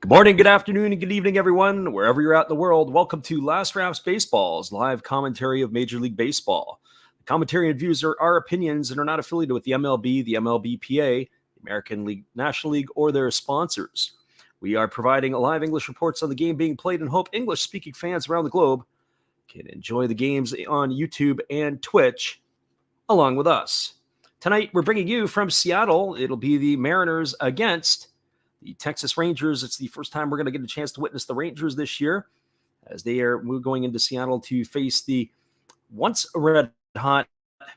Morning, good afternoon, and good evening, everyone. Wherever you're at in the world, welcome to Last Raps Baseball's live commentary of Major League Baseball. The commentary and views are our opinions and are not affiliated with the MLB, the MLBPA, the American League, National League, or their sponsors. We are providing live English reports on the game being played and hope English-speaking fans around the globe can enjoy the games on YouTube and Twitch along with us. Tonight, we're bringing you from Seattle. It'll be the Mariners against the Texas Rangers. It's the first time we're going to get a chance to witness the Rangers this year as they are going into Seattle to face the once red-hot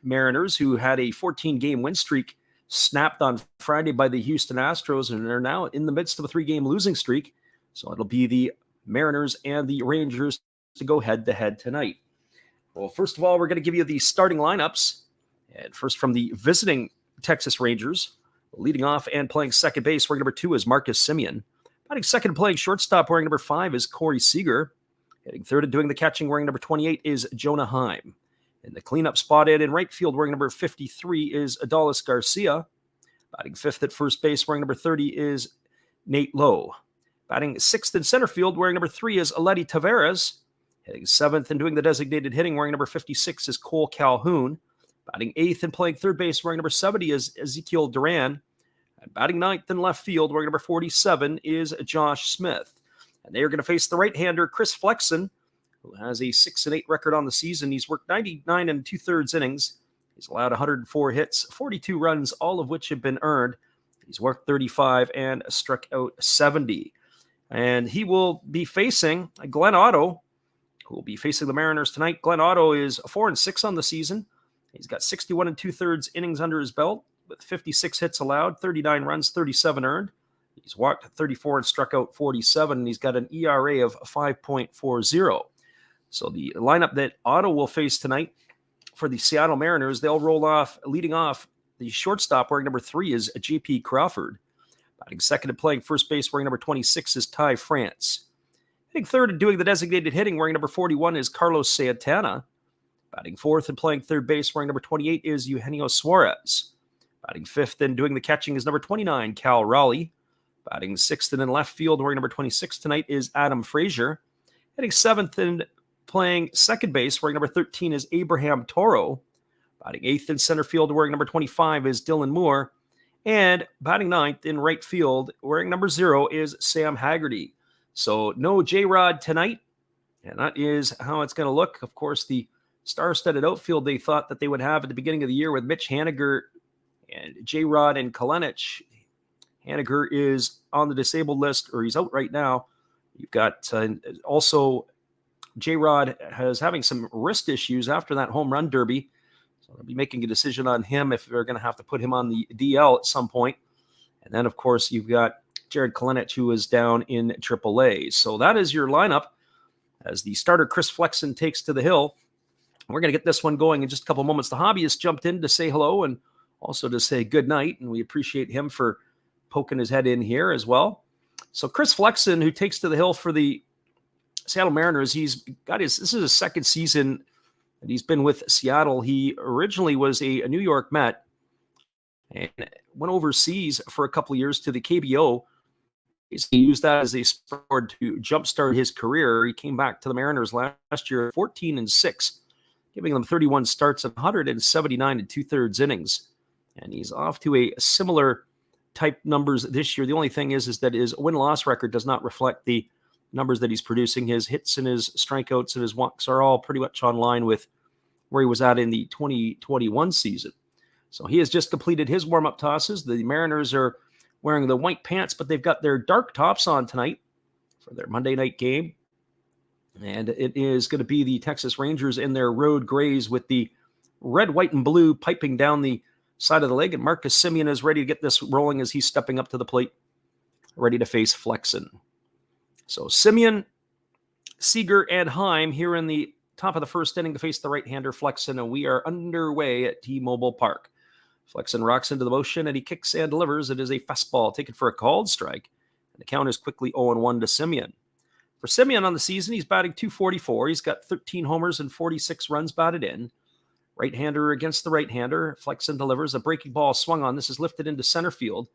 Mariners, who had a 14-game win streak snapped on Friday by the Houston Astros and are now in the midst of a 3-game losing streak. So it'll be the Mariners and the Rangers to go head-to-head tonight. Well, first of all, we're going to give you the starting lineups. And first from the visiting Texas Rangers. Leading off and playing second base, wearing number 2 is Marcus Semien. Batting second and playing shortstop, wearing number 5 is Corey Seager. Hitting third and doing the catching, wearing number 28 is Jonah Heim. In the cleanup spot in right field, wearing number 53 is Adolis Garcia. Batting fifth at first base, wearing number 30 is Nate Lowe. Batting sixth in center field, wearing number 3 is Aledi Taveras. Hitting seventh and doing the designated hitting, wearing number 56 is Cole Calhoun. Batting eighth and playing third base, wearing number 70 is Ezekiel Duran. And batting ninth in left field, wearing number 47 is Josh Smith. And they are going to face the right-hander, Chris Flexen, who has a 6-8 record on the season. He's worked 99 and 2/3 innings. He's allowed 104 hits, 42 runs, all of which have been earned. He's worked 35 and struck out 70. And he will be facing Glenn Otto, who will be facing the Mariners tonight. Glenn Otto is 4-6 on the season. He's got 61 and 2/3 innings under his belt with 56 hits allowed, 39 runs, 37 earned. He's walked 34 and struck out 47, and he's got an ERA of 5.40. So the lineup that Otto will face tonight for the Seattle Mariners, they'll roll off, leading off the shortstop, wearing number 3 is J.P. Crawford. Batting second and playing first base, wearing number 26 is Ty France. Hitting third and doing the designated hitting, wearing number 41 is Carlos Santana. Batting fourth and playing third base, wearing number 28 is Eugenio Suarez. Batting fifth and doing the catching is number 29, Cal Raleigh. Batting sixth and in left field, wearing number 26 tonight is Adam Frazier. Hitting seventh and playing second base, wearing number 13 is Abraham Toro. Batting eighth in center field, wearing number 25 is Dylan Moore. And batting ninth in right field, wearing number 0 is Sam Haggerty. So no J-Rod tonight, and that is how it's going to look. Of course, the star-studded outfield they thought that they would have at the beginning of the year with Mitch Haniger and J-Rod and Kalenic. Haniger is on the disabled list, or he's out right now. You've got also J-Rod has having some wrist issues after that home run derby. So they'll be making a decision on him if they're going to have to put him on the DL at some point. And then, of course, you've got Jared Kalenic, who is down in AAA. So that is your lineup as the starter Chris Flexen takes to the hill. We're going to get this one going in just a couple of moments. The hobbyist jumped in to say hello and also to say good night, and we appreciate him for poking his head in here as well. So Chris Flexen, who takes to the hill for the Seattle Mariners, this is his second season that he's been with Seattle. He originally was a New York Met and went overseas for a couple of years to the KBO. He used that as a sport to jumpstart his career. He came back to the Mariners last year, 14-6. Giving them 31 starts at 179 and 2/3 innings. And he's off to a similar type numbers this year. The only thing is that his win-loss record does not reflect the numbers that he's producing. His hits and his strikeouts and his walks are all pretty much on line with where he was at in the 2021 season. So he has just completed his warm-up tosses. The Mariners are wearing the white pants, but they've got their dark tops on tonight for their Monday night game. And it is going to be the Texas Rangers in their road grays with the red, white, and blue piping down the side of the leg. And Marcus Semien is ready to get this rolling as he's stepping up to the plate, ready to face Flexen. So Semien, Seager, and Heim here in the top of the first inning to face the right-hander Flexen, and we are underway at T-Mobile Park. Flexen rocks into the motion, and he kicks and delivers. It is a fastball taken for a called strike, and the count is quickly 0-1 to Semien. For Semien on the season, he's batting .244. He's got 13 homers and 46 runs batted in. Right-hander against the right-hander. Flexen delivers. A breaking ball swung on. This is lifted into center field.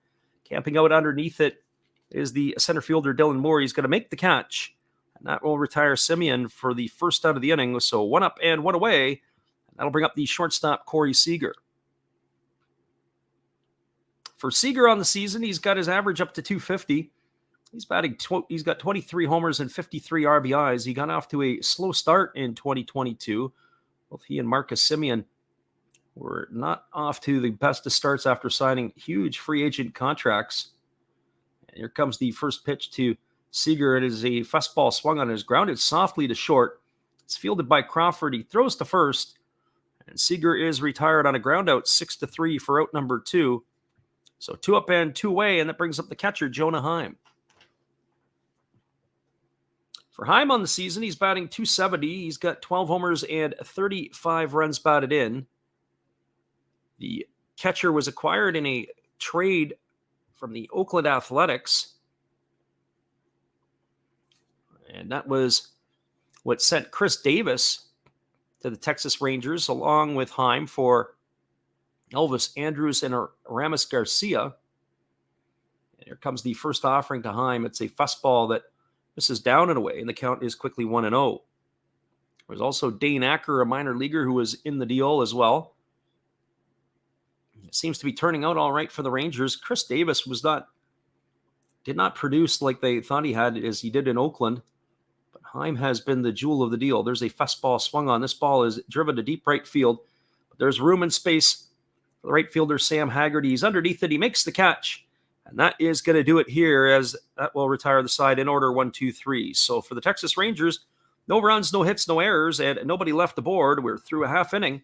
Camping out underneath it is the center fielder, Dylan Moore. He's going to make the catch, and that will retire Semien for the first out of the inning. So 1 up and 1 away. And that'll bring up the shortstop, Corey Seager. For Seager on the season, he's got his average up to .250. He's got 23 homers and 53 RBIs. He got off to a slow start in 2022. Both he and Marcus Semien were not off to the best of starts after signing huge free agent contracts. And here comes the first pitch to Seager. It is a fastball swung on. It is grounded softly to short. It's fielded by Crawford. He throws to first. And Seager is retired on a ground out 6-3 for out number 2. So 2 up and 2 away, and that brings up the catcher, Jonah Heim. For Heim on the season, he's batting .270. He's got 12 homers and 35 runs batted in. The catcher was acquired in a trade from the Oakland Athletics. And that was what sent Chris Davis to the Texas Rangers, along with Heim, for Elvis Andrus and Aramis Garcia. And here comes the first offering to Heim. It's a fastball that misses down and away, and the count is quickly 1-0. There's also Dane Acker, a minor leaguer who was in the deal as well. It seems to be turning out all right for the Rangers. Chris Davis did not produce like they thought he had, as he did in Oakland. But Heim has been the jewel of the deal. There's a fastball swung on. This ball is driven to deep right field. But there's room and space for the right fielder, Sam Haggerty. He's underneath it. He makes the catch. And that is going to do it here, as that will retire the side in order 1-2-3. So for the Texas Rangers, no runs, no hits, no errors, and nobody left the board. We're through a half inning.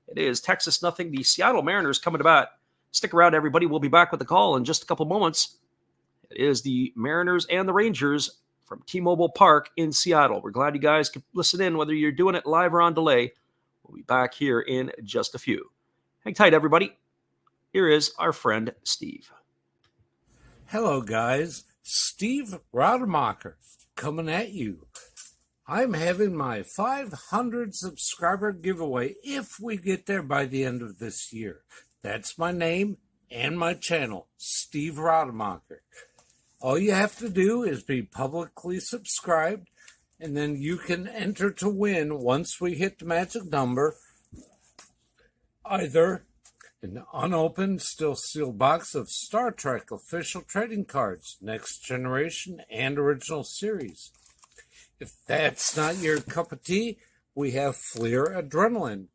It is Texas nothing. The Seattle Mariners coming to bat. Stick around, everybody. We'll be back with the call in just a couple moments. It is the Mariners and the Rangers from T-Mobile Park in Seattle. We're glad you guys could listen in, whether you're doing it live or on delay. We'll be back here in just a few. Hang tight, everybody. Here is our friend Steve. Hello, guys. Steve Rademacher coming at you. I'm having my 500 subscriber giveaway if we get there by the end of this year. That's my name and my channel, Steve Rademacher. All you have to do is be publicly subscribed, and then you can enter to win once we hit the magic number, either an unopened, still sealed box of Star Trek official trading cards, Next Generation and Original Series. If that's not your cup of tea, we have Fleer Adrenaline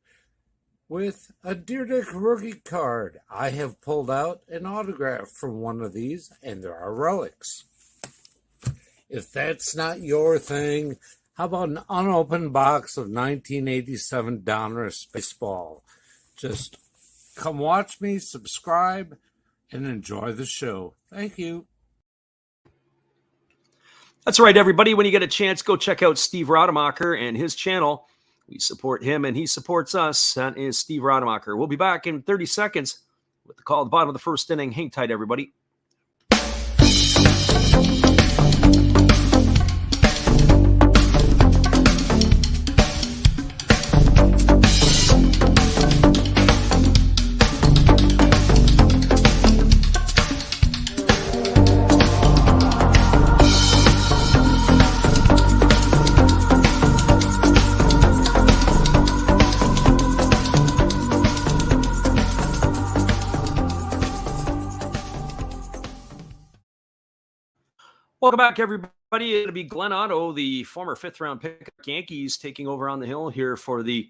with a Deer Dick rookie card. I have pulled out an autograph from one of these, and there are relics. If that's not your thing, how about an unopened box of 1987 Donruss Baseball? Just come watch me, subscribe, and enjoy the show. Thank you. That's right, everybody. When you get a chance, go check out Steve Rademacher and his channel. We support him, and he supports us. That is Steve Rademacher. We'll be back in 30 seconds with the call at the bottom of the first inning. Hang tight, everybody. Welcome back, everybody. It'll be Glenn Otto, the former fifth-round pick of Yankees, taking over on the hill here for the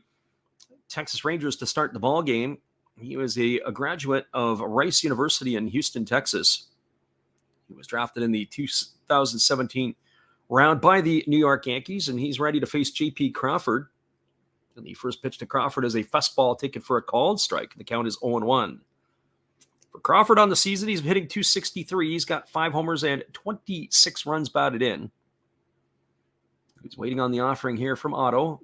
Texas Rangers to start the ball game. He was a graduate of Rice University in Houston, Texas. He was drafted in the 2017 round by the New York Yankees, and he's ready to face J.P. Crawford. And the first pitch to Crawford is a fastball taken for a called strike. The count is 0-1. For Crawford on the season, he's hitting .263. He's got 5 homers and 26 runs batted in. He's waiting on the offering here from Otto.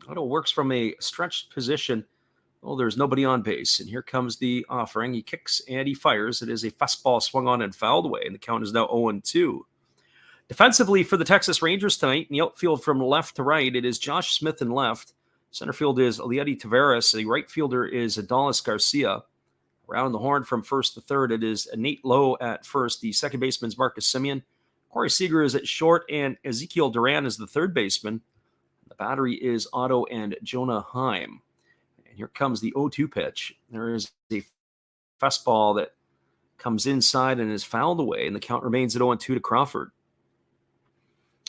Otto works from a stretched position. Oh, there's nobody on base. And here comes the offering. He kicks and he fires. It is a fastball swung on and fouled away. And the count is now 0-2. Defensively for the Texas Rangers tonight, in the outfield from left to right, it is Josh Smith in left. Center field is Eliety Taveras. The right fielder is Adolis Garcia. Around the horn from first to third, it is Nate Lowe at first. The second baseman is Marcus Semien. Corey Seager is at short, and Ezekiel Duran is the third baseman. The battery is Otto and Jonah Heim. And here comes the 0-2 pitch. There is a fastball that comes inside and is fouled away, and the count remains at 0-2 to Crawford.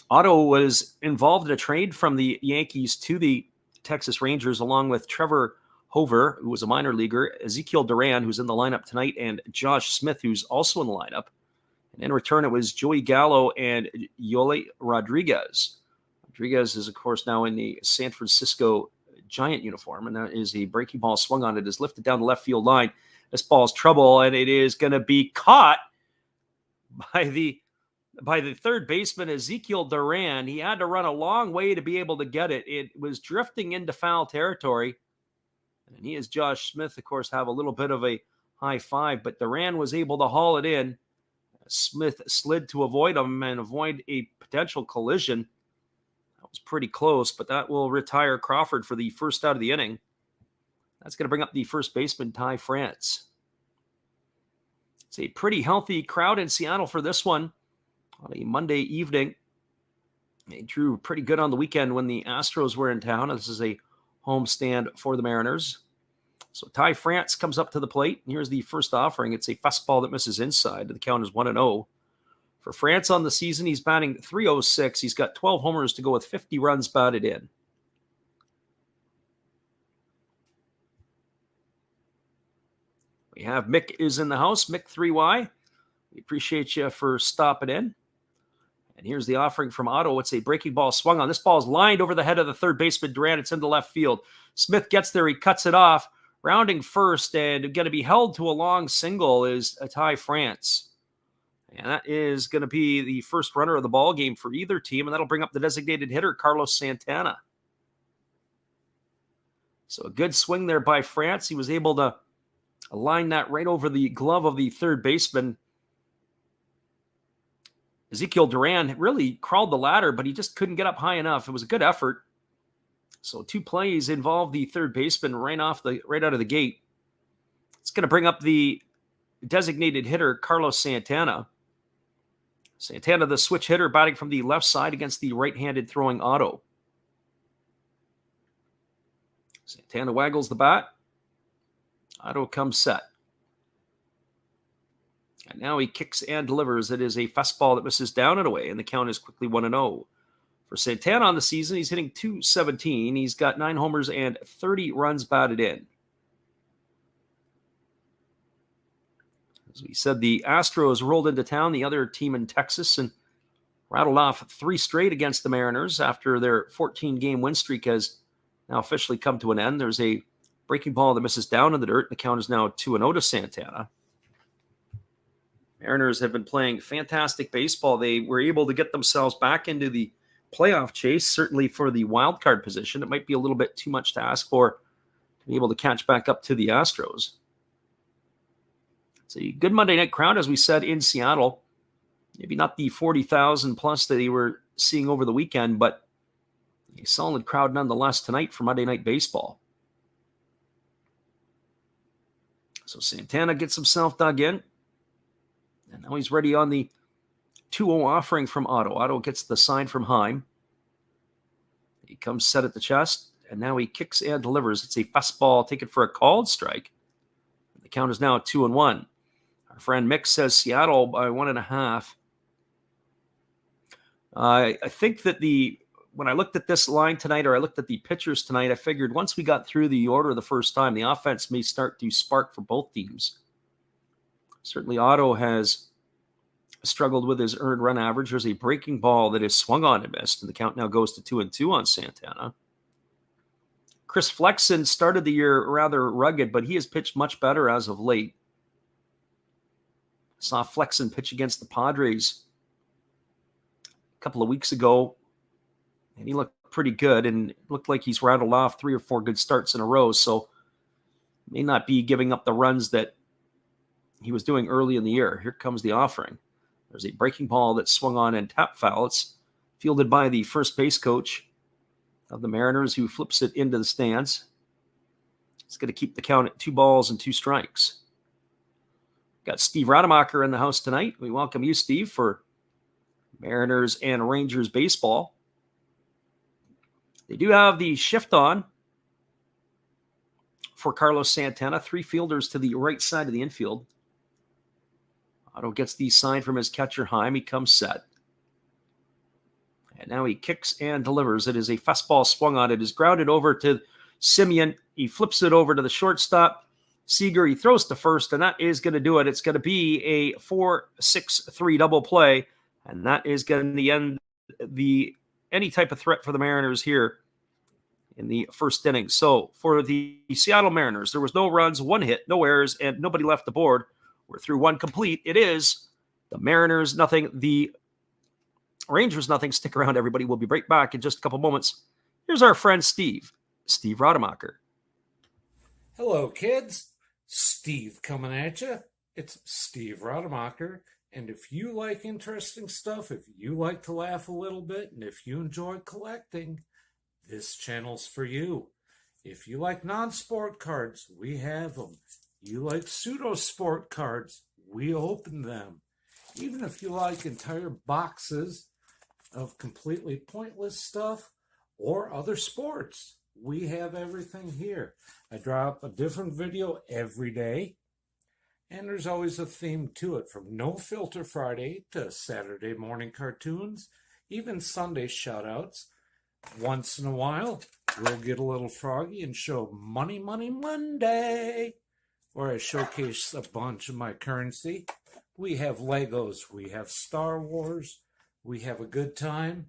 Otto was involved in a trade from the Yankees to the Texas Rangers, along with Trevor Hoover, who was a minor leaguer, Ezekiel Duran, who's in the lineup tonight, and Josh Smith, who's also in the lineup. And in return, it was Joey Gallo and Yoli Rodriguez. Rodriguez is, of course, now in the San Francisco Giant uniform, and that is a breaking ball swung on. It is lifted down the left field line. This ball's trouble, and it is going to be caught by the third baseman, Ezekiel Duran. He had to run a long way to be able to get it. It was drifting into foul territory. And he, as Josh Smith, of course, have a little bit of a high five, but Duran was able to haul it in. Smith slid to avoid him and avoid a potential collision. That was pretty close, but that will retire Crawford for the first out of the inning. That's going to bring up the first baseman, Ty France. It's a pretty healthy crowd in Seattle for this one on a Monday evening. They drew pretty good on the weekend when the Astros were in town. This is a homestand for the Mariners. So Ty France comes up to the plate. And here's the first offering. It's a fastball that misses inside. The count is 1-0. For France on the season, he's batting .306. He's got 12 homers to go with 50 runs batted in. We have Mick is in the house. Mick 3Y. We appreciate you for stopping in. And here's the offering from Otto. It's a breaking ball swung on. This ball is lined over the head of the third baseman, Duran. It's into left field. Smith gets there. He cuts it off. Rounding first and going to be held to a long single is Ty France. And that is going to be the first runner of the ball game for either team, and that'll bring up the designated hitter, Carlos Santana. So a good swing there by France. He was able to align that right over the glove of the third baseman. Ezekiel Duran really crawled the ladder, but he just couldn't get up high enough. It was a good effort. So 2 plays involved the third baseman right out of the gate. It's going to bring up the designated hitter, Carlos Santana. Santana, the switch hitter, batting from the left side against the right-handed throwing Otto. Santana waggles the bat. Otto comes set. And now he kicks and delivers. It is a fastball that misses down and away, and the count is quickly 1-0. For Santana on the season, he's hitting .217. He's got 9 homers and 30 runs batted in. As we said, the Astros rolled into town, the other team in Texas, and rattled off 3 straight against the Mariners after their 14-game win streak has now officially come to an end. There's a breaking ball that misses down in the dirt. The count is now 2-0 to Santana. Mariners have been playing fantastic baseball. They were able to get themselves back into the playoff chase, certainly for the wild card position. It might be a little bit too much to ask for to be able to catch back up to the Astros. It's a good Monday night crowd, as we said, in Seattle. Maybe not the 40,000 plus that they were seeing over the weekend, but a solid crowd nonetheless tonight for Monday Night Baseball. So Santana gets himself dug in. And now he's ready on the 2-0 offering from Otto. Otto gets the sign from Heim. He comes set at the chest, and now he kicks and delivers. It's a fastball taken for a called strike. The count is now 2-1. Our friend Mick says Seattle by 1.5. I think that when I looked at this line tonight, or I looked at the pitchers tonight, I figured once we got through the order the first time, the offense may start to spark for both teams. Certainly Otto has struggled with his earned run average. There's a breaking ball that is swung on and missed, and the count now goes to 2-2 on Santana. Chris Flexen started the year rather rugged, but he has pitched much better as of late. Saw Flexen pitch against the Padres a couple of weeks ago, and he looked pretty good, and it looked like he's rattled off 3 or 4 good starts in a row, so may not be giving up the runs that he was doing early in the year. Here comes the offering. There's a breaking ball that's swung on and tap foul. It's fielded by the first base coach of the Mariners, who flips it into the stands. It's going to keep the count at 2 balls and 2 strikes. Got Steve Rademacher in the house tonight. We welcome you, Steve, for Mariners and Rangers baseball. They do have the shift on for Carlos Santana. 3 fielders to the right side of the infield. Otto gets the sign from his catcher, Heim. He comes set. And now he kicks and delivers. It is a fastball swung on. It is grounded over to Simeon. He flips it over to the shortstop. Seager, he throws to first, and that is going to do it. It's going to be a 4-6-3 double play, and that is going to end any type of threat for the Mariners here in the first inning. So for the Seattle Mariners, there was no runs, 1 hit, no errors, and nobody left the board. We're through 1 complete. It is the Mariners nothing, the Rangers nothing. Stick around, everybody. We'll be right back in just a couple moments. Here's our friend Steve Rademacher. Hello, kids. Steve coming at you. It's Steve Rademacher. And if you like interesting stuff, if you like to laugh a little bit, and if you enjoy collecting, this channel's for you. If you like non-sport cards, we have them. You like pseudo-sport cards, we open them. Even if you like entire boxes of completely pointless stuff or other sports, we have everything here. I drop a different video every day, and there's always a theme to it, from No Filter Friday to Saturday morning cartoons, even Sunday shoutouts. Once in a while, we'll get a little froggy and show Money Monday, where I showcase a bunch of my currency. We have Legos, we have Star Wars, we have a good time.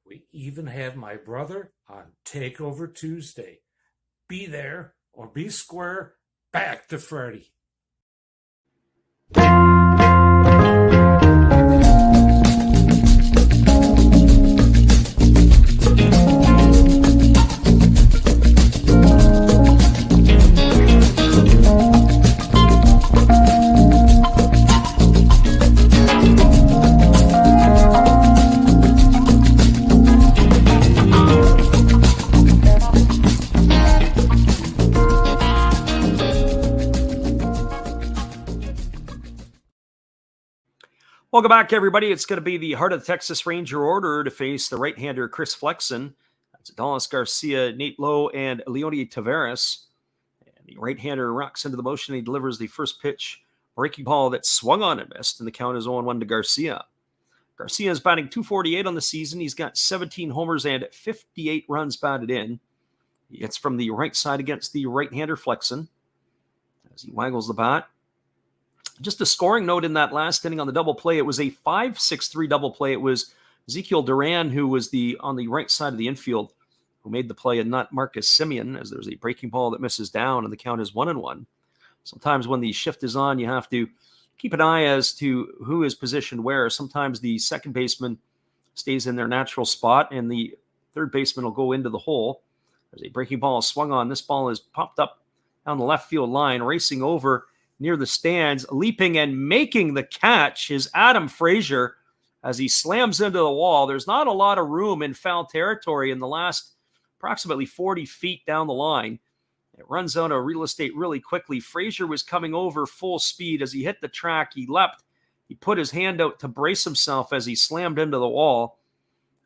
We even have my brother on Takeover Tuesday. Be there or be square. Back to Freddy. Welcome back, everybody. It's going to be the Heart of the Texas Ranger order to face the right-hander Chris Flexen. That's Adolis Garcia, Nate Lowe, and Leone Taveras. And the right-hander rocks into the motion. He delivers the first pitch, breaking ball that swung on and missed, and the count is 0-1 to Garcia. Garcia is batting .248 on the season. He's got 17 homers and 58 runs batted in. He hits from the right side against the right-hander Flexen as he waggles the bat. Just a scoring note in that last inning on the double play. It was a 5-6-3 double play. It was Ezekiel Duran who was on the right side of the infield who made the play, and not Marcus Simeon, as there's a breaking ball that misses down, and the count is 1-1. Sometimes when the shift is on, you have to keep an eye as to who is positioned where. Sometimes the second baseman stays in their natural spot, and the third baseman will go into the hole. There's a breaking ball swung on. This ball is popped up down the left field line, racing over near the stands, leaping and making the catch is Adam Frazier as he slams into the wall. There's not a lot of room in foul territory in the last approximately 40 feet down the line. It runs out of real estate really quickly. Frazier was coming over full speed. As he hit the track, he leapt. He put his hand out to brace himself as he slammed into the wall.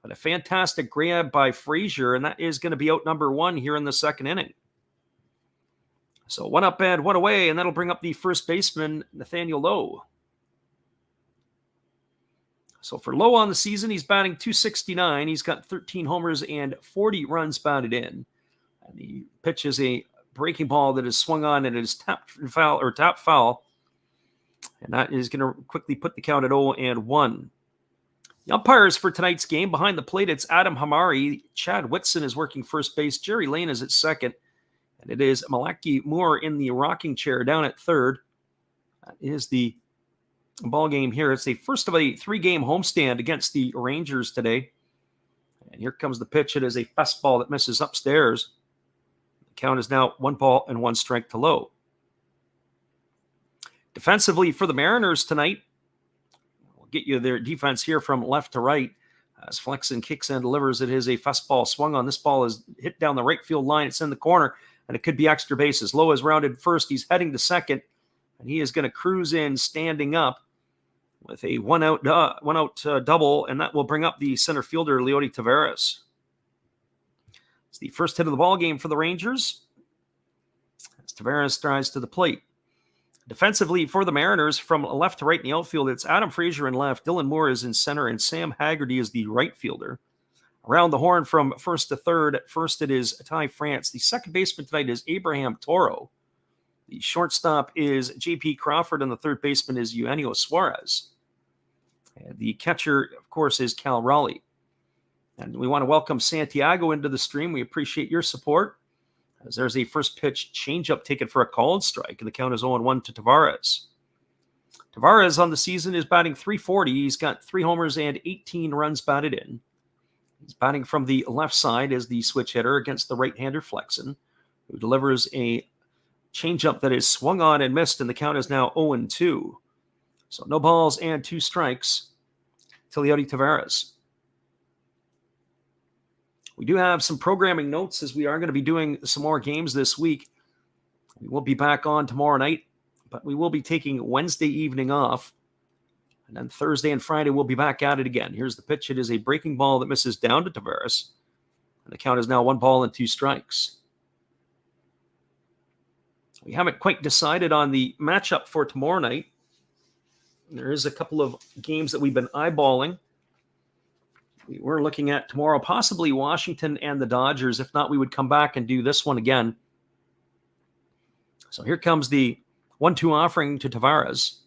But a fantastic grab by Frazier, and that is going to be out number 1 here in the second inning. So 1 up and 1 away, and that'll bring up the first baseman, Nathaniel Lowe. So for Lowe on the season, he's batting .269. He's got 13 homers and 40 runs batted in. And the pitch is a breaking ball that is swung on, and it is tap foul. And that is going to quickly put the count at 0-1. The umpires for tonight's game, behind the plate, it's Adam Hamari. Chad Whitson is working first base. Jerry Lane is at second. And it is Malaki Moore in the rocking chair down at third. That is the ball game here. It's the first of a 3-game homestand against the Rangers today. And here comes the pitch. It is a fastball that misses upstairs. The count is now 1-1 to low. Defensively for the Mariners tonight, we'll get you their defense here from left to right. As Flexen kicks and delivers, it is a fastball swung on. This ball is hit down the right field line. It's in the corner, and it could be extra bases. Lowe is rounded first. He's heading to second, and he is going to cruise in standing up with a one-out double, and that will bring up the center fielder, Leody Taveras. It's the first hit of the ball game for the Rangers as Taveras strides to the plate. Defensively for the Mariners, from left to right in the outfield, it's Adam Frazier in left, Dylan Moore is in center, and Sam Haggerty is the right fielder. Around the horn from first to third, at first it is Ty France. The second baseman tonight is Abraham Toro. The shortstop is J.P. Crawford, and the third baseman is Eugenio Suarez. And the catcher, of course, is Cal Raleigh. And we want to welcome Santiago into the stream. We appreciate your support. As there's a first pitch changeup taken for a called strike, and the count is 0-1 to Taveras. Taveras on the season is batting .340. He's got 3 homers and 18 runs batted in. He's batting from the left side as the switch hitter against the right-hander Flexen, who delivers a changeup that is swung on and missed, and the count is now 0-2. So no balls and 2 strikes to Leody Taveras. We do have some programming notes as we are going to be doing some more games this week. We will be back on tomorrow night, but we will be taking Wednesday evening off. And then Thursday and Friday, we'll be back at it again. Here's the pitch. It is a breaking ball that misses down to Taveras. And the count is now 1 ball and 2 strikes. We haven't quite decided on the matchup for tomorrow night. There is a couple of games that we've been eyeballing. We were looking at tomorrow, possibly Washington and the Dodgers. If not, we would come back and do this one again. So here comes the 1-2 offering to Taveras.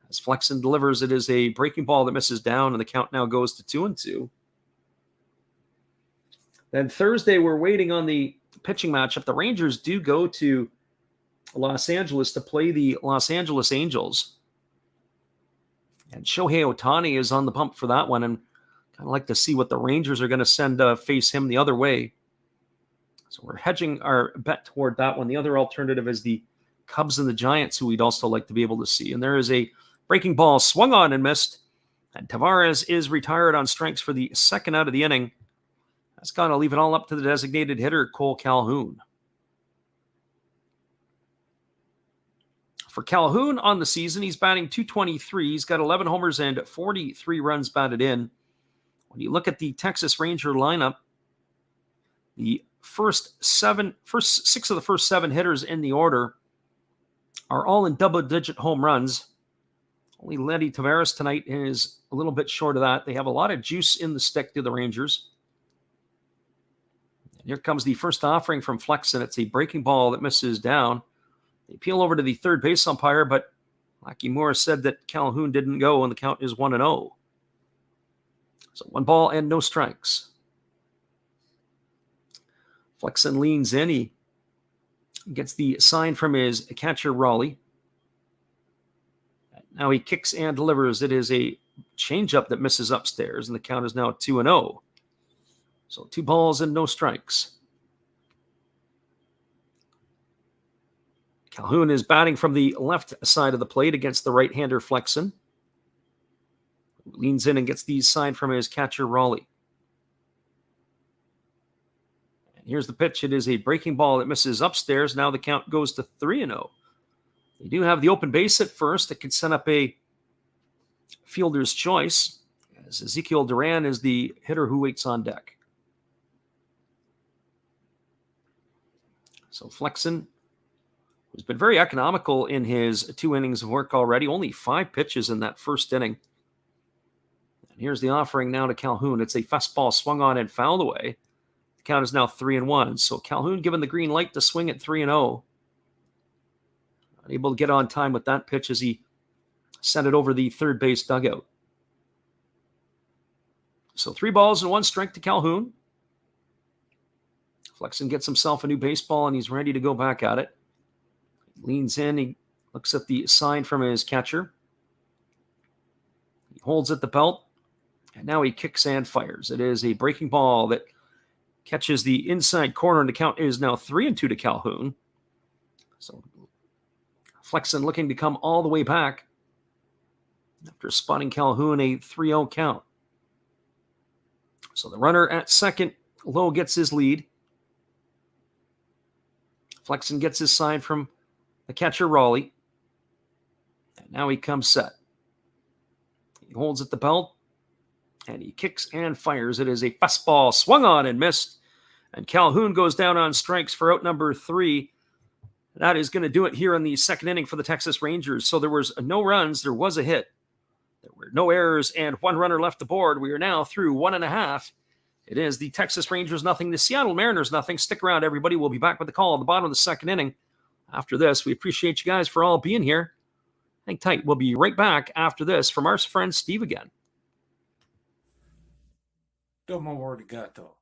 As Flexen delivers, it is a breaking ball that misses down, and the count now goes to 2-2. Then Thursday, we're waiting on the pitching matchup. The Rangers do go to Los Angeles to play the Los Angeles Angels. And Shohei Ohtani is on the pump for that one, and I'd like to see what the Rangers are going to send face him the other way. So we're hedging our bet toward that one. The other alternative is the Cubs and the Giants, who we'd also like to be able to see. And there is a breaking ball swung on and missed. And Taveras is retired on strikes for the second out of the inning. That's got to leave it all up to the designated hitter, Cole Calhoun. For Calhoun on the season, he's batting .223. He's got 11 homers and 43 runs batted in. When you look at the Texas Ranger lineup, the first 6 of the first 7 hitters in the order are all in double-digit home runs. Only Leody Taveras tonight is a little bit short of that. They have a lot of juice in the stick to the Rangers. And here comes the first offering from Flexen. It's a breaking ball that misses down. They peel over to the third base umpire, but Lucky Morris said that Calhoun didn't go, and the count is 1-0. So 1 ball and no strikes. Flexen leans in. He gets the sign from his catcher, Raleigh. Now he kicks and delivers. It is a changeup that misses upstairs, and the count is now 2-0. So 2 balls and no strikes. Calhoun is batting from the left side of the plate against the right-hander Flexen. Leans in and gets the sign from his catcher, Raleigh. And here's the pitch. It is a breaking ball that misses upstairs. Now the count goes to 3-0. They do have the open base at first. That could set up a fielder's choice, as Ezekiel Duran is the hitter who waits on deck. So Flexen, who's been very economical in his 2 innings of work already, only 5 pitches in that first inning. Here's the offering now to Calhoun. It's a fastball swung on and fouled away. The count is now 3-1. So Calhoun given the green light to swing at 3-0. Unable to get on time with that pitch as he sent it over the third base dugout. So 3 balls and 1 strike to Calhoun. Flexen gets himself a new baseball, and he's ready to go back at it. He leans in. He looks at the sign from his catcher. He holds at the belt, and now he kicks and fires. It is a breaking ball that catches the inside corner, and the count is now 3-2 to Calhoun. So Flexen looking to come all the way back after spotting Calhoun a 3-0 count. So the runner at second, Lowe gets his lead. Flexen gets his sign from the catcher, Raleigh. And now he comes set. He holds at the belt, and he kicks and fires. It is a fastball swung on and missed. And Calhoun goes down on strikes for out number 3. That is going to do it here in the second inning for the Texas Rangers. So there was no runs. There was a hit. There were no errors and 1 runner left aboard. We are now through 1.5. It is the Texas Rangers nothing, the Seattle Mariners nothing. Stick around, everybody. We'll be back with the call at the bottom of the second inning. After this, we appreciate you guys for all being here. Hang tight. We'll be right back after this from our friend Steve again. Domo arigato.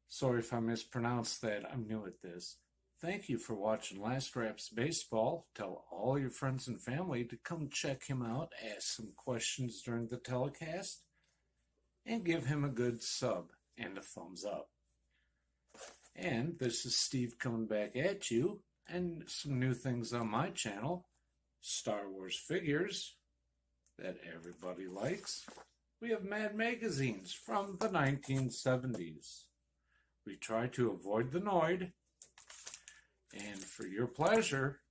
Sorry if I mispronounced that. I'm new at this. Thank you for watching Last Raps Baseball. Tell all your friends and family to come check him out, ask some questions during the telecast, and give him a good sub and a thumbs up. And this is Steve coming back at you, and some new things on my channel. Star Wars figures that everybody likes. We have Mad magazines from the 1970s. We try to avoid the Noid. And for your pleasure,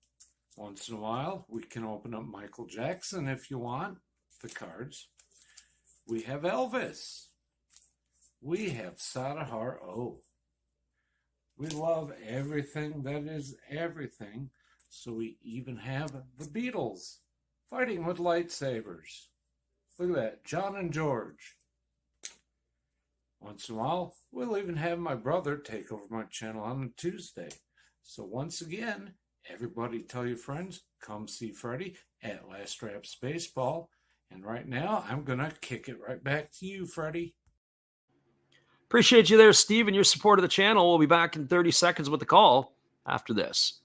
once in a while, we can open up Michael Jackson if you want, the cards. We have Elvis. We have Sadahar O. We love everything that is everything, so we even have the Beatles fighting with lightsabers. Look at that, John and George. Once in a while, we'll even have my brother take over my channel on a Tuesday. So once again, everybody tell your friends, come see Freddie at Last Raps Baseball. And right now, I'm going to kick it right back to you, Freddie. Appreciate you there, Steve, and your support of the channel. We'll be back in 30 seconds with the call after this.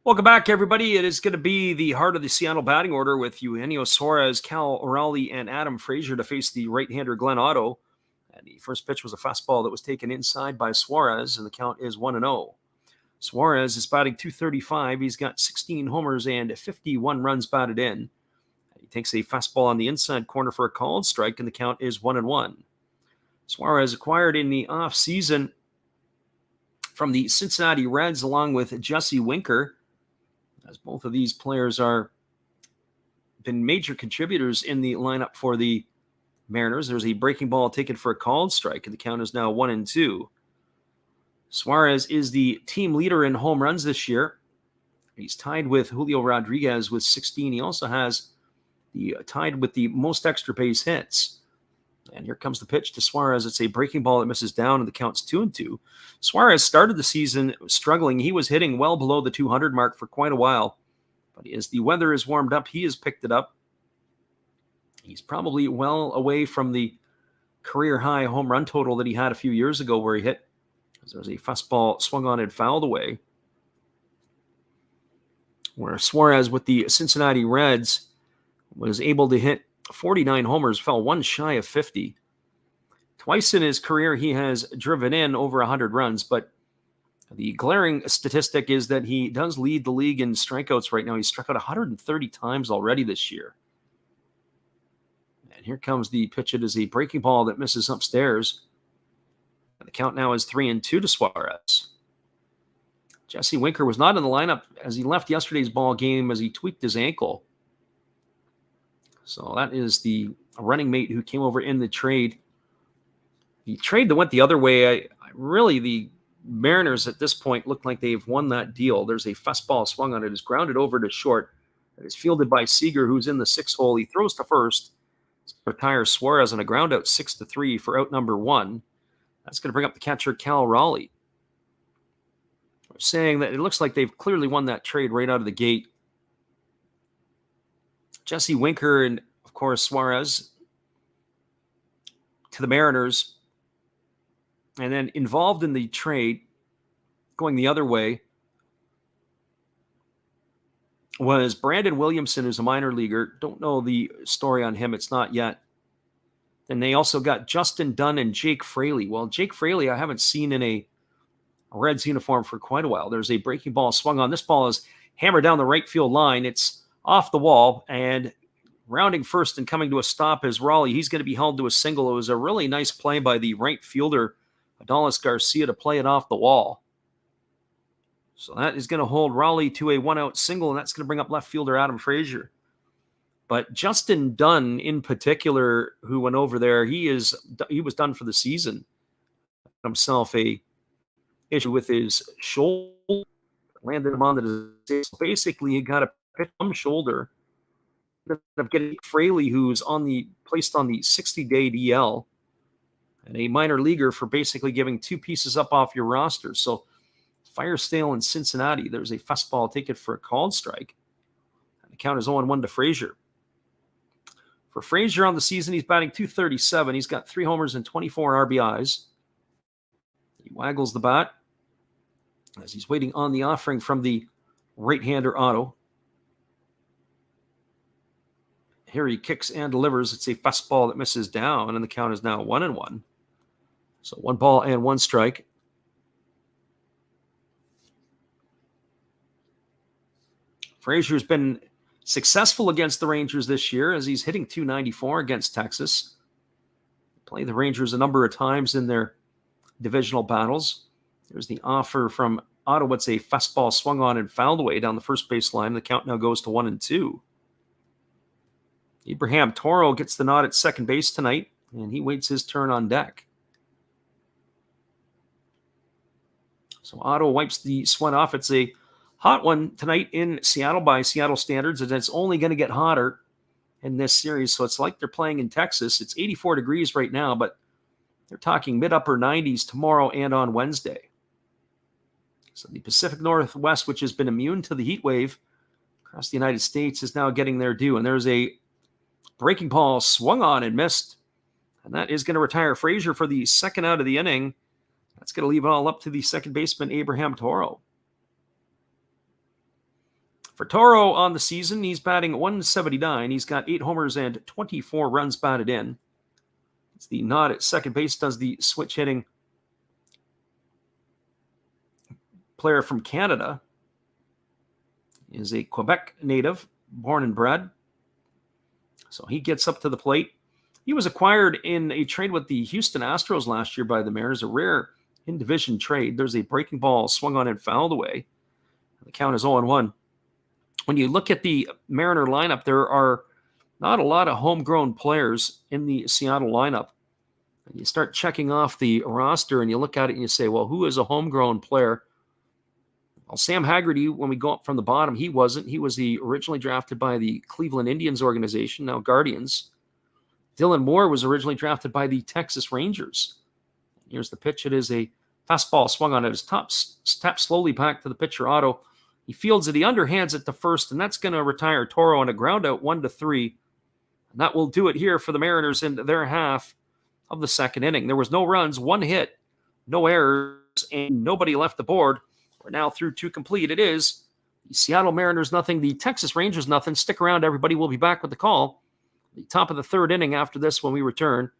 Welcome back, everybody. It is going to be the heart of the Seattle batting order with Eugenio Suarez, Cal Raleigh, and Adam Frazier to face the right-hander Glenn Otto. And the first pitch was a fastball that was taken inside by Suarez, and the count is 1-0. Suarez is batting .235. He's got 16 homers and 51 runs batted in. He takes a fastball on the inside corner for a called strike, and the count is 1-1. Suarez acquired in the offseason from the Cincinnati Reds along with Jesse Winker, as both of these players are been major contributors in the lineup for the Mariners. There's a breaking ball taken for a called strike, and the count is now 1-2. Suarez is the team leader in home runs this year. He's tied with Julio Rodriguez with 16. He also has the tied with the most extra base hits. And here comes the pitch to Suarez. It's a breaking ball that misses down, and the count's 2-2. Suarez started the season struggling. He was hitting well below the 200 mark for quite a while. But as the weather has warmed up, he has picked it up. He's probably well away from the career-high home run total that he had a few years ago where he hit. There was a fastball swung on and fouled away. Where Suarez with the Cincinnati Reds was able to hit 49 homers, fell one shy of 50. Twice in his career, he has driven in over 100 runs, but the glaring statistic is that he does lead the league in strikeouts right now. He's struck out 130 times already this year. And here comes the pitch. It is a breaking ball that misses upstairs. And the count now is 3-2 to Suarez. Jesse Winker was not in the lineup as he left yesterday's ball game as he tweaked his ankle. So that is the running mate who came over in the trade. The trade that went the other way, the Mariners at this point look like they've won that deal. There's a fastball swung on it. It's grounded over to short. It is fielded by Seager, who's in the 6th hole. He throws to first. Retires Suarez on a ground out 6-3 for out number 1. That's going to bring up the catcher, Cal Raleigh. We're saying that it looks like they've clearly won that trade right out of the gate. Jesse Winker and, of course, Suarez to the Mariners. And then involved in the trade, going the other way, was Brandon Williamson, who's a minor leaguer. Don't know the story on him. It's not yet. Then they also got Justin Dunn and Jake Fraley. Well, Jake Fraley I haven't seen in a Reds uniform for quite a while. There's a breaking ball swung on. This ball is hammered down the right field line. It's off the wall, and rounding first and coming to a stop is Raleigh. He's going to be held to a single. It was a really nice play by the right fielder, Adolis Garcia, to play it off the wall. So that is going to hold Raleigh to a 1-out single, and that's going to bring up left fielder Adam Frazier. But Justin Dunn, in particular, who went over there, he was done for the season. Himself a issue with his shoulder, landed him on the disease. Basically, he got a pitch from shoulder. Ended up getting Fraley, who's placed on the 60-day DL, and a minor leaguer for basically giving 2 pieces up off your roster. So Firestale in Cincinnati, there's a fastball ticket for a called strike. And the count is 0-1 to Frazier. For Frazier on the season, he's batting .237. He's got 3 homers and 24 RBIs. He waggles the bat as he's waiting on the offering from the right-hander Otto. Here he kicks and delivers. It's a fastball that misses down, and the count is now 1-1. So 1 ball and 1 strike. Frazier's been successful against the Rangers this year as he's hitting .294 against Texas. Played the Rangers a number of times in their divisional battles. There's the offer from Ottawa. It's a fastball swung on and fouled away down the first base line. The count now goes to 1-2. Abraham Toro gets the nod at second base tonight, and he waits his turn on deck. So Ottawa wipes the sweat off. It's a hot one tonight in Seattle by Seattle standards, and it's only going to get hotter in this series. So it's like they're playing in Texas. It's 84 degrees right now, but they're talking mid-upper 90s tomorrow and on Wednesday. So the Pacific Northwest, which has been immune to the heat wave across the United States, is now getting their due. And there's a breaking ball swung on and missed. And that is going to retire Frazier for the second out of the inning. That's going to leave it all up to the second baseman, Abraham Toro. For Toro on the season, he's batting .179. He's got 8 homers and 24 runs batted in. It's the nod at second base, does the switch hitting player from Canada. He is a Quebec native, born and bred. So he gets up to the plate. He was acquired in a trade with the Houston Astros last year by the Mariners, a rare in-division trade. There's a breaking ball swung on and fouled away. The count is 0-1. When you look at the Mariner lineup, there are not a lot of homegrown players in the Seattle lineup. And you start checking off the roster and you look at it and you say, well, who is a homegrown player? Well, Sam Haggerty, when we go up from the bottom, he wasn't. He was originally drafted by the Cleveland Indians organization, now Guardians. Dylan Moore was originally drafted by the Texas Rangers. Here's the pitch. It is a fastball swung on it. His top tapped slowly back to the pitcher, Otto. He fields it. He underhands it to first, and that's going to retire Toro on a ground out 1-3. And that will do it here for the Mariners in their half of the second inning. There was no runs, 1 hit, no errors, and nobody left the board. We're now through 2 complete. It is the Seattle Mariners nothing, the Texas Rangers nothing. Stick around, everybody. We'll be back with the call. The top of the third inning after this when we return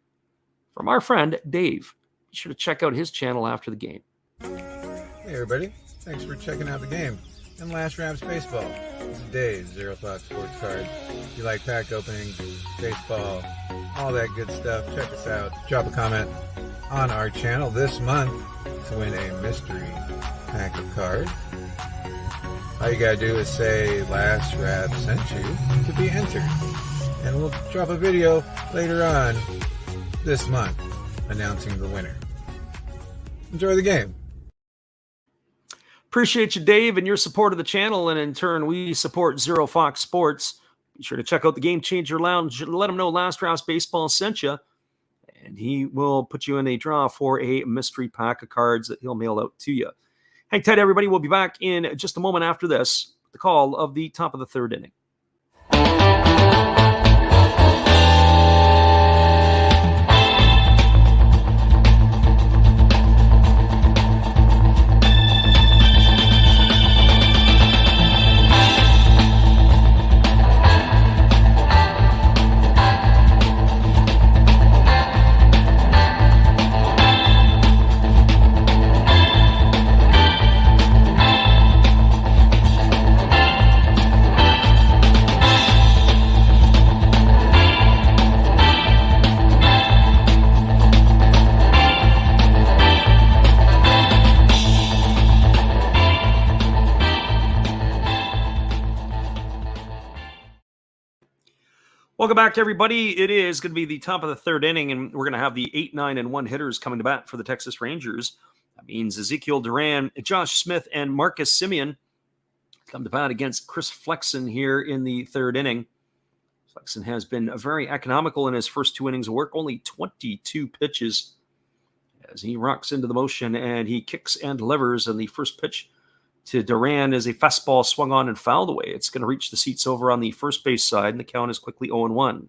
from our friend Dave. Be sure to check out his channel after the game. Hey, everybody. Thanks for checking out the game and Last Raps Baseball. This is Dave, Zero Thought Sports Cards. If you like pack openings, baseball, all that good stuff, check us out. Drop a comment on our channel this month to win a mystery pack of cards. All you gotta do is say Last Rap sent you to be entered. And we'll drop a video later on this month announcing the winner. Enjoy the game. Appreciate you, Dave, and your support of the channel, and in turn, we support Zero Fox Sports. Be sure to check out the Game Changer Lounge and let him know Last Drafts Baseball sent you, and he will put you in a draw for a mystery pack of cards that he'll mail out to you. Hang tight, everybody. We'll be back in just a moment after this, the call of the top of the third inning. Welcome back, everybody. It is going to be the top of the third inning, and we're going to have the 8, 9, and 1 hitters coming to bat for the Texas Rangers. That means Ezekiel Duran, Josh Smith, and Marcus Semien come to bat against Chris Flexen here in the third inning. Flexen has been very economical in his first 2 innings of work, only 22 pitches as he rocks into the motion, and he kicks and delivers, and the first pitch to Duran is a fastball swung on and fouled away. It's going to reach the seats over on the first base side, and the count is quickly 0-1.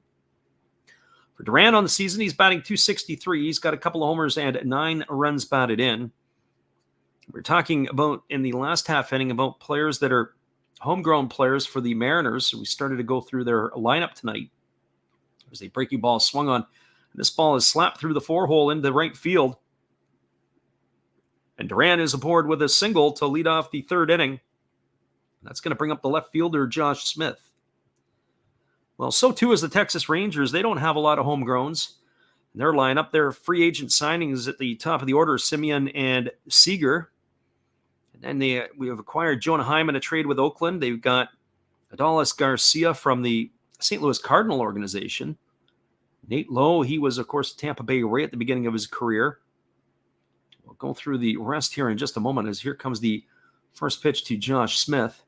For Duran on the season, he's batting .263. He's got a couple of homers and 9 runs batted in. We're talking about, in the last half inning, about players that are homegrown players for the Mariners. So we started to go through their lineup tonight. There's a breaking ball swung on. And this ball is slapped through the 4-hole into right field. And Duran is aboard with a single to lead off the third inning. That's going to bring up the left fielder, Josh Smith. Well, so too is the Texas Rangers. They don't have a lot of homegrowns in their lineup. Their free agent signings at the top of the order, Semien and Seager. And then we have acquired Jonah Heim in a trade with Oakland. They've got Adolis Garcia from the St. Louis Cardinal organization. Nate Lowe, he was, of course, Tampa Bay Ray at the beginning of his career. We'll go through the rest here in just a moment, as here comes the first pitch to Josh Smith.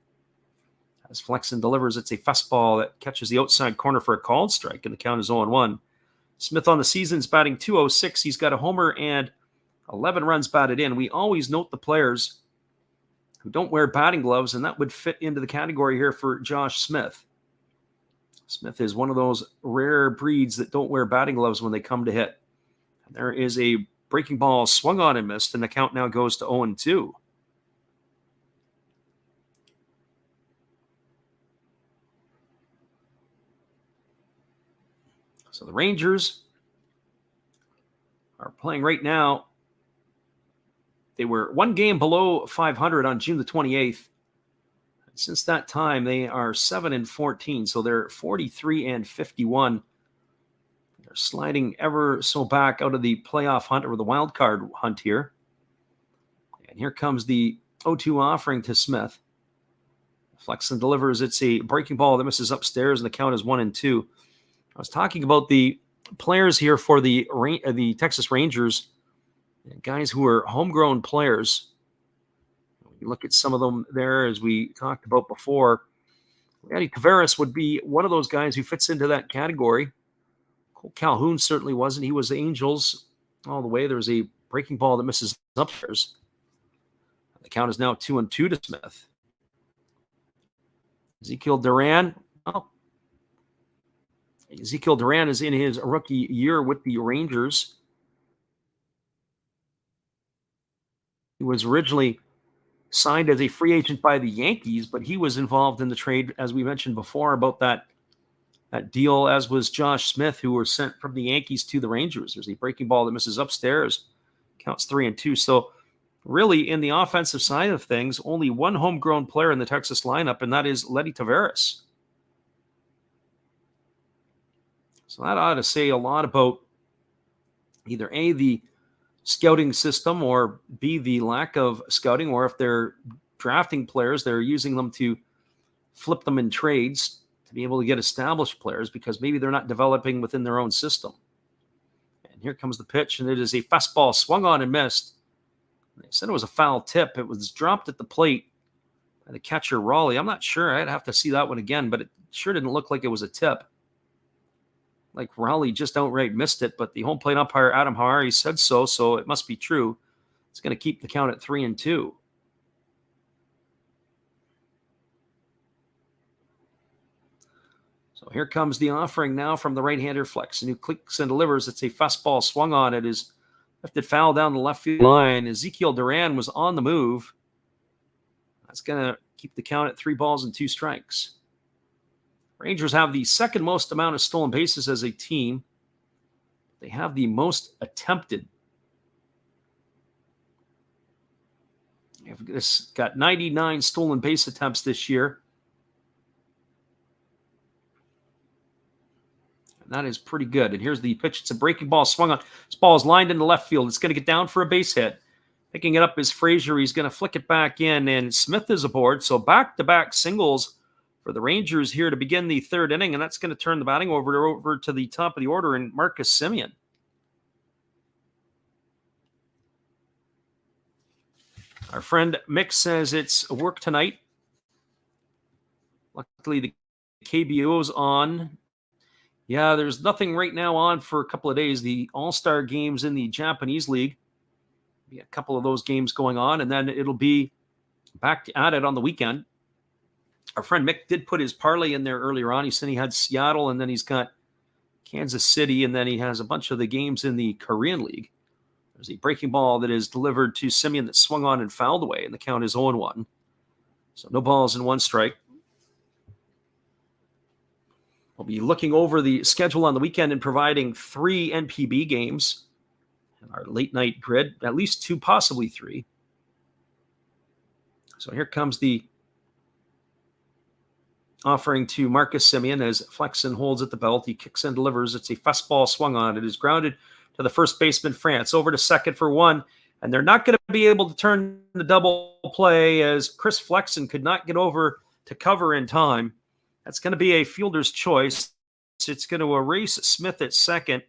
As Flexen delivers, it's a fastball that catches the outside corner for a called strike, and the count is 0-1. Smith on the season's batting .206. He's got a homer and 11 runs batted in. We always note the players who don't wear batting gloves, and that would fit into the category here for Josh Smith. Smith is one of those rare breeds that don't wear batting gloves when they come to hit. And there is a breaking ball swung on and missed, and the count now goes to 0-2. So the Rangers are playing right now. They were 1 game below 500 on June the 28th. Since that time, they are 7-14, so they're 43-51. They're sliding ever so back out of the playoff hunt or the wild card hunt here. And here comes the 0-2 offering to Smith. Flexen delivers. It's a breaking ball that misses upstairs, and the count is 1-2. I was talking about the players here for the Texas Rangers, guys who are homegrown players. You look at some of them there, as we talked about before. Eddie Taveras would be one of those guys who fits into that category. Cole Calhoun certainly wasn't. He was the Angels all the way. There's a breaking ball that misses upstairs. The count is now 2-2 to Smith. Ezekiel Duran. Ezekiel Duran is in his rookie year with the Rangers. He was originally signed as a free agent by the Yankees, but he was involved in the trade, as we mentioned before, about that deal, as was Josh Smith, who were sent from the Yankees to the Rangers. There's a breaking ball that misses upstairs. Counts 3-2. So really, in the offensive side of things, only one homegrown player in the Texas lineup, and that is Letty Taveras. So that ought to say a lot about either A, the scouting system, or B, the lack of scouting, or if they're drafting players. They're using them to flip them in trades to be able to get established players because maybe they're not developing within their own system. And here comes the pitch, and it is a fastball swung on and missed. They said it was a foul tip. It was dropped at the plate by the catcher, Raleigh. I'm not sure. I'd have to see that one again, but it sure didn't look like it was a tip. Like Raleigh just outright missed it, but the home plate umpire, Adam Harari, said so it must be true. It's going to keep the count at 3-2. So here comes the offering now from the right-hander Flexen, who clicks and delivers. It's a fastball swung on. It is lifted foul down the left field line. Ezekiel Duran was on the move. That's going to keep the count at 3-2. Rangers have the second most amount of stolen bases as a team. They have the most attempted. This got 99 stolen base attempts this year. And that is pretty good. And here's the pitch. It's a breaking ball swung on. This ball is lined into left field. It's going to get down for a base hit. Picking it up is Frazier. He's going to flick it back in, and Smith is aboard. So back-to-back singles for the Rangers here to begin the third inning, and that's going to turn the batting over to the top of the order in Marcus Semien. Our friend Mick says it's work tonight. Luckily, the KBO's on. Yeah, there's nothing right now on for a couple of days. The All-Star games in the Japanese League. Be a couple of those games going on, and then it'll be back at it on the weekend. Our friend Mick did put his parlay in there earlier on. He said he had Seattle, and then he's got Kansas City, and then he has a bunch of the games in the Korean League. There's a breaking ball that is delivered to Semien that swung on and fouled away, and the count is 0-1. So no balls and 1 strike. We'll be looking over the schedule on the weekend and providing 3 NPB games in our late night grid, at least 2, possibly 3. So here comes the offering to Marcus Semien as Flexen holds at the belt. He kicks and delivers. It's a fastball swung on. It is grounded to the first baseman, France, over to second for 1. And they're not going to be able to turn the double play as Chris Flexen could not get over to cover in time. That's going to be a fielder's choice. It's going to erase Smith at second,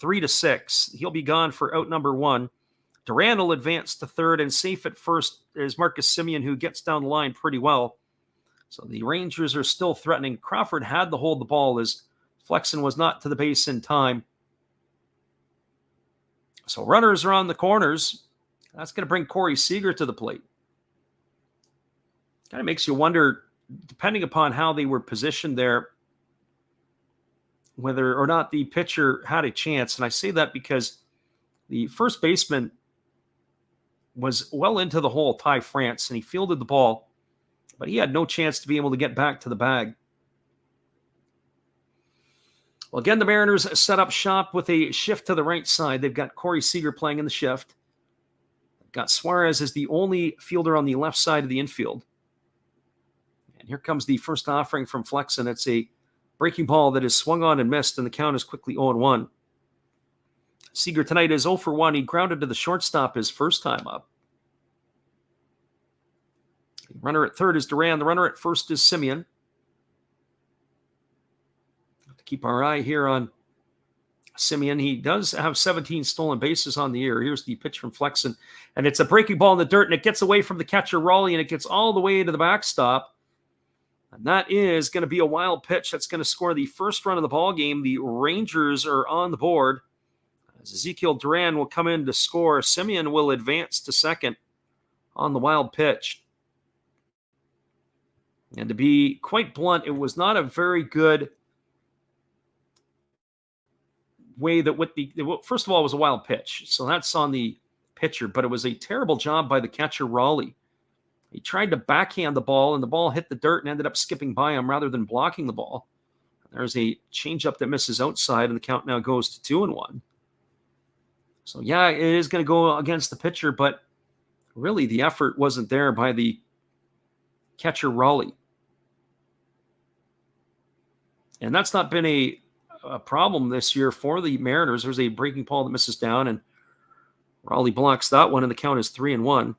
3-6. He'll be gone for out number 1. Duran will advance to third, and safe at first is Marcus Semien, who gets down the line pretty well. So the Rangers are still threatening. Crawford had to hold the ball as Flexen was not to the base in time. So runners are on the corners. That's going to bring Corey Seager to the plate. Kind of makes you wonder, depending upon how they were positioned there, whether or not the pitcher had a chance. And I say that because the first baseman was well into the hole, Ty France, and he fielded the ball, but he had no chance to be able to get back to the bag. Well, again, the Mariners set up shop with a shift to the right side. They've got Corey Seager playing in the shift. They've got Suarez as the only fielder on the left side of the infield. And here comes the first offering from Flexen. It's a breaking ball that is swung on and missed, and the count is quickly 0-1. Seager tonight is 0 for 1. He grounded to the shortstop his first time up. The runner at third is Duran. The runner at first is Semien. To keep our eye here on Semien, he does have 17 stolen bases on the year. Here's the pitch from Flexen, and it's a breaking ball in the dirt, and it gets away from the catcher Raleigh, and it gets all the way to the backstop. And that is going to be a wild pitch. That's going to score the first run of the ball game. The Rangers are on the board. As Ezekiel Duran will come in to score, Semien will advance to second on the wild pitch. And to be quite blunt, it was not a very good way that first of all, it was a wild pitch. So that's on the pitcher, but it was a terrible job by the catcher Raleigh. He tried to backhand the ball, and the ball hit the dirt and ended up skipping by him rather than blocking the ball. There's a changeup that misses outside, and the count now goes to 2-1. So, yeah, it is going to go against the pitcher, but really the effort wasn't there by the catcher Raleigh. And that's not been a problem this year for the Mariners. There's a breaking ball that misses down, and Raleigh blocks that one, and the count is 3-1.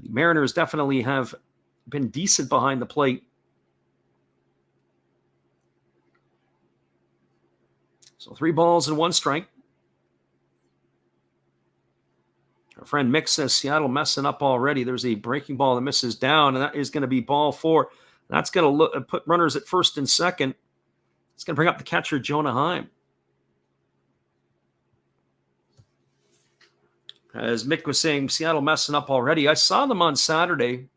The Mariners definitely have been decent behind the plate. So 3 balls and 1 strike. Our friend Mick says Seattle messing up already. There's a breaking ball that misses down, and that is going to be ball 4. That's going to put runners at first and second. It's going to bring up the catcher, Jonah Heim. As Mick was saying, Seattle messing up already. I saw them on Saturday,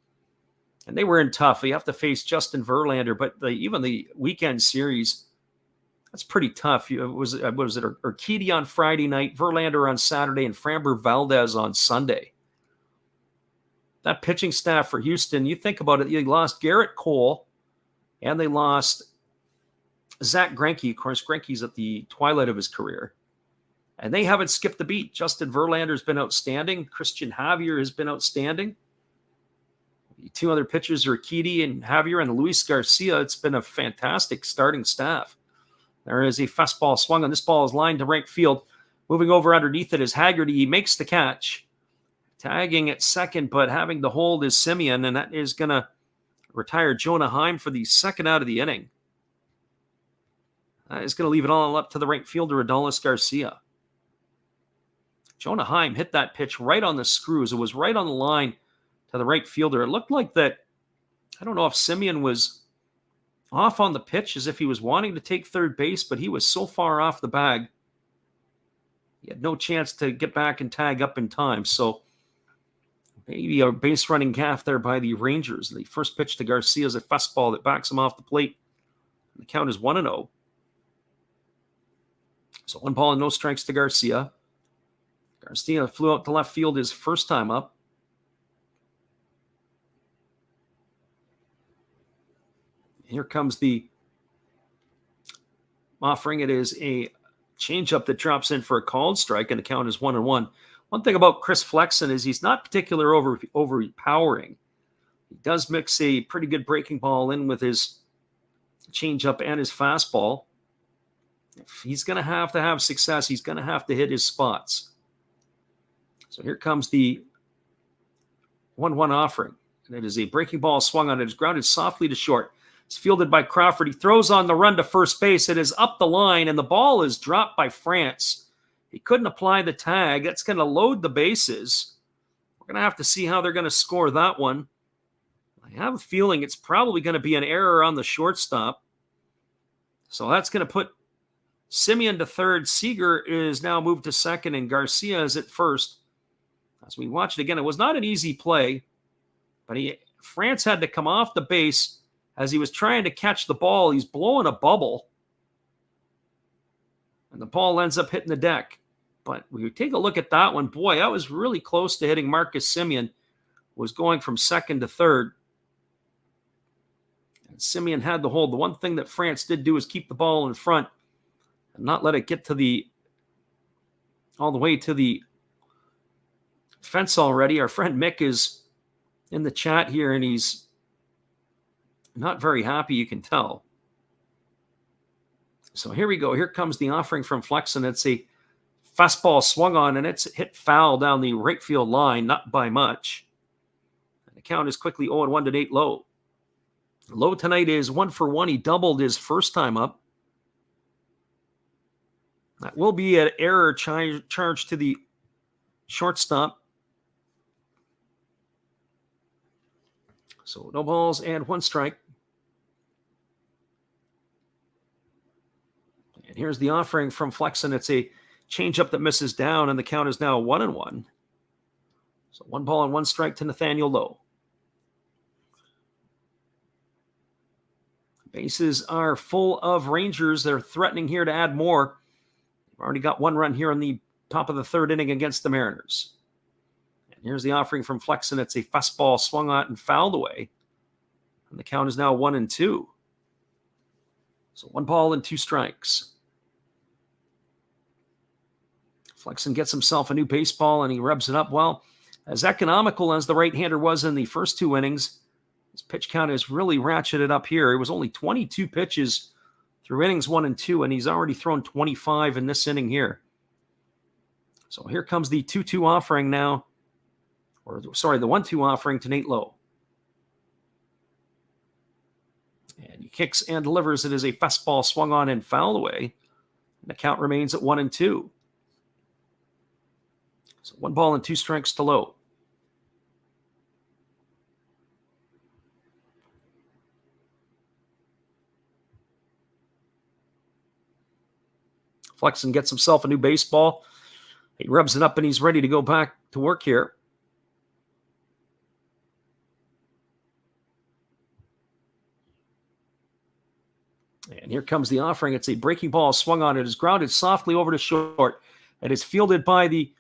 and they were in tough. You have to face Justin Verlander, but even the weekend series, that's pretty tough. Was it Urquidy on Friday night, Verlander on Saturday, and Framber Valdez on Sunday. That pitching staff for Houston, you think about it, they lost Garrett Cole, and they lost Zach Greinke. Of course, Greinke's at the twilight of his career. And they haven't skipped the beat. Justin Verlander's been outstanding. Christian Javier has been outstanding. The 2 other pitchers are Urquidy and Javier and Luis Garcia. It's been a fantastic starting staff. There is a fastball swung on. This ball is lined to right field. Moving over underneath it is Haggerty. He makes the catch. Tagging at second, but having to hold is Semien, and that is going to retire Jonah Heim for the second out of the inning. That is going to leave it all up to the right fielder, Adolis Garcia. Jonah Heim hit that pitch right on the screws. It was right on the line to the right fielder. It looked like that, I don't know if Semien was off on the pitch as if he was wanting to take third base, but he was so far off the bag, he had no chance to get back and tag up in time. So maybe a base running gaff there by the Rangers. The first pitch to Garcia is a fastball that backs him off the plate. The count is 1-0. So 1 ball and no strikes to Garcia. Garcia flew out to left field his first time up. Here comes the offering. It is a changeup that drops in for a called strike, and the count is 1-1. One thing about Chris Flexen is he's not particularly overpowering. He does mix a pretty good breaking ball in with his changeup and his fastball. If he's going to have success, he's going to have to hit his spots. So here comes the 1-1 offering. And it is a breaking ball swung on. It is grounded softly to short. It's fielded by Crawford. He throws on the run to first base. It is up the line, and the ball is dropped by France. He couldn't apply the tag. That's going to load the bases. We're going to have to see how they're going to score that one. I have a feeling it's probably going to be an error on the shortstop. So that's going to put Semien to third. Seager is now moved to second, and Garcia is at first. As we watch it again, it was not an easy play, but France had to come off the base as he was trying to catch the ball. He's blowing a bubble, and the ball ends up hitting the deck. But we take a look at that one. Boy, that was really close to hitting Marcus Semien. Was going from second to third. And Semien had the hold. The one thing that France did do is keep the ball in front and not let it get to all the way to the fence already. Our friend Mick is in the chat here, and he's not very happy, you can tell. So here we go. Here comes the offering from Flexen. It's a fastball swung on, and it's hit foul down the right field line, not by much. And the count is quickly 0-1 to Nate Lowe. Lowe tonight is 1 for 1. He doubled his first time up. That will be an error charge to the shortstop. So no balls and 1 strike. And here's the offering from Flexen. It's a changeup that misses down, and the count is now 1-1. So 1 ball and 1 strike to Nathaniel Lowe. Bases are full of Rangers. They're threatening here to add more. They've already got 1 run here on the top of the 3rd inning against the Mariners. And here's the offering from Flexen. It's a fastball swung on and fouled away. And the count is now 1-2. So 1 ball and 2 strikes. Flexen gets himself a new baseball, and he rubs it up. Well, as economical as the right-hander was in the first 2 innings, his pitch count has really ratcheted up here. It was only 22 pitches through innings 1 and 2, and he's already thrown 25 in this inning here. So here comes the 2-2 offering now The 1-2 offering to Nate Lowe. And he kicks and delivers. It is a fastball swung on and fouled away. And the count remains at 1-2. So 1 ball and 2 strikes to Lowe. Flexen gets himself a new baseball. He rubs it up and he's ready to go back to work here. And here comes the offering. It's a breaking ball swung on. It is grounded softly over to short. It is fielded by the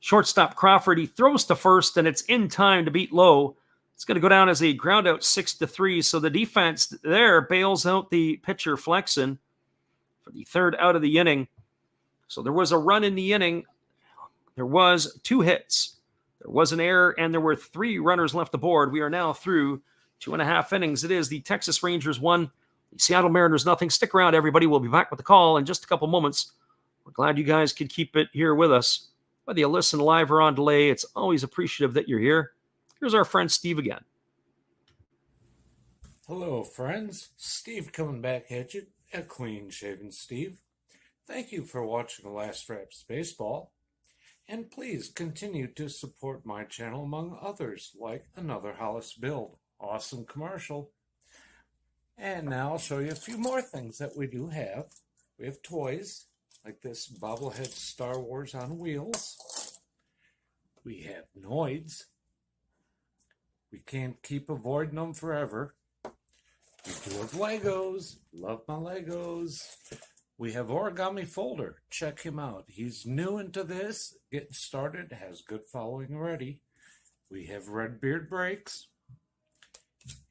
shortstop Crawford. He throws to first, and it's in time to beat Lowe. It's going to go down as a ground out 6-3. So the defense there bails out the pitcher Flexen for the 3rd out of the inning. So there was a run in the inning. There was 2 hits. There was an error, and there were 3 runners left aboard. We are now through 2.5 innings. It is the Texas Rangers 1, the Seattle Mariners nothing. Stick around, everybody. We'll be back with the call in just a couple moments. We're glad you guys could keep it here with us. Whether you listen live or on delay, it's always appreciative that you're here. Here's our friend Steve again. Hello, friends. Steve coming back at you, a clean-shaven Steve. Thank you for watching The Last Raps Baseball. And please continue to support my channel among others, like Another Hollis Build. Awesome commercial. And now I'll show you a few more things that we do have. We have toys, like this bobblehead Star Wars on wheels. We have Noids. We can't keep avoiding them forever. We do have Legos. Love my Legos. We have Origami Folder. Check him out. He's new into this, getting started, has good following already. We have Redbeard Breaks.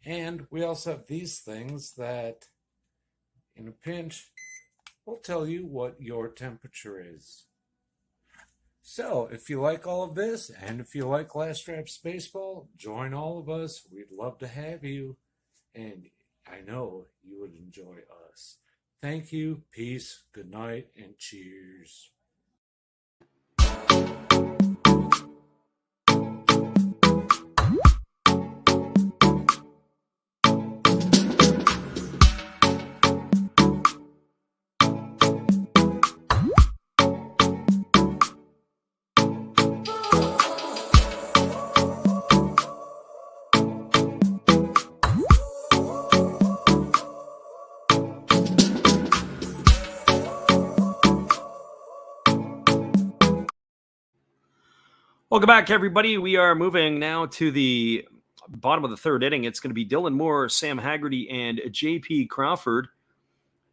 And we also have these things that, in a pinch, will tell you what your temperature is. So, if you like all of this, and if you like Last Raps Baseball, join all of us. We'd love to have you. And I know you would enjoy us. Thank you, peace, good night, and cheers. Welcome back, everybody. We are moving now to the bottom of the 3rd inning. It's going to be Dylan Moore, Sam Haggerty, and J.P. Crawford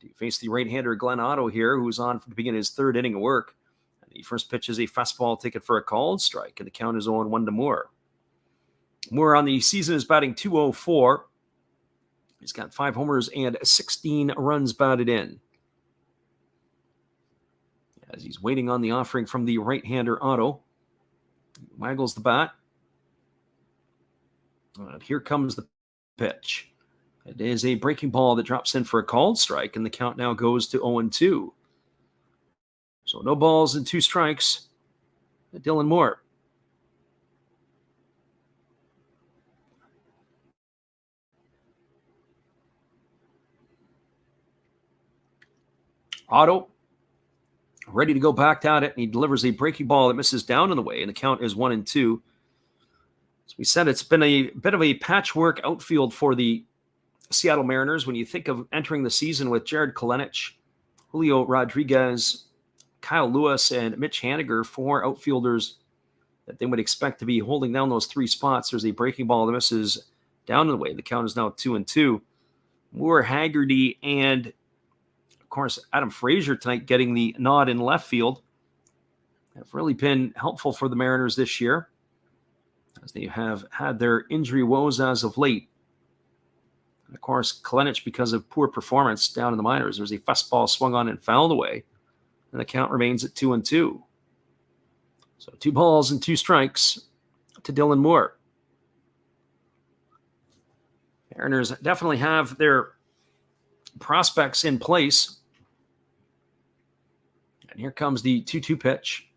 to face the right-hander Glenn Otto here, who's on to begin his 3rd inning of work. And the first pitch is a fastball taken for a called strike, and the count is 0-1 to Moore. Moore on the season is batting .204. He's got 5 homers and 16 runs batted in. As he's waiting on the offering from the right-hander Otto. Waggles the bat. And here comes the pitch. It is a breaking ball that drops in for a called strike, and the count now goes to 0-2. So no balls and 2 strikes. Dylan Moore. Otto ready to go back at it, and he delivers a breaking ball that misses down in the way, and the count is 1-2. As we said, it's been a bit of a patchwork outfield for the Seattle Mariners. When you think of entering the season with Jared Kalenich, Julio Rodriguez, Kyle Lewis, and Mitch Haniger, 4 outfielders that they would expect to be holding down those 3 spots. There's a breaking ball that misses down in the way. The count is now 2-2. Moore, Haggerty, and of course, Adam Frazier tonight getting the nod in left field have really been helpful for the Mariners this year, as they have had their injury woes as of late. And of course, Kalenich, because of poor performance down in the minors, there's a fastball swung on and fouled away, and the count remains at 2-2. So 2 balls and 2 strikes to Dylan Moore. Mariners definitely have their prospects in place. And here comes the 2-2 pitch.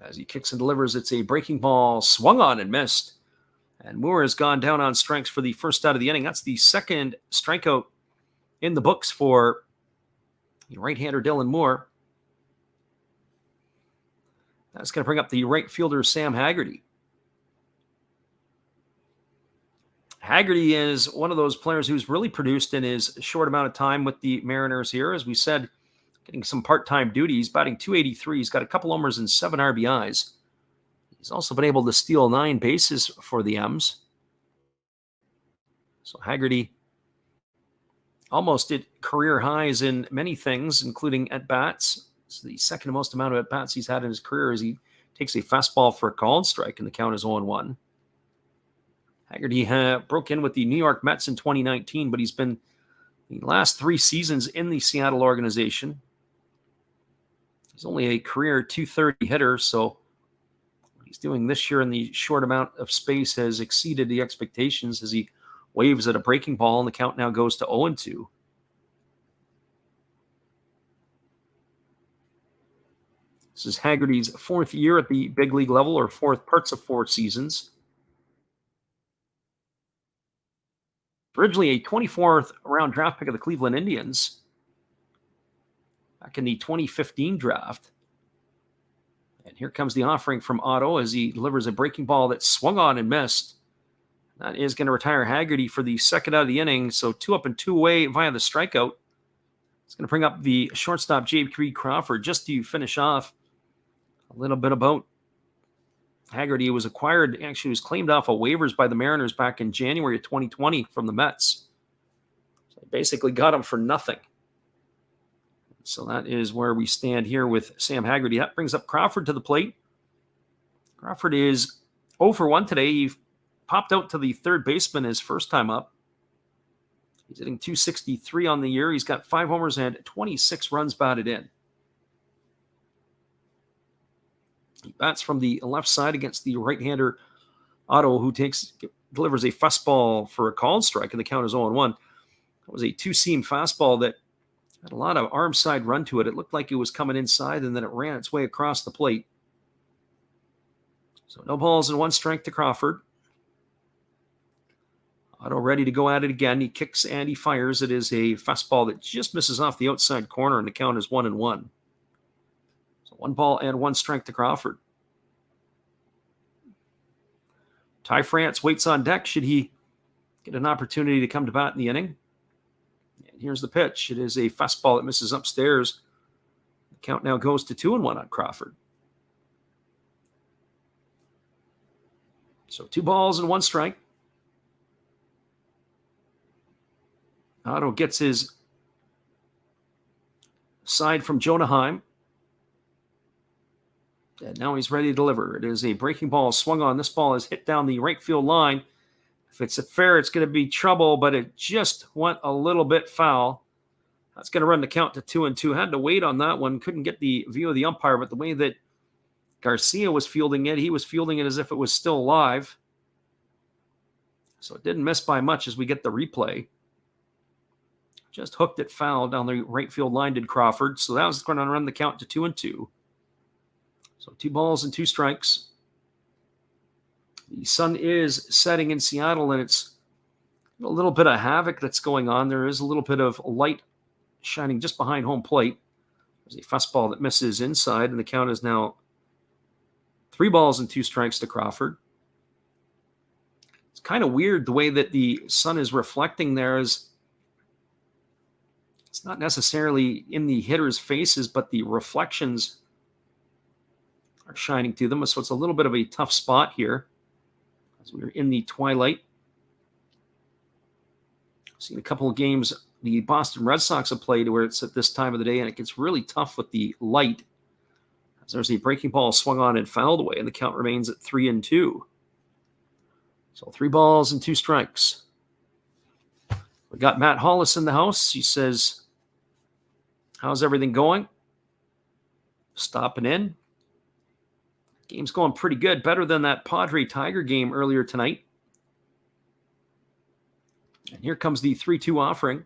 As he kicks and delivers, it's a breaking ball swung on and missed. And Moore has gone down on strikes for the first out of the inning. That's the second strikeout in the books for right-hander Dylan Moore. That's going to bring up the right fielder Sam Haggerty. Haggerty is one of those players who's really produced in his short amount of time with the Mariners here. As we said, getting some part-time duties, batting .283. He's got a couple homers and 7 RBIs. He's also been able to steal 9 bases for the M's. So Haggerty almost did career highs in many things, including at-bats. It's the second most amount of at-bats he's had in his career as he takes a fastball for a called strike, and the count is 0-1. Haggerty broke in with the New York Mets in 2019, but he's been the last 3 seasons in the Seattle organization. He's only a career .230 hitter, so what he's doing this year in the short amount of space has exceeded the expectations as he waves at a breaking ball, and the count now goes to 0-2. This is Haggerty's 4th year at the big league level, or 4th parts of 4 seasons. Originally a 24th round draft pick of the Cleveland Indians back in the 2015 draft. And here comes the offering from Otto as he delivers a breaking ball that swung on and missed. That is going to retire Haggerty for the second out of the inning. So 2 up and 2 away via the strikeout. It's going to bring up the shortstop, J.P. Crawford, just to finish off a little bit about Haggerty. Was acquired, actually was claimed off of waivers by the Mariners back in January of 2020 from the Mets. So they basically got him for nothing. So that is where we stand here with Sam Haggerty. That brings up Crawford to the plate. Crawford is 0 for 1 today. He popped out to the third baseman his first time up. He's hitting .263 on the year. He's got 5 homers and 26 runs batted in. He bats from the left side against the right-hander Otto, who delivers a fastball for a called strike, and the count is 0-1. That was a 2-seam fastball that had a lot of arm side run to it. It looked like it was coming inside, and then it ran its way across the plate. So no balls and 1 strike to Crawford. Otto ready to go at it again. He kicks and he fires. It is a fastball that just misses off the outside corner, and the count is 1-1. So 1 ball and 1 strike to Crawford. Ty France waits on deck. Should he get an opportunity to come to bat in the inning? And here's the pitch. It is a fastball that misses upstairs. The count now goes to 2-1 on Crawford. So 2 balls and 1 strike. Otto gets his side from Jonah Heim. And now he's ready to deliver. It is a breaking ball swung on. This ball is hit down the right field line. If it's fair, it's going to be trouble, but it just went a little bit foul. That's going to run the count to 2-2. Had to wait on that one. Couldn't get the view of the umpire, but the way that Garcia was fielding it, he was fielding it as if it was still alive. So it didn't miss by much as we get the replay. Just hooked it foul down the right field line, did Crawford. So that was going to run the count to 2-2. So 2 balls and 2 strikes. The sun is setting in Seattle, and it's a little bit of havoc that's going on. There is a little bit of light shining just behind home plate. There's a fastball that misses inside, and the count is now 3 balls and 2 strikes to Crawford. It's kind of weird the way that the sun is reflecting there. It's not necessarily in the hitters' faces, but the reflections are shining through them. So it's a little bit of a tough spot here as we're in the twilight. I've seen a couple of games the Boston Red Sox have played where it's at this time of the day, and it gets really tough with the light. As there's a breaking ball swung on and fouled away, and the count remains at 3-2. So 3 balls and 2 strikes. We got Matt Hollis in the house. He says, how's everything going? Stopping in. Game's going pretty good. Better than that Padre-Tiger game earlier tonight. And here comes the 3-2 offering.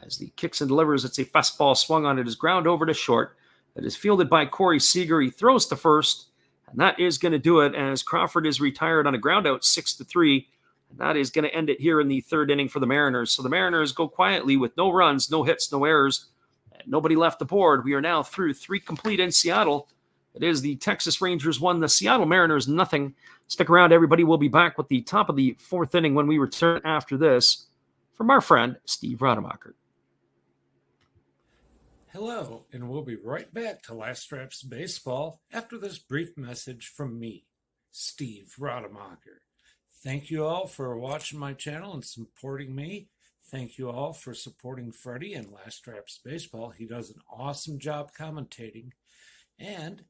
As the kicks and delivers, it's a fastball swung on. It is ground over to short. That is fielded by Corey Seager. He throws to first, and that is going to do it as Crawford is retired on a ground out 6-3. And that is going to end it here in the third inning for the Mariners. So the Mariners go quietly with no runs, no hits, no errors, and nobody left the board. We are now through 3 complete in Seattle. It is the Texas Rangers 1, the Seattle Mariners nothing. Stick around, everybody. We'll be back with the top of the fourth inning when we return after this from our friend Steve Rademacher. Hello, and we'll be right back to Last Reps Baseball after this brief message from me, Steve Rademacher. Thank you all for watching my channel and supporting me. Thank you all for supporting Freddie and Last Reps Baseball. He does an awesome job commentating. And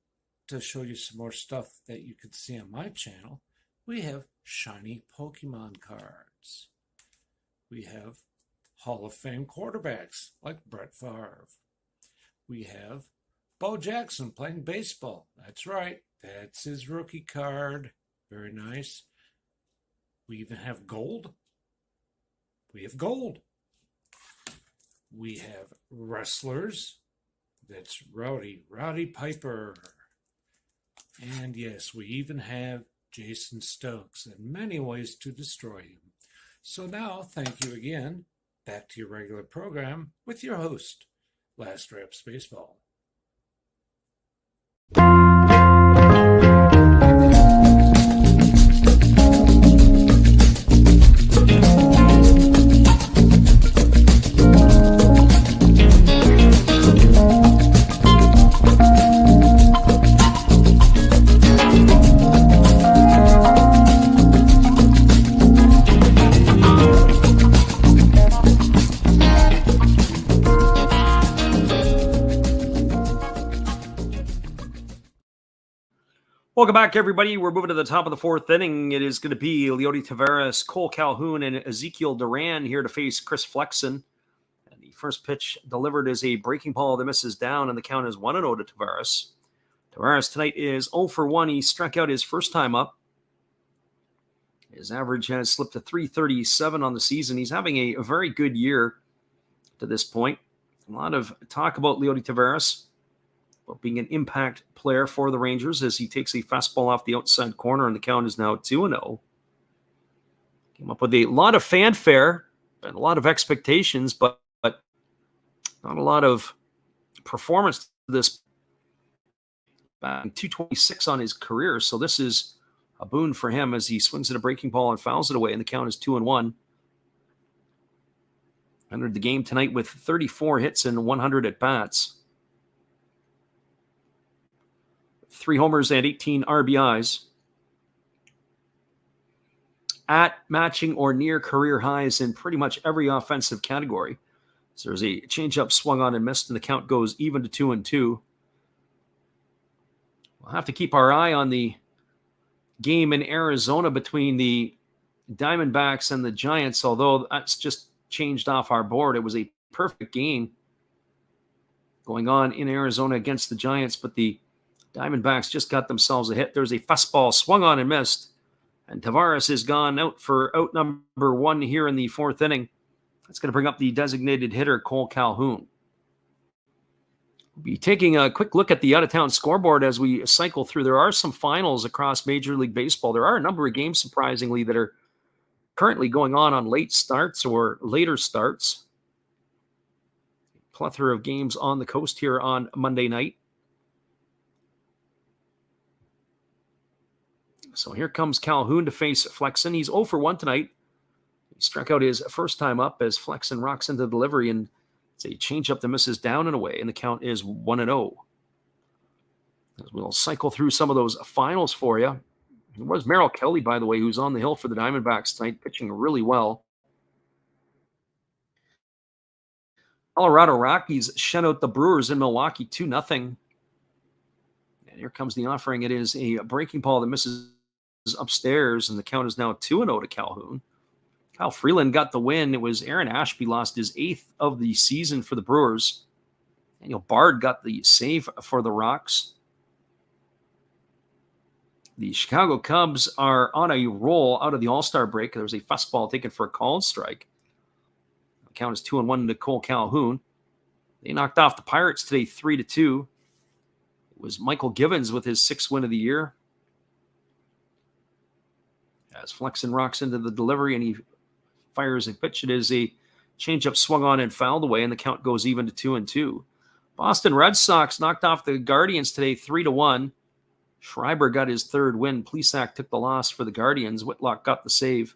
to show you some more stuff that you can see on my channel, we have shiny Pokemon cards. We have Hall of Fame quarterbacks like Brett Favre. We have Bo Jackson playing baseball. That's right. That's his rookie card. Very nice. We even have gold. We have gold. We have wrestlers. That's Roddy Piper. And yes, we even have Jason Stokes and many ways to destroy him. So now, thank you again. Back to your regular program with your host, Last Reps Baseball. Welcome back, everybody. We're moving to the top of the fourth inning. It is going to be Leody Taveras, Cole Calhoun, and Ezekiel Duran here to face Chris Flexen. And the first pitch delivered is a breaking ball that misses down, and the count is 1-0 to Taveras. Taveras tonight is 0 for 1. He struck out his first time up. His average has slipped to .337 on the season. He's having a very good year to this point. A lot of talk about Leody Taveras being an impact player for the Rangers as he takes a fastball off the outside corner, and the count is now 2-0. Came up with a lot of fanfare and a lot of expectations, but not a lot of performance to this. 226 on his career, so this is a boon for him as he swings at a breaking ball and fouls it away, and the count is 2-1. Entered the game tonight with 34 hits and 100 at-bats. 3 homers and 18 RBIs. At matching or near career highs in pretty much every offensive category. So there's a changeup swung on and missed, and the count goes even to 2-2. We'll have to keep our eye on the game in Arizona between the Diamondbacks and the Giants, although that's just changed off our board. It was a perfect game going on in Arizona against the Giants, but the Diamondbacks just got themselves a hit. There's a fastball swung on and missed. And Taveras is gone out for out number 1 here in the fourth inning. That's going to bring up the designated hitter, Cole Calhoun. We'll be taking a quick look at the out-of-town scoreboard as we cycle through. There are some finals across Major League Baseball. There are a number of games, surprisingly, that are currently going on late starts or later starts. A plethora of games on the coast here on Monday night. So here comes Calhoun to face Flexen. He's 0 for 1 tonight. He struck out his first time up as Flexen rocks into the delivery, and it's a changeup that misses down and away, and the count is 1-0. As we'll cycle through some of those finals for you. There was Merrill Kelly, by the way, who's on the hill for the Diamondbacks tonight, pitching really well. Colorado Rockies shut out the Brewers in Milwaukee 2-0. And here comes the offering. It is a breaking ball that misses upstairs, and the count is now 2-0 to Calhoun. Kyle Freeland got the win. It was Aaron Ashby lost his 8th of the season for the Brewers. Daniel Bard got the save for the Rocks. The Chicago Cubs are on a roll out of the All-Star break. There was a fastball taken for a called strike. The count is 2-1 to Cole Calhoun. They knocked off the Pirates today 3-2. was Michael Givens with his 6th win of the year. As Flexen rocks into the delivery and he fires a pitch, it is a changeup swung on and fouled away, and the count goes even to 2-2. Boston Red Sox knocked off the Guardians today 3-1. Schreiber got his 3rd win. Plesac took the loss for the Guardians. Whitlock got the save.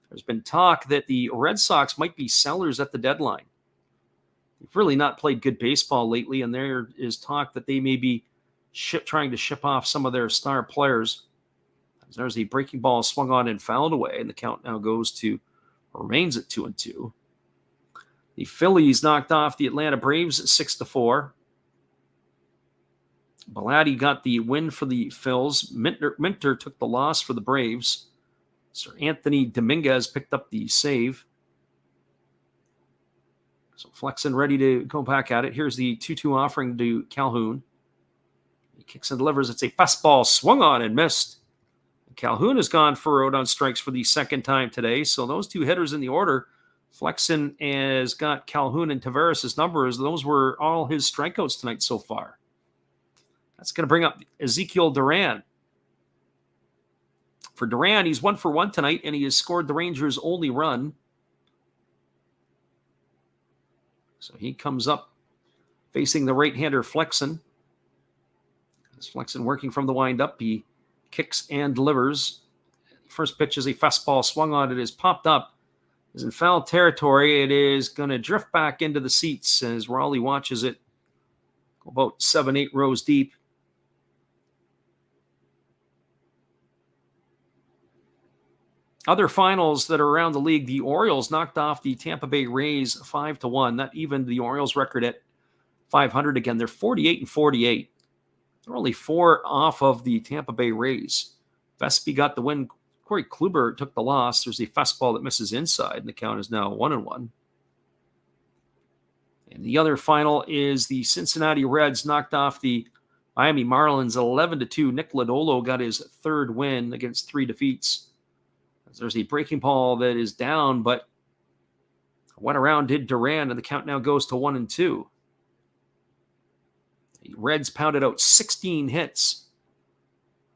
There's been talk that the Red Sox might be sellers at the deadline. They've really not played good baseball lately, and there is talk that they may be trying to ship off some of their star players. There's a breaking ball swung on and fouled away, and the count now remains at 2-2. The Phillies knocked off the Atlanta Braves 6-4. Belatti got the win for the Phils. Minter took the loss for the Braves. Sir Anthony Dominguez picked up the save. So Flexen ready to go back at it. Here's the 2-2 offering to Calhoun. He kicks and delivers. It's a fastball swung on and missed. Calhoun has gone for out on strikes for the 2nd time today. So those 2 hitters in the order, Flexen has got Calhoun and Tavares' numbers. Those were all his strikeouts tonight so far. That's going to bring up Ezekiel Duran. For Duran, he's 1 for 1 tonight, and he has scored the Rangers' only run. So he comes up facing the right-hander Flexen. As Flexen working from the windup, he kicks and delivers. First pitch is a fastball swung on. It is popped up. It's in foul territory. It is going to drift back into the seats as Raleigh watches it go about 7-8 rows deep. Other finals that are around the league, the Orioles knocked off the Tampa Bay Rays 5-1. That evened the Orioles record at 500 again. They're 48-48. They're only 4 off of the Tampa Bay Rays. Vespi got the win. Corey Kluber took the loss. There's a fastball that misses inside, and the count is now 1-1. And the other final is the Cincinnati Reds knocked off the Miami Marlins 11-2. Nick Lodolo got his 3rd win against 3 defeats. There's a breaking ball that is down, but went around did Duran, and the count now goes to 1-2. The Reds pounded out 16 hits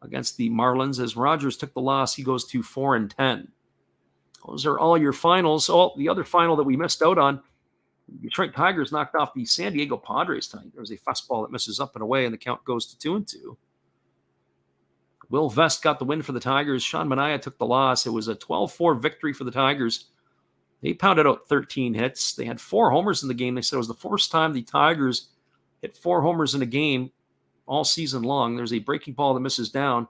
against the Marlins. As Rogers took the loss, he goes to 4-10. Those are all your finals. Oh, the other final that we missed out on, Detroit Tigers knocked off the San Diego Padres tonight. There was a fastball that misses up and away, and the count goes to 2-2. Will Vest got the win for the Tigers. Sean Manaea took the loss. It was a 12-4 victory for the Tigers. They pounded out 13 hits. They had 4 homers in the game. They said it was the first time the Tigers hit 4 homers in a game all season long. There's a breaking ball that misses down.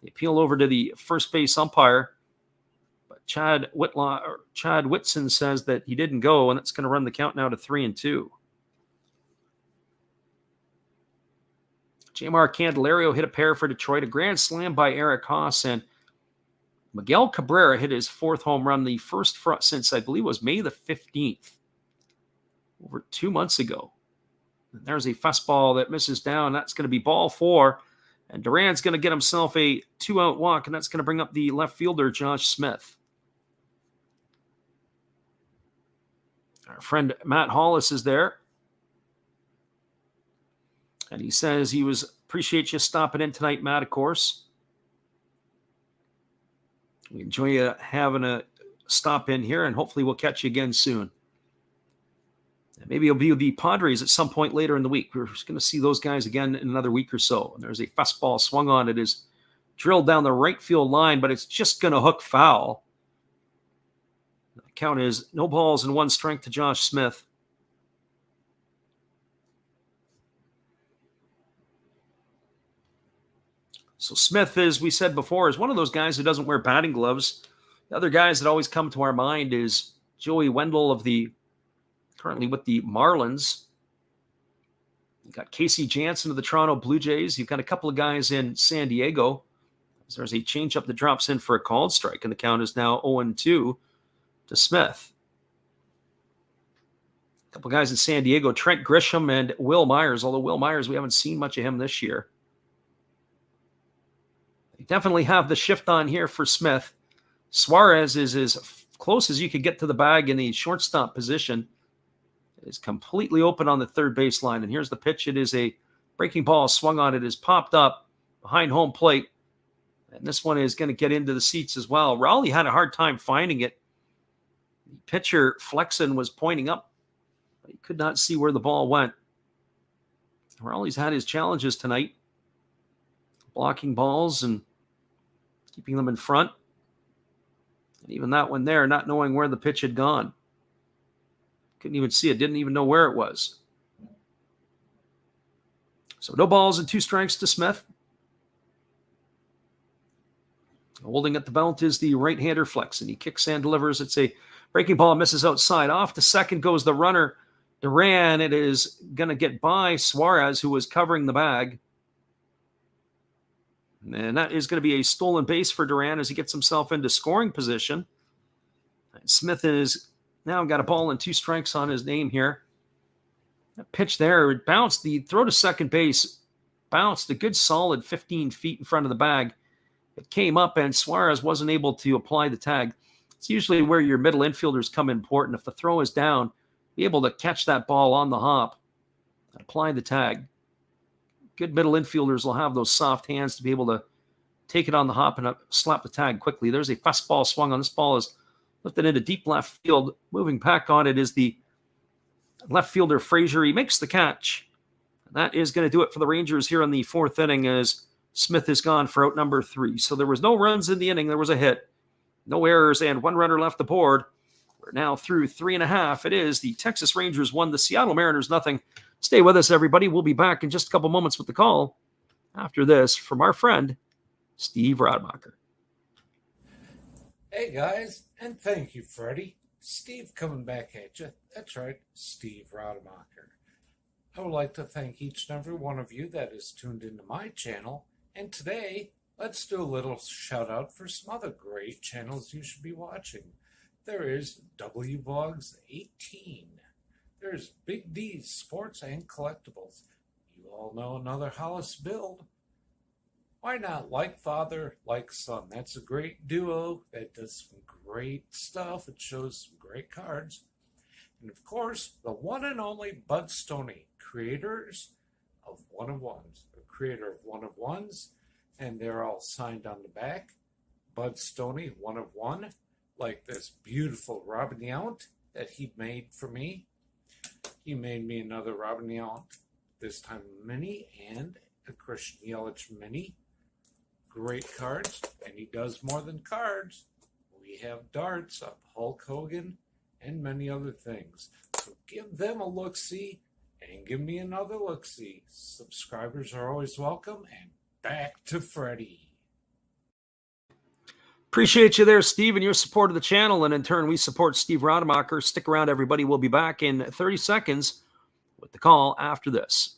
They appeal over to the first base umpire, but Chad Whitson says that he didn't go, and it's going to run the count now to 3-2. Jamar Candelario hit a pair for Detroit, a grand slam by Eric Haas, and Miguel Cabrera hit his 4th home run, the first since I believe it was May the 15th, over 2 months ago. And there's a fastball that misses down. That's going to be ball 4, and Duran's going to get himself a 2-out walk, and that's going to bring up the left fielder, Josh Smith. Our friend Matt Hollis is there. And he says he appreciate you stopping in tonight, Matt, of course. We enjoy you having a stop in here, and hopefully we'll catch you again soon. And maybe it'll be the Padres at some point later in the week. We're just going to see those guys again in another week or so. And there's a fastball swung on. It is drilled down the right field line, but it's just going to hook foul. The count is no balls and 1 strike to Josh Smith. So Smith, as we said before, is one of those guys who doesn't wear batting gloves. The other guys that always come to our mind is Joey Wendell currently with the Marlins. You've got Casey Janssen of the Toronto Blue Jays. You've got a couple of guys in San Diego. There's a changeup that drops in for a called strike, and the count is now 0-2 to Smith. A couple of guys in San Diego, Trent Grisham and Will Myers, although Will Myers, we haven't seen much of him this year. They definitely have the shift on here for Smith. Suarez is as close as you could get to the bag in the shortstop position. It is completely open on the third baseline. And here's the pitch. It is a Breaking ball swung on it is popped up behind home plate. And this one is going to get into the seats as well. Raleigh had a hard time finding it. The pitcher, Flexen, was pointing up, but he could not see where the ball went. Raleigh's had his challenges tonight, blocking balls and keeping them in front. And even that one there, not knowing where the pitch had gone. Couldn't even see it, didn't even know where it was. So no balls and 2 strikes to Smith. Holding at the belt is the right-hander Flex, and he kicks and delivers. It's a breaking ball, misses outside. Off to second goes the runner, Duran. It is going to get by Suarez, who was covering the bag. And that is going to be a stolen base for Duran as he gets himself into scoring position. And Smith is now got a ball and 2 strikes on his name here. That pitch there, it bounced. The throw to second base bounced a good solid 15 feet in front of the bag. It came up, and Suarez wasn't able to apply the tag. It's usually where your middle infielders come important. If the throw is down, be able to catch that ball on the hop and apply the tag. Good middle infielders will have those soft hands to be able to take it on the hop and slap the tag quickly. There's a fastball swung on. This ball is lifted into deep left field. Moving back on it is the left fielder Frazier. He makes the catch. And that is going to do it for the Rangers here in the 4th inning as Smith is gone for out number 3. So there was no runs in the inning. There was a hit, no errors, and 1 runner left the board. We're now through 3.5. It is the Texas Rangers 1, the Seattle Mariners 0. Stay with us, everybody. We'll be back in just a couple moments with the call after this from our friend, Steve Rademacher. Hey, guys, and thank you, Freddie. Steve coming back at you. That's right, Steve Rademacher. I would like to thank each and every one of you that is tuned into my channel. And today, let's do a little shout out for some other great channels you should be watching. There is WVlogs 18. There's Big D's Sports and Collectibles. You all know another Hollis build. Why not Like Father, Like Son? That's a great duo that does some great stuff. It shows some great cards. And of course, the one and only Bud Stoney, creators of One of Ones, a creator of One of Ones, and they're all signed on the back. Bud Stoney, 1 of 1, like this beautiful Robin Yount that he made for me. He made me another Robin Yount, this time mini, and a Christian Yelich mini. Great cards, and he does more than cards. We have darts of Hulk Hogan and many other things. So give them a look-see and give me another look-see. Subscribers are always welcome, and back to Freddie. Appreciate you there, Steve, and your support of the channel. And in turn, we support Steve Rademacher. Stick around, everybody. We'll be back in 30 seconds with the call after this.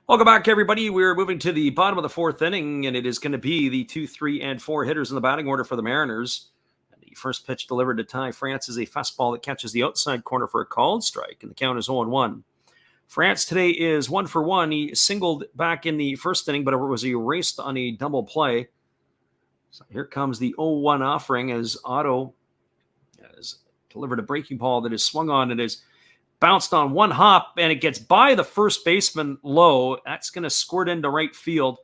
Welcome back, everybody. We're moving to the bottom of the 4th inning, and it is going to be the 2, 3, and 4 hitters in the batting order for the Mariners. And the first pitch delivered to Ty France is a fastball that catches the outside corner for a called strike, and the count is 0-1. France today is 1 for 1. He singled back in the first inning, but it was erased on a double play. So here comes the 0-1 offering as Otto has delivered a breaking ball that is swung on. It is bounced on one hop, and it gets by the first baseman low. That's going to squirt into right field.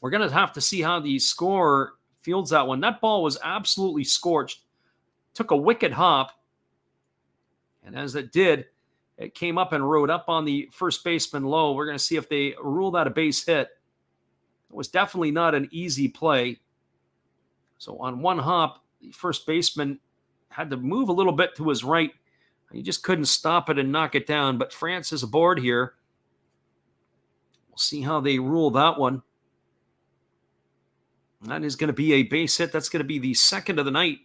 We're going to have to see how the scorer fields that one. That ball was absolutely scorched. Took a wicked hop, and as it did, it came up and rode up on the first baseman low. We're going to see if they rule that a base hit. It was definitely not an easy play. So on one hop, the first baseman had to move a little bit to his right. He just couldn't stop it and knock it down. But France is aboard here. We'll see how they rule that one. That is going to be a base hit. That's going to be the second of the night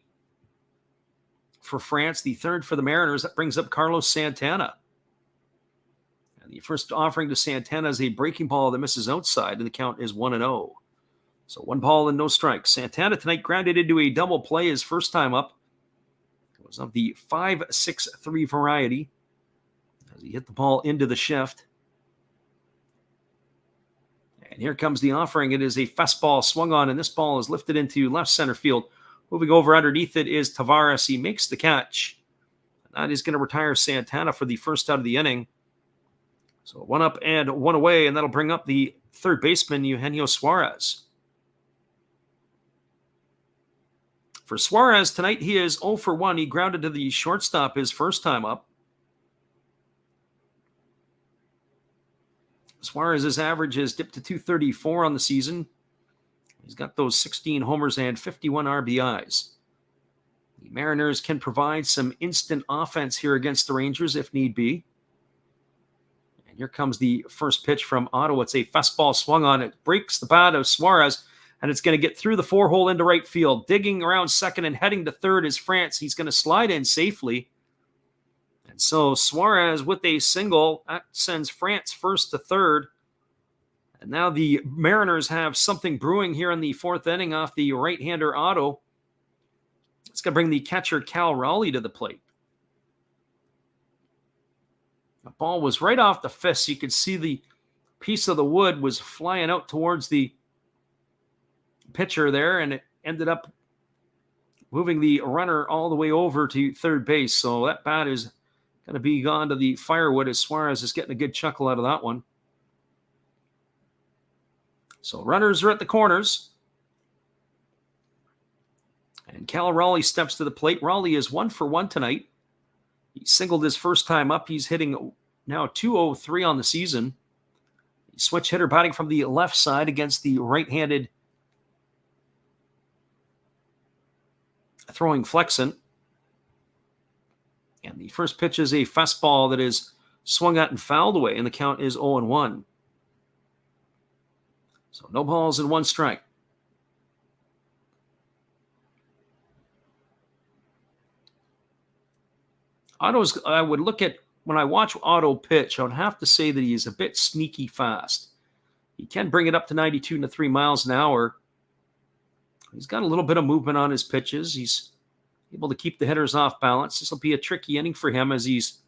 for France, the third for the Mariners. That brings up Carlos Santana. And the first offering to Santana is a breaking ball that misses outside, and the count is 1-0. So 1 ball and no strikes. Santana tonight grounded into a double play his first time up. It was of the 5-6-3 variety as he hit the ball into the shift. And here comes the offering. It is a fastball swung on, and this ball is lifted into left center field. Moving over underneath it is Tavares. He makes the catch. And that is going to retire Santana for the first out of the inning. So 1 up and 1 away, and that'll bring up the third baseman, Eugenio Suarez. For Suarez, tonight he is 0 for 1. He grounded to the shortstop his first time up. Suarez's average has dipped to 234 on the season. He's got those 16 homers and 51 RBIs. The Mariners can provide some instant offense here against the Rangers if need be. And here comes the first pitch from Otto. It's a fastball swung on. It breaks the bat of Suarez, and it's going to get through the 4-hole into right field. Digging around second and heading to third is France. He's going to slide in safely. And so Suarez with a single, that sends France first to third. And now the Mariners have something brewing here in the 4th inning off the right-hander Otto. It's going to bring the catcher Cal Raleigh to the plate. The ball was right off the fist. You could see the piece of the wood was flying out towards the pitcher there, and it ended up moving the runner all the way over to third base. So that bat is going to be gone to the firewood as Suarez is getting a good chuckle out of that one. So runners are at the corners. And Cal Raleigh steps to the plate. Raleigh is 1 for 1 tonight. He singled his first time up. He's hitting now 203 on the season. Switch hitter batting from the left side against the right-handed throwing Flexen. And the first pitch is a fastball that is swung at and fouled away, and the count is 0-1. So no balls and 1 strike. Otto's, I would look at, when I watch Otto pitch, I would have to say that he is a bit sneaky fast. He can bring it up to 92 to 3 miles an hour. He's got a little bit of movement on his pitches. He's able to keep the hitters off balance. This will be a tricky inning for him as he's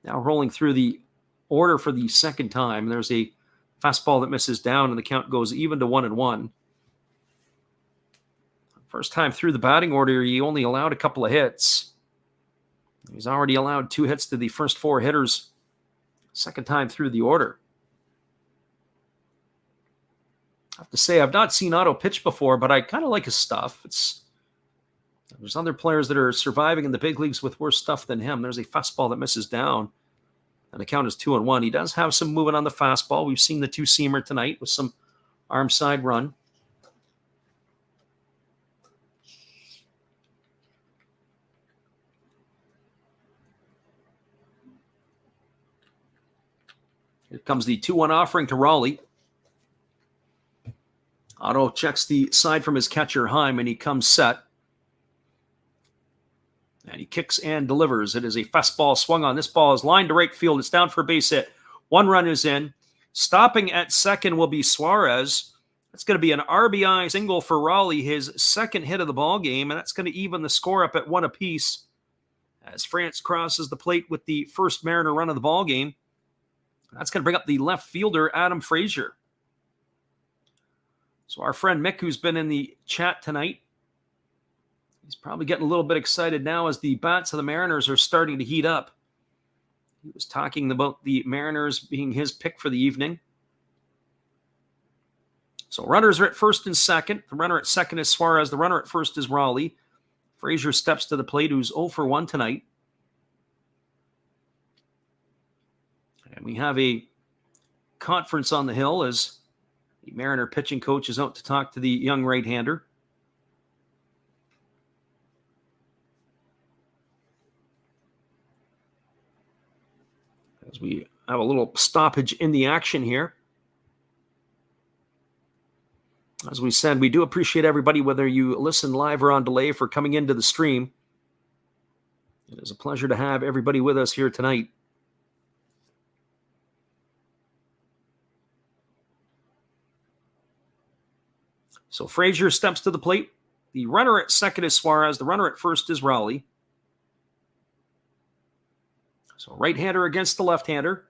now rolling through the order for the second time. There's a fastball that misses down, and the count goes even to 1-1. First time through the batting order, he only allowed a couple of hits. He's already allowed 2 hits to the first 4 hitters. Second time through the order. I have to say, I've not seen Otto pitch before, but I kind of like his stuff. There's other players that are surviving in the big leagues with worse stuff than him. There's a fastball that misses down, and the count is 2-1. He does have some movement on the fastball. We've seen the 2-seamer tonight with some arm side run. Here comes the 2-1 offering to Raleigh. Otto checks the side from his catcher, Heim, and he comes set. And he kicks and delivers. It is a fastball swung on. This ball is lined to right field. It's down for a base hit. 1 run is in. Stopping at second will be Suarez. That's going to be an RBI single for Raleigh, his second hit of the ball game, and that's going to even the score up at 1 apiece as France crosses the plate with the first Mariner run of the ball game. That's going to bring up the left fielder, Adam Frazier. So our friend Mick, who's been in the chat tonight, he's probably getting a little bit excited now as the bats of the Mariners are starting to heat up. He was talking about the Mariners being his pick for the evening. So runners are at first and second. The runner at second is Suarez. The runner at first is Raleigh. Frazier steps to the plate, who's 0 for 1 tonight. And we have a conference on the hill as the Mariner pitching coach is out to talk to the young right-hander. As we have a little stoppage in the action here. As we said, we do appreciate everybody, whether you listen live or on delay, for coming into the stream. It is a pleasure to have everybody with us here tonight. So Frazier steps to the plate. The runner at second is Suarez. The runner at first is Rowley. So right-hander against the left-hander.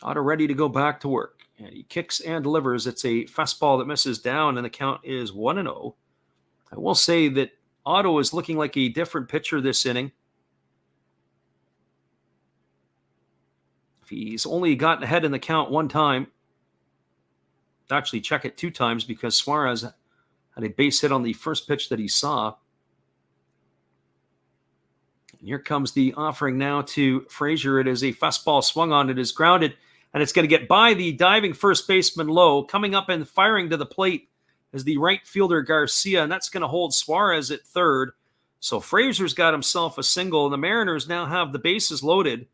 Otto ready to go back to work. And he kicks and delivers. It's a fastball that misses down, and the count is 1-0. I will say that Otto is looking like a different pitcher this inning. He's only gotten ahead in the count one time. Actually, check it 2 times because Suarez had a base hit on the first pitch that he saw. And here comes the offering now to Frazier. It is a fastball swung on. It is grounded, and it's going to get by the diving first baseman Lowe. Coming up and firing to the plate is the right fielder Garcia, and that's going to hold Suarez at third. So Frazier's got himself a single, and the Mariners now have the bases loaded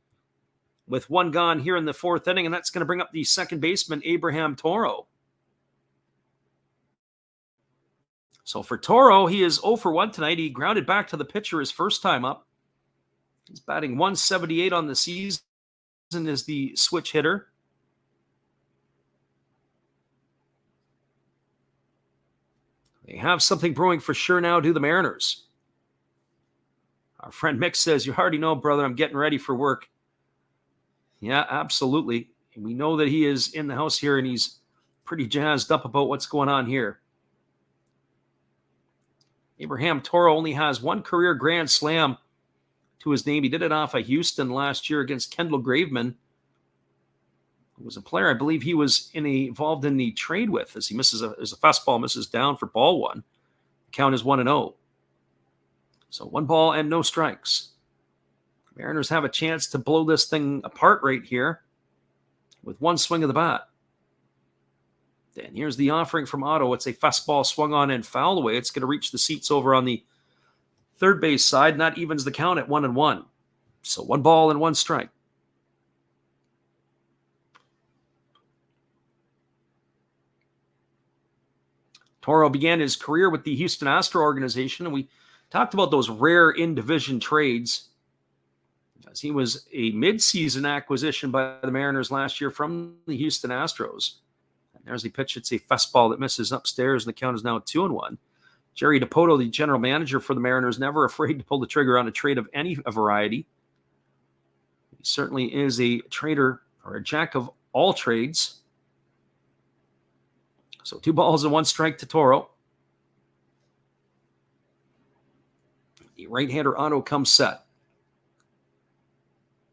with 1 gone here in the 4th inning, and that's going to bring up the second baseman, Abraham Toro. So for Toro, he is 0 for 1 tonight. He grounded back to the pitcher his first time up. He's batting 178 on the season as the switch hitter. They have something brewing for sure now, do the Mariners. Our friend Mick says, you already know, brother, I'm getting ready for work. Yeah, absolutely. And we know that he is in the house here, and he's pretty jazzed up about what's going on here. Abraham Toro only has 1 career grand slam to his name. He did it off of Houston last year against Kendall Graveman, who was a player I believe he was involved in the trade with, as he misses as a fastball misses down for ball 1. The count is 1-0. So 1 ball and no strikes. Mariners have a chance to blow this thing apart right here with 1 swing of the bat. And here's the offering from Otto. It's a fastball swung on and fouled away. It's going to reach the seats over on the third base side, and that evens the count at 1-1. So 1 ball and 1 strike. Toro began his career with the Houston Astro organization, and we talked about those rare in-division trades, as he was a mid-season acquisition by the Mariners last year from the Houston Astros. And there's the pitch. It's a fastball that misses upstairs, and the count is now 2-1. Jerry DiPoto, the general manager for the Mariners, never afraid to pull the trigger on a trade of any variety. He certainly is a trader, or a jack of all trades. So 2 balls and 1 strike to Toro. The right-hander Otto comes set.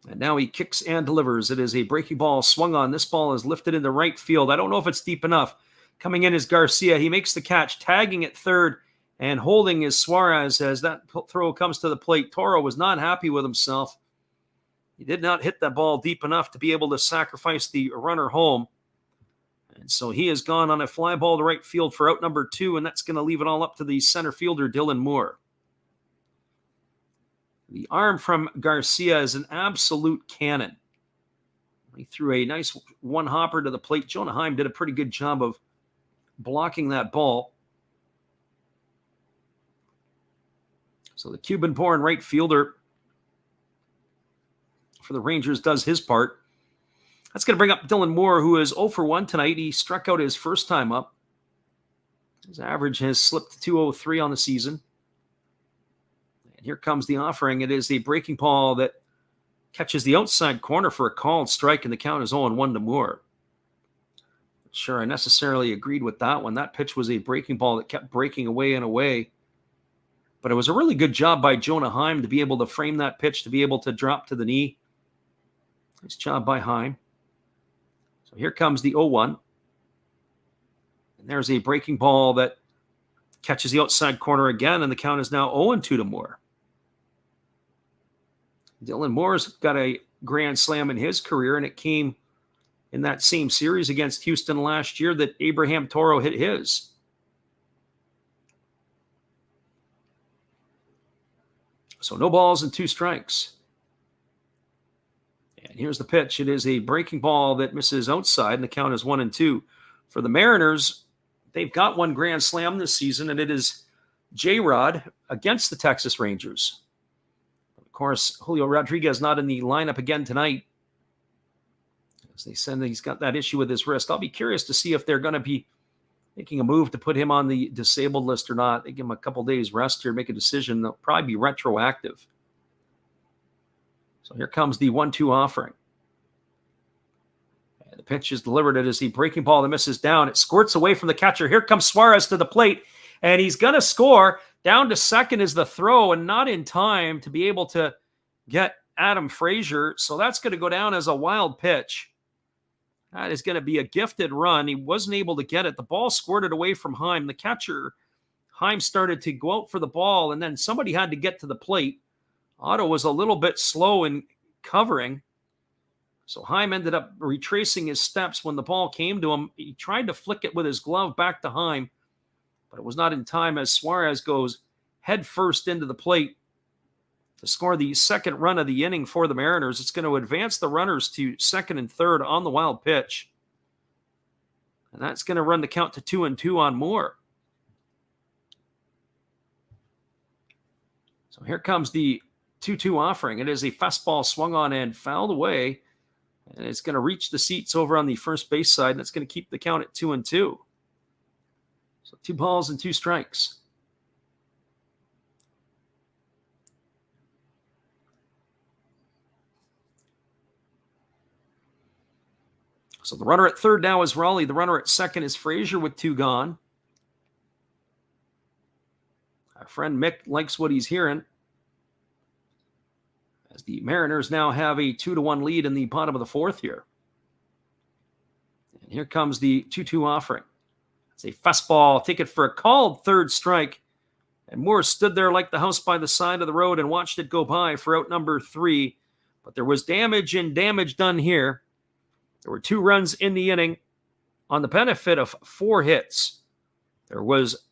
And now he kicks and delivers. It is a breaking ball swung on. This ball is lifted into right field. I don't know if it's deep enough. Coming in is Garcia. He makes the catch, tagging at third, and holding is Suarez as that throw comes to the plate. Toro was not happy with himself. He did not hit that ball deep enough to be able to sacrifice the runner home. And so he has gone on a fly ball to right field for out number 2, and that's going to leave it all up to the center fielder, Dylan Moore. The arm from Garcia is an absolute cannon. He threw a nice 1-hopper to the plate. Jonah Heim did a pretty good job of blocking that ball. So the Cuban-born right fielder for the Rangers does his part. That's going to bring up Dylan Moore, who is 0 for 1 tonight. He struck out his first time up. His average has slipped to 203 on the season. And here comes the offering. It is a breaking ball that catches the outside corner for a called strike, and the count is 0-1 to Moore. Sure, I necessarily agreed with that one. That pitch was a breaking ball that kept breaking away and away. But it was a really good job by Jonah Heim to be able to frame that pitch, to be able to drop to the knee. Nice job by Heim. So here comes the 0-1. And there's a breaking ball that catches the outside corner again, and the count is now 0-2 to Moore. Dylan Moore's got a grand slam in his career, and it came in that same series against Houston last year that Abraham Toro hit his. So no balls and 2 strikes. And here's the pitch. It is a breaking ball that misses outside, and the count is 1-2. For the Mariners, they've got 1 grand slam this season, and it is J-Rod against the Texas Rangers. Of course, Julio Rodriguez not in the lineup again tonight. As they said, he's got that issue with his wrist. I'll be curious to see if they're going to be making a move to put him on the disabled list or not. They give him a couple days rest here, make a decision. They'll probably be retroactive. So here comes the 1-2 offering. And the pitch is delivered. It is the breaking ball that misses down. It squirts away from the catcher. Here comes Suarez to the plate, and he's going to score. Down to second is the throw, and not in time to be able to get Adam Frazier. So that's going to go down as a wild pitch. That is going to be a gifted run. He wasn't able to get it. The ball squirted away from Heim. The catcher, Heim, started to go out for the ball, and then somebody had to get to the plate. Otto was a little bit slow in covering. So Heim ended up retracing his steps when the ball came to him. He tried to flick it with his glove back to Heim, but it was not in time as Suarez goes head first into the plate to score the second run of the inning for the Mariners. It's going to advance the runners to second and third on the wild pitch. And that's going to run the count to 2-2 on Moore. So here comes the 2-2 offering. It is a fastball swung on and fouled away. And it's going to reach the seats over on the first base side. And it's going to keep the count at 2-2. So 2 balls and 2 strikes. So the runner at third now is Raleigh. The runner at second is Frazier with 2 gone. Our friend Mick likes what he's hearing, as the Mariners now have a 2-1 lead in the bottom of the fourth here. And here comes the 2-2 offering. It's a fastball. Take it for a called third strike. And Moore stood there like the house by the side of the road and watched it go by for out number 3. But there was damage done here. There were 2 runs in the inning on the benefit of 4 hits. There was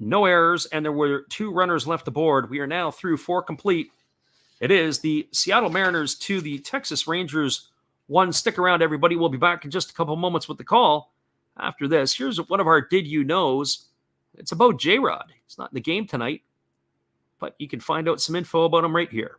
no errors, and there were 2 runners left aboard. We are now through 4 complete. It is the Seattle Mariners 2, the Texas Rangers 1. Stick around, everybody. We'll be back in just a couple moments with the call after this. Here's one of our Did You Knows. It's about J-Rod. He's not in the game tonight, but you can find out some info about him right here.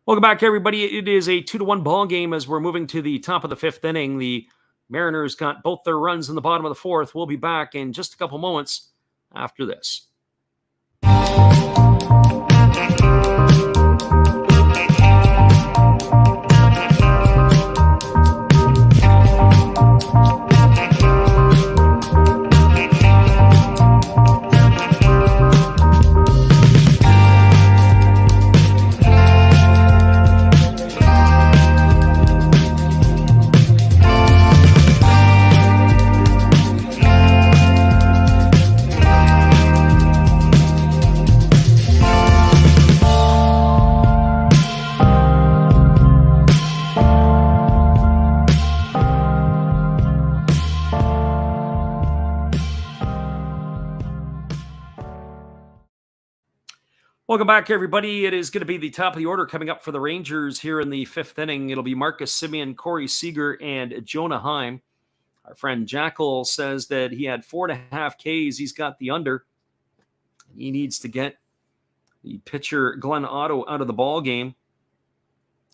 Welcome back, everybody. It is a 2-1 ball game as we're moving to the top of the 5th inning. The Mariners got both their runs in the bottom of the 4th. We'll be back in just a couple moments after this. Welcome back, everybody. It is going to be the top of the order coming up for the Rangers here in the 5th inning. It'll be Marcus Semien, Corey Seager, and Jonah Heim. Our friend Jackal says that he had 4.5 Ks. He's got the under. He needs to get the pitcher Glenn Otto out of the ball game.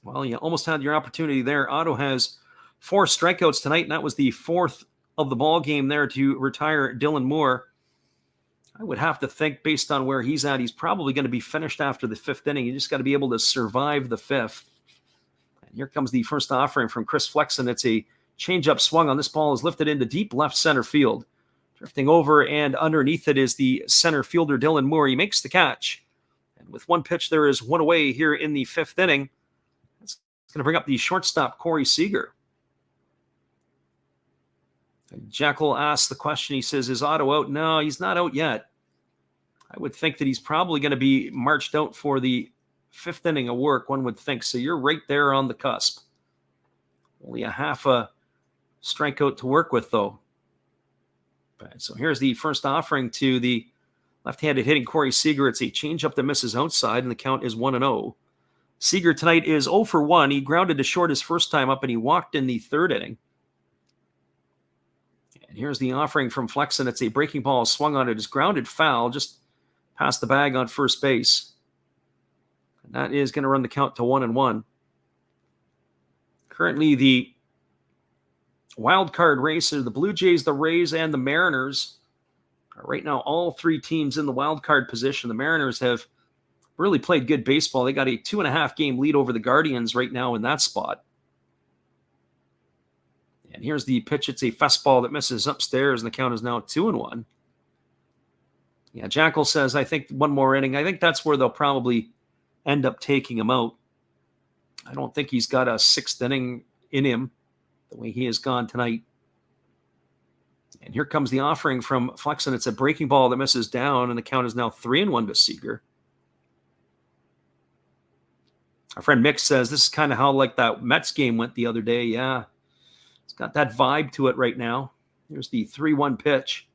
Well, you almost had your opportunity there. Otto has 4 strikeouts tonight, and that was the 4th of the ball game there to retire Dylan Moore. I would have to think, based on where he's at, he's probably going to be finished after the 5th inning. You just got to be able to survive the 5th. And here comes the first offering from Chris Flexen. It's a changeup swung on. This ball is lifted into deep left center field. Drifting over and underneath it is the center fielder, Dylan Moore. He makes the catch. And with 1 pitch, there is 1 away here in the 5th inning. It's going to bring up the shortstop, Corey Seager. Jackal asks the question. He says, is Otto out? No, he's not out yet. I would think that he's probably going to be marched out for the 5th inning of work, one would think. So you're right there on the cusp. Only a half a strikeout to work with, though. So here's the first offering to the left-handed hitting Corey Seager. It's a changeup that misses outside, and the count is 1-0. Seager tonight is 0 for 1. He grounded to short his first time up, and he walked in the third inning. And here's the offering from Flexen. It's a breaking ball swung on it. It's grounded foul just past the bag on first base. And that is going to run the count to 1-1. Currently, the wild card race are the Blue Jays, the Rays, and the Mariners. Right now, all three teams in the wild card position. The Mariners have really played good baseball. They got a 2.5 game lead over the Guardians right now in that spot. And here's the pitch. It's a fastball that misses upstairs, and the count is now 2-1. Yeah, Jackal says, I think one more inning. I think that's where they'll probably end up taking him out. I don't think he's got a 6th inning in him the way he has gone tonight. And here comes the offering from Flexen. It's a breaking ball that misses down, and the count is now 3-1 to Seager. Our friend Mick says this is kind of how like that Mets game went the other day. Yeah, it's got that vibe to it right now. Here's the 3-1 pitch.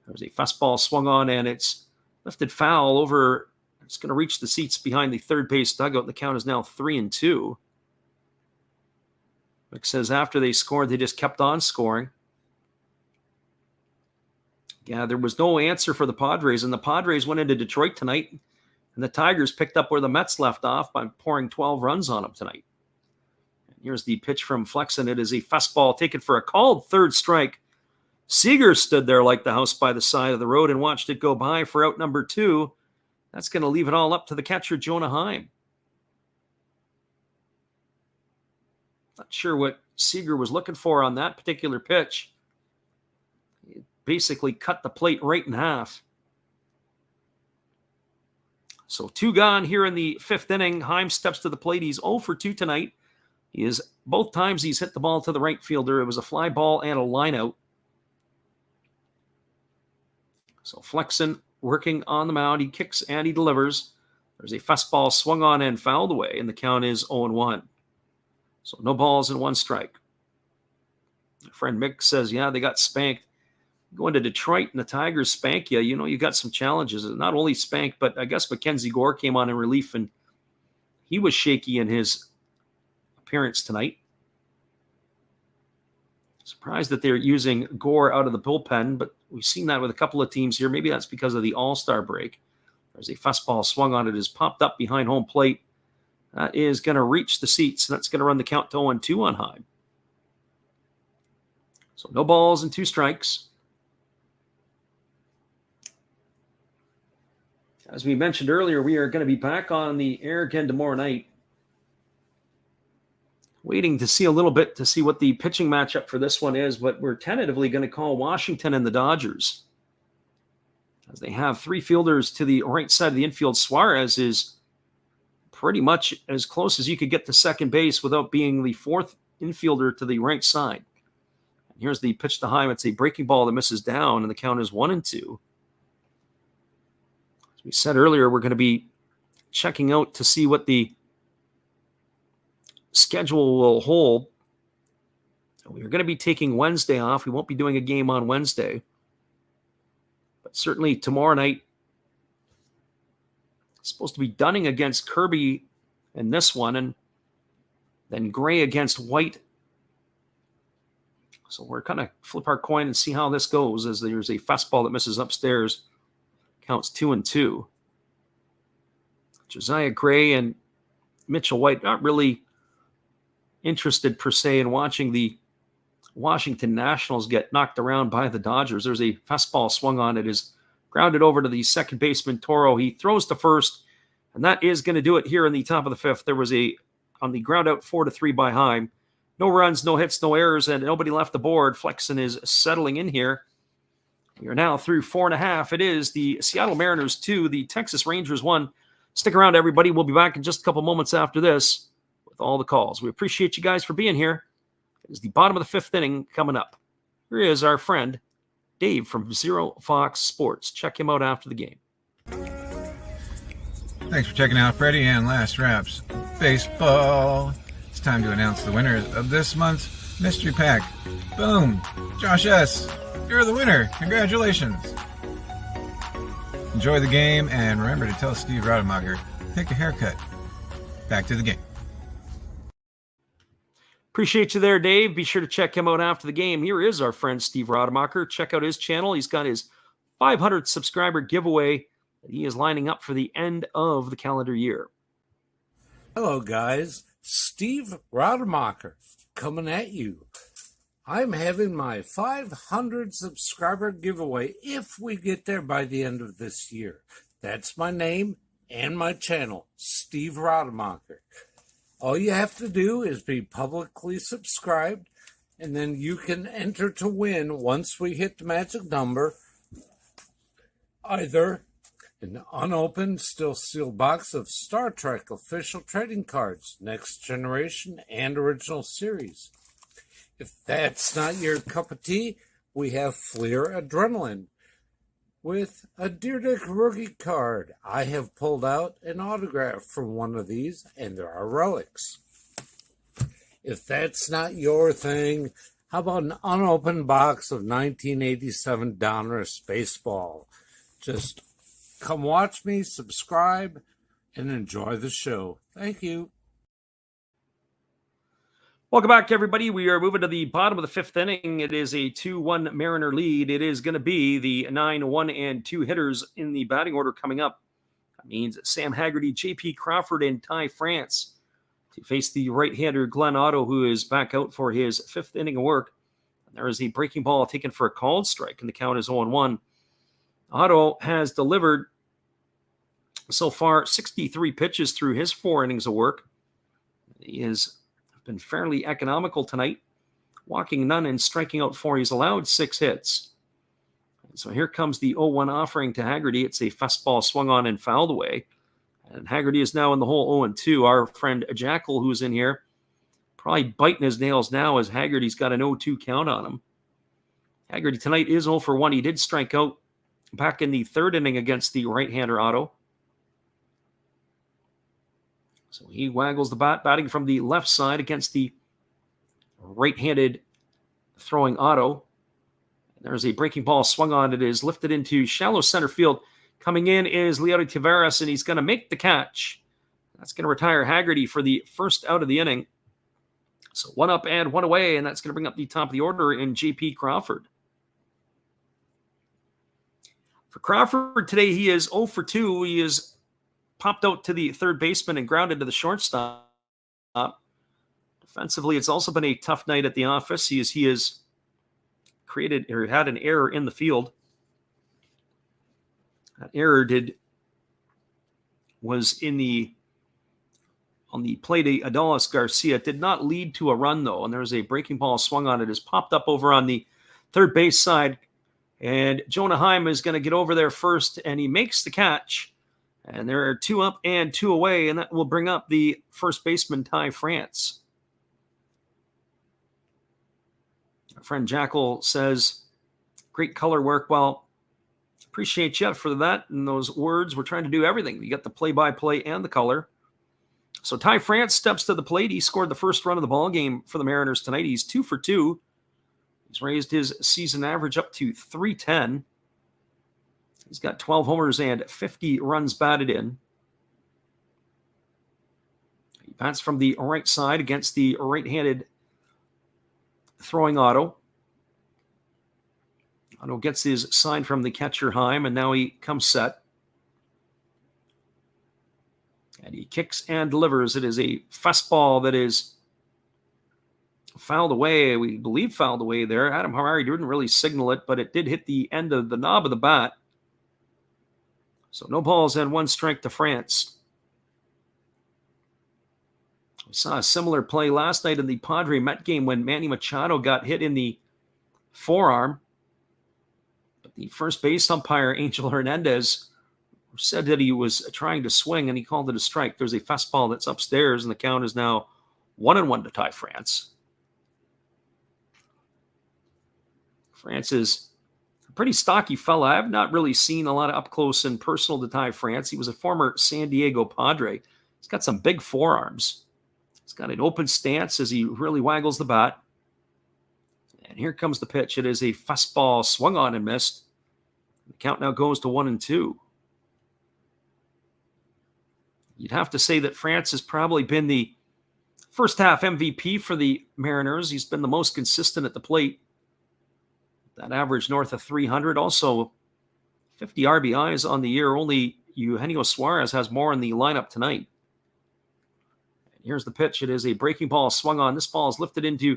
There's a fastball swung on, and it's lifted foul over. It's going to reach the seats behind the third base dugout. The count is now 3-2. Mick says after they scored, they just kept on scoring. Yeah, there was no answer for the Padres, and the Padres went into Detroit tonight, and the Tigers picked up where the Mets left off by pouring 12 runs on them tonight. And here's the pitch from Flexen. It is a fastball taken for a called third strike. Seager stood there like the house by the side of the road and watched it go by for out number 2. That's going to leave it all up to the catcher, Jonah Heim. Not sure what Seager was looking for on that particular pitch. He basically cut the plate right in half. So 2 gone here in the 5th inning. Heim steps to the plate. He's 0 for 2 tonight. Both times he's hit the ball to the right fielder. It was a fly ball and a line out. So Flexen working on the mound. He kicks and he delivers. There's a fastball swung on and fouled away, and the count is 0-1. So no balls and 1 strike. My friend Mick says, yeah, they got spanked. Going to Detroit and the Tigers spank you, you got some challenges. Not only spanked, but I guess Mackenzie Gore came on in relief, and he was shaky in his appearance tonight. Surprised that they're using Gore out of the bullpen, but we've seen that with a couple of teams here. Maybe that's because of the All-Star break. There's a fastball swung on it. Is popped up behind home plate. That is going to reach the seats. That's going to run the count to 0-2 on Heim. So no balls and 2 strikes. As we mentioned earlier, we are going to be back on the air again tomorrow night. Waiting to see a little bit to see what the pitching matchup for this one is, but we're tentatively going to call Washington and the Dodgers. As they have 3 fielders to the right side of the infield. Suarez is pretty much as close as you could get to second base without being the 4th infielder to the right side. And here's the pitch to Heim. It's a breaking ball that misses down, and the count is 1-2. As we said earlier, we're going to be checking out to see what the schedule will hold. We're going to be taking Wednesday off. We won't be doing a game on Wednesday. But certainly tomorrow night, it's supposed to be Dunning against Kirby in this one, and then Gray against White. So we're kind of flip our coin and see how this goes, as there's a fastball that misses upstairs. Counts 2-2. Josiah Gray and Mitchell White not really interested per se in watching the Washington Nationals get knocked around by the Dodgers. There's a fastball swung on. It is grounded over to the second baseman, Toro. He throws to first, and that is going to do it here in the top of the 5th. There was on the ground out 4-3 by Heim. No runs, no hits, no errors, and nobody left the board. Flexen is settling in here. We are now through 4.5. It is the Seattle Mariners 2, the Texas Rangers 1. Stick around, everybody. We'll be back in just a couple moments after this with all the calls. We appreciate you guys for being here. It is the bottom of the 5th inning coming up. Here is our friend Dave from Zero Fox Sports. Check him out after the game. Thanks for checking out Freddie and Last Raps Baseball. It's time to announce the winners of this month's Mystery pack. Boom. Josh S., you're the winner. Congratulations. Enjoy the game, and remember to tell Steve Rademacher, pick a haircut. Back to the game. Appreciate you there, Dave. Be sure to check him out after the game. Here is our friend Steve Rademacher. Check out his channel. He's got his 500 subscriber giveaway that he is lining up for the end of the calendar year. Hello, guys. Steve Rademacher coming at you. I'm having my 500 subscriber giveaway if we get there by the end of this year. That's my name and my channel, Steve Rademacher. All you have to do is be publicly subscribed, and then you can enter to win once we hit the magic number. Either an unopened, still sealed box of Star Trek official trading cards, Next Generation and Original Series. If that's not your cup of tea, we have Fleer Adrenaline with a Deerdick rookie card. I have pulled out an autograph from one of these, and there are relics. If that's not your thing, how about an unopened box of 1987 Donruss Baseball? Just come watch me, subscribe, and enjoy the show. Thank you. Welcome back, everybody. We are moving to the bottom of the fifth inning. It is a 2-1 Mariner lead. It is going to be the 9, 1, and 2 hitters in the batting order coming up. That means Sam Haggerty, J.P. Crawford, and Ty France to face the right-hander Glenn Otto, who is back out for his fifth inning of work. And there is a breaking ball taken for a called strike, and the count is 0-1. Otto has delivered so far 63 pitches through his 4 innings of work. He has been fairly economical tonight, walking none and striking out 4. He's allowed 6 hits. And so here comes the 0-1 offering to Haggerty. It's a fastball swung on and fouled away. And Haggerty is now in the hole 0-2. Our friend Jackal, who's in here, probably biting his nails now as Haggerty's got an 0-2 count on him. Haggerty tonight is 0-1. He did strike out back in the 3rd inning against the right-hander Otto. So he waggles the bat, batting from the left side against the right-handed throwing Otto. There's a breaking ball swung on. It is lifted into shallow center field. Coming in is Leody Taveras, and he's going to make the catch. That's going to retire Haggerty for the first out of the inning. So 1 up and 1 away, and that's going to bring up the top of the order in J.P. Crawford. For Crawford today, he is 0-2. He is popped out to the 3rd baseman and grounded to the shortstop. Defensively, it's also been a tough night at the office. He has created or had an error in the field. That error was on the play to Adolis Garcia. It did not lead to a run, though, and there's a breaking ball swung on. It has popped up over on the 3rd base side, and Jonah Heim is going to get over there first, and he makes the catch. And there are 2 up and 2 away, and that will bring up the first baseman, Ty France. Our friend Jackal says, great color work. Well, appreciate you for that and those words. We're trying to do everything. You got the play-by-play and the color. So Ty France steps to the plate. He scored the first run of the ball game for the Mariners tonight. He's 2 for 2. He's raised his season average up to 310. He's got 12 homers and 50 runs batted in. He bats from the right side against the right-handed throwing Otto. Otto gets his sign from the catcher Heim, and now he comes set. And he kicks and delivers. It is a fastball that is fouled away. We believe fouled away there. Adam Harari didn't really signal it, but it did hit the end of the knob of the bat. So no balls and 1 strike to France. We saw a similar play last night in the Padre Met game when Manny Machado got hit in the forearm. But the first base umpire, Angel Hernandez, said that he was trying to swing, and he called it a strike. There's a fastball that's upstairs, and the count is now 1-1 to Ty France. France is pretty stocky fella. I have not really seen a lot of up close and personal to Ty France. He was a former San Diego Padre. He's got some big forearms. He's got an open stance as he really waggles the bat. And here comes the pitch. It is a fastball swung on and missed. The count now goes to 1-2. You'd have to say that France has probably been the first half MVP for the Mariners. He's been the most consistent at the plate. That average north of 300. Also, 50 RBIs on the year. Only Eugenio Suarez has more in the lineup tonight. And here's the pitch. It is a breaking ball swung on. This ball is lifted into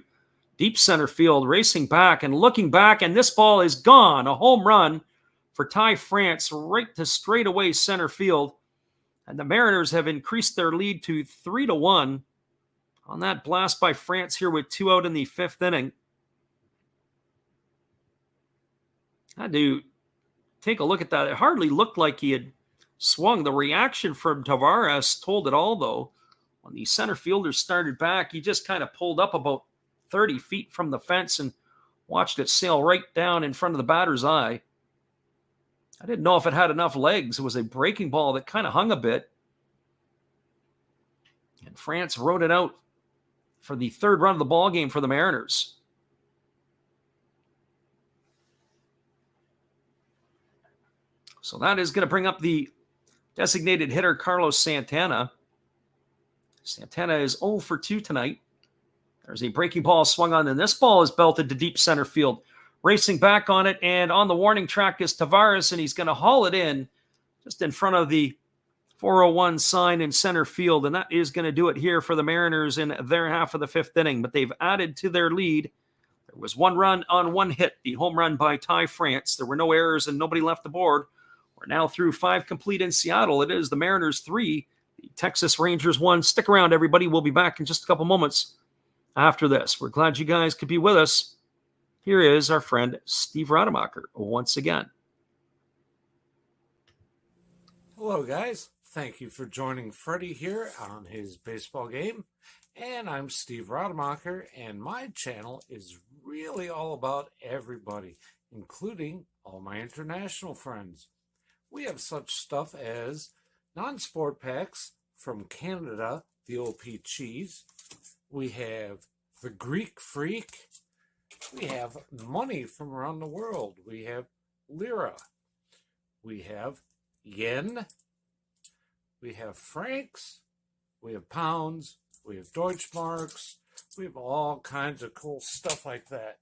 deep center field, racing back and looking back, and this ball is gone. A home run for Ty France right to straightaway center field. And the Mariners have increased their lead to 3-1 on that blast by France here with 2 out in the 5th inning. I had to take a look at that. It hardly looked like he had swung. The reaction from Tavares told it all, though. When the center fielder started back, he just kind of pulled up about 30 feet from the fence and watched it sail right down in front of the batter's eye. I didn't know if it had enough legs. It was a breaking ball that kind of hung a bit. And France rode it out for the 3rd run of the ball game for the Mariners. So that is going to bring up the designated hitter, Carlos Santana. Santana is 0 for 2 tonight. There's a breaking ball swung on, and this ball is belted to deep center field. Racing back on it, and on the warning track is Tavares, and he's going to haul it in just in front of the 401 sign in center field, and that is going to do it here for the Mariners in their half of the 5th inning. But they've added to their lead. There was 1 run on 1 hit, the home run by Ty France. There were no errors and nobody left the board. We're now through 5 complete in Seattle. It is the Mariners 3, the Texas Rangers 1. Stick around, everybody. We'll be back in just a couple moments after this. We're glad you guys could be with us. Here is our friend Steve Rademacher once again. Hello, guys. Thank you for joining Freddie here on his baseball game. And I'm Steve Rademacher, and my channel is really all about everybody, including all my international friends. We have such stuff as non-sport packs from Canada, the OP Cheese. We have the Greek Freak. We have money from around the world. We have lira. We have yen. We have francs. We have pounds. We have Deutschmarks. We have all kinds of cool stuff like that.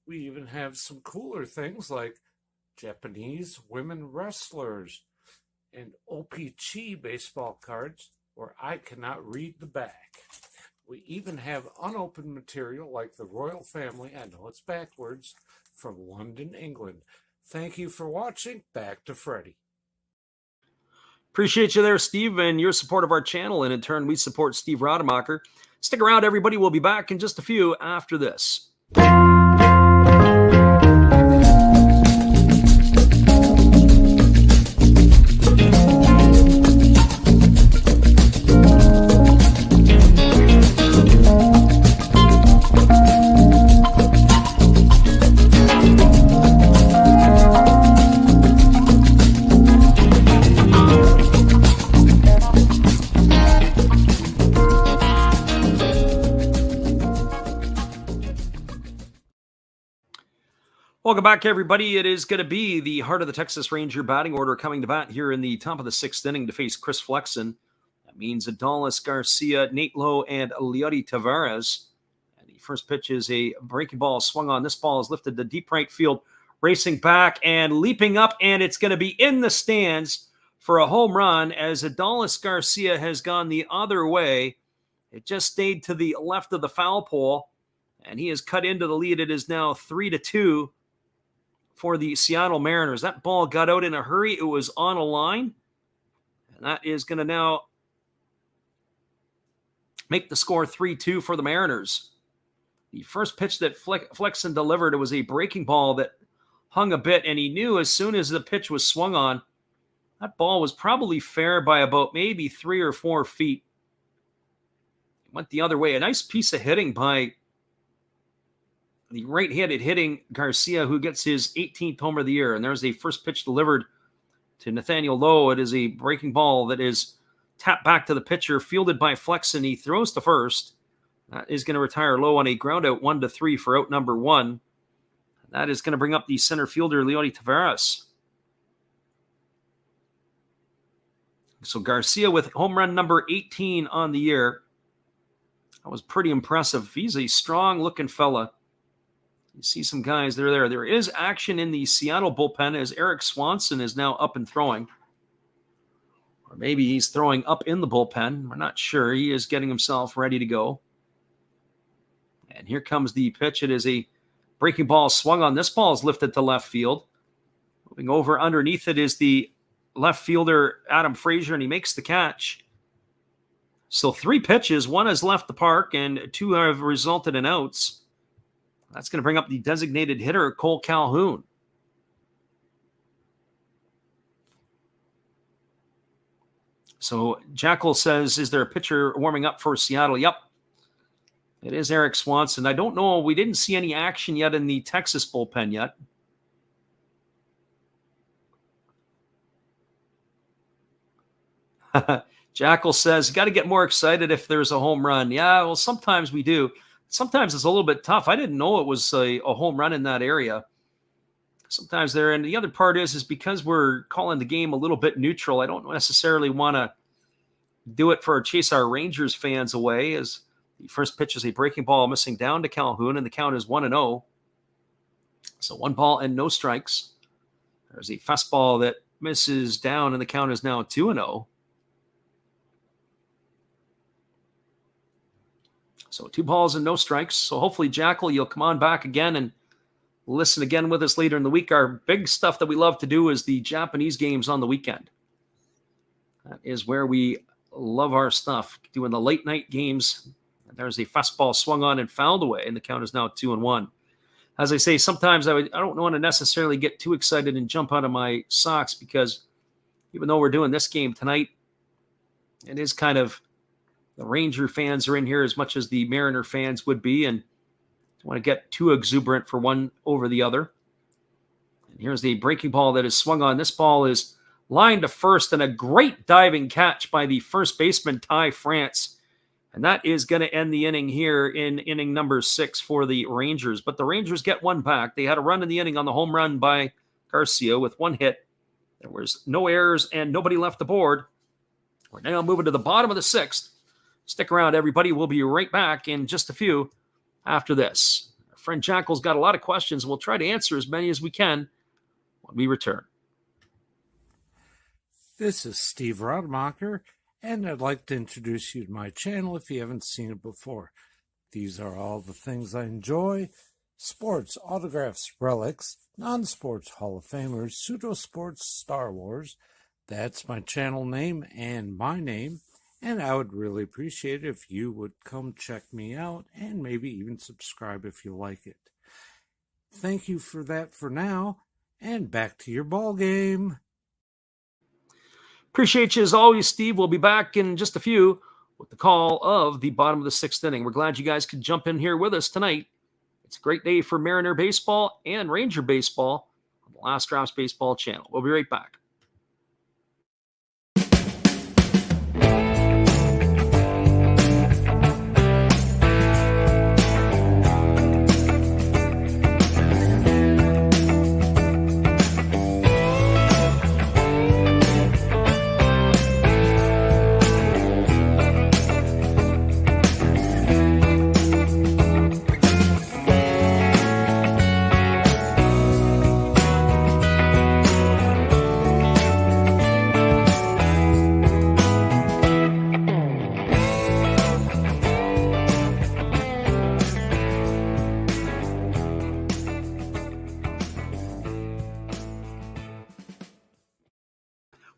We even have some cooler things like Japanese women wrestlers and OP-Chi baseball cards where I cannot read the back. We even have unopened material like the royal family, I know it's backwards, from London, England. Thank you for watching. Back to Freddie. Appreciate you there, Steve, and your support of our channel. And in turn, we support Steve Rademacher. Stick around, everybody. We'll be back in just a few after this. Welcome back, everybody. It is going to be the heart of the Texas Ranger batting order coming to bat here in the top of the 6th inning to face Chris Flexen. That means Adolis Garcia, Nate Lowe, and Leody Tavares. And the first pitch is a breaking ball swung on. This ball is lifted to deep right field, racing back and leaping up, and it's going to be in the stands for a home run as Adolis Garcia has gone the other way. It just stayed to the left of the foul pole, and he has cut into the lead. It is now 3-2. For the Seattle Mariners. That ball got out in a hurry. It was on a line. And that is going to now make the score 3-2 for the Mariners. The first pitch that Flexen delivered, it was a breaking ball that hung a bit, and he knew as soon as the pitch was swung on, that ball was probably fair by about maybe 3 or 4 feet. It went the other way. A nice piece of hitting by the right-handed hitting Garcia, who gets his 18th homer of the year. And there's a first pitch delivered to Nathaniel Lowe. It is a breaking ball that is tapped back to the pitcher, fielded by Flexen. He throws to first. That is going to retire low on a ground out 1-3 for out number 1. That is going to bring up the center fielder, Leody Taveras. So Garcia with home run number 18 on the year. That was pretty impressive. He's a strong-looking fella. You see some guys that are there. There is action in the Seattle bullpen as Eric Swanson is now up and throwing. Or maybe he's throwing up in the bullpen. We're not sure. He is getting himself ready to go. And here comes the pitch. It is a breaking ball swung on. This ball is lifted to left field. Moving over underneath it is the left fielder, Adam Frazier, and he makes the catch. So 3 pitches. 1 has left the park, and 2 have resulted in outs. That's going to bring up the designated hitter, Cole Calhoun. So Jackal says, is there a pitcher warming up for Seattle? Yep. It is Eric Swanson. I don't know. We didn't see any action yet in the Texas bullpen yet. Jackal says, got to get more excited if there's a home run. Yeah, well, sometimes we do. Sometimes it's a little bit tough. I didn't know it was a home run in that area. Sometimes there. And the other part is because we're calling the game a little bit neutral, I don't necessarily want to do it for chase our Rangers fans away, as the first pitch is a breaking ball missing down to Calhoun, and the count is 1-0. So 1 ball and no strikes. There's a fastball that misses down, and the count is now 2-0. So 2 balls and no strikes. So hopefully, Jackal, you'll come on back again and listen again with us later in the week. Our big stuff that we love to do is the Japanese games on the weekend. That is where we love our stuff, doing the late night games. There's a fastball swung on and fouled away, and the count is now 2-1. As I say, sometimes I don't want to necessarily get too excited and jump out of my socks, because even though we're doing this game tonight, it is kind of the Ranger fans are in here as much as the Mariner fans would be, and don't want to get too exuberant for one over the other. And here's the breaking ball that is swung on. This ball is lined to first, and a great diving catch by the first baseman, Ty France. And that is going to end the inning here in inning number 6 for the Rangers. But the Rangers get 1 back. They had a run in the inning on the home run by Garcia with 1 hit. There was no errors and nobody left the board. We're now moving to the bottom of the 6th. Stick around, everybody. We'll be right back in just a few after this. Our friend Jackal's got a lot of questions. We'll try to answer as many as we can when we return. This is Steve Rademacher, and I'd like to introduce you to my channel if you haven't seen it before. These are all the things I enjoy: sports, autographs, relics, non-sports Hall of Famers, pseudo-sports, Star Wars. That's my channel name and my name, and I would really appreciate it if you would come check me out and maybe even subscribe if you like it. Thank you for that for now, and back to your ball game. Appreciate you as always, Steve. We'll be back in just a few with the call of the bottom of the 6th inning. We're glad you guys could jump in here with us tonight. It's a great day for Mariner baseball and Ranger baseball on the Last Drops Baseball channel. We'll be right back.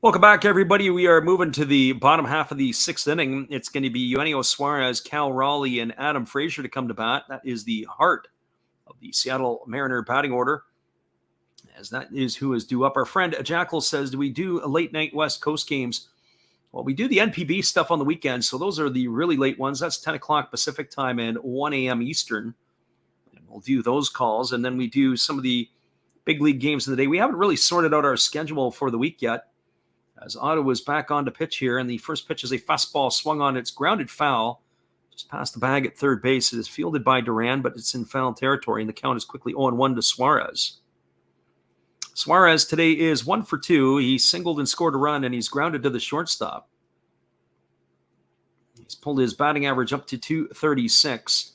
Welcome back, everybody. We are moving to the bottom half of the 6th inning. It's going to be Eugenio Suarez, Cal Raleigh, and Adam Frazier to come to bat. That is the heart of the Seattle Mariner batting order, as that is who is due up. Our friend Jackal says, do we do late night West Coast games? Well, we do the NPB stuff on the weekends, so those are the really late ones. That's 10 o'clock Pacific time and 1 a.m. Eastern. And we'll do those calls, and then we do some of the big league games of the day. We haven't really sorted out our schedule for the week yet, as Ottawa is back on to pitch here, and the first pitch is a fastball swung on. It's grounded foul, Just past the bag at third base. It is fielded by Duran, but it's in foul territory, and the count is quickly 0-1 to Suarez. Suarez today is 1 for 2. He singled and scored a run, and he's grounded to the shortstop. He's pulled his batting average up to 236.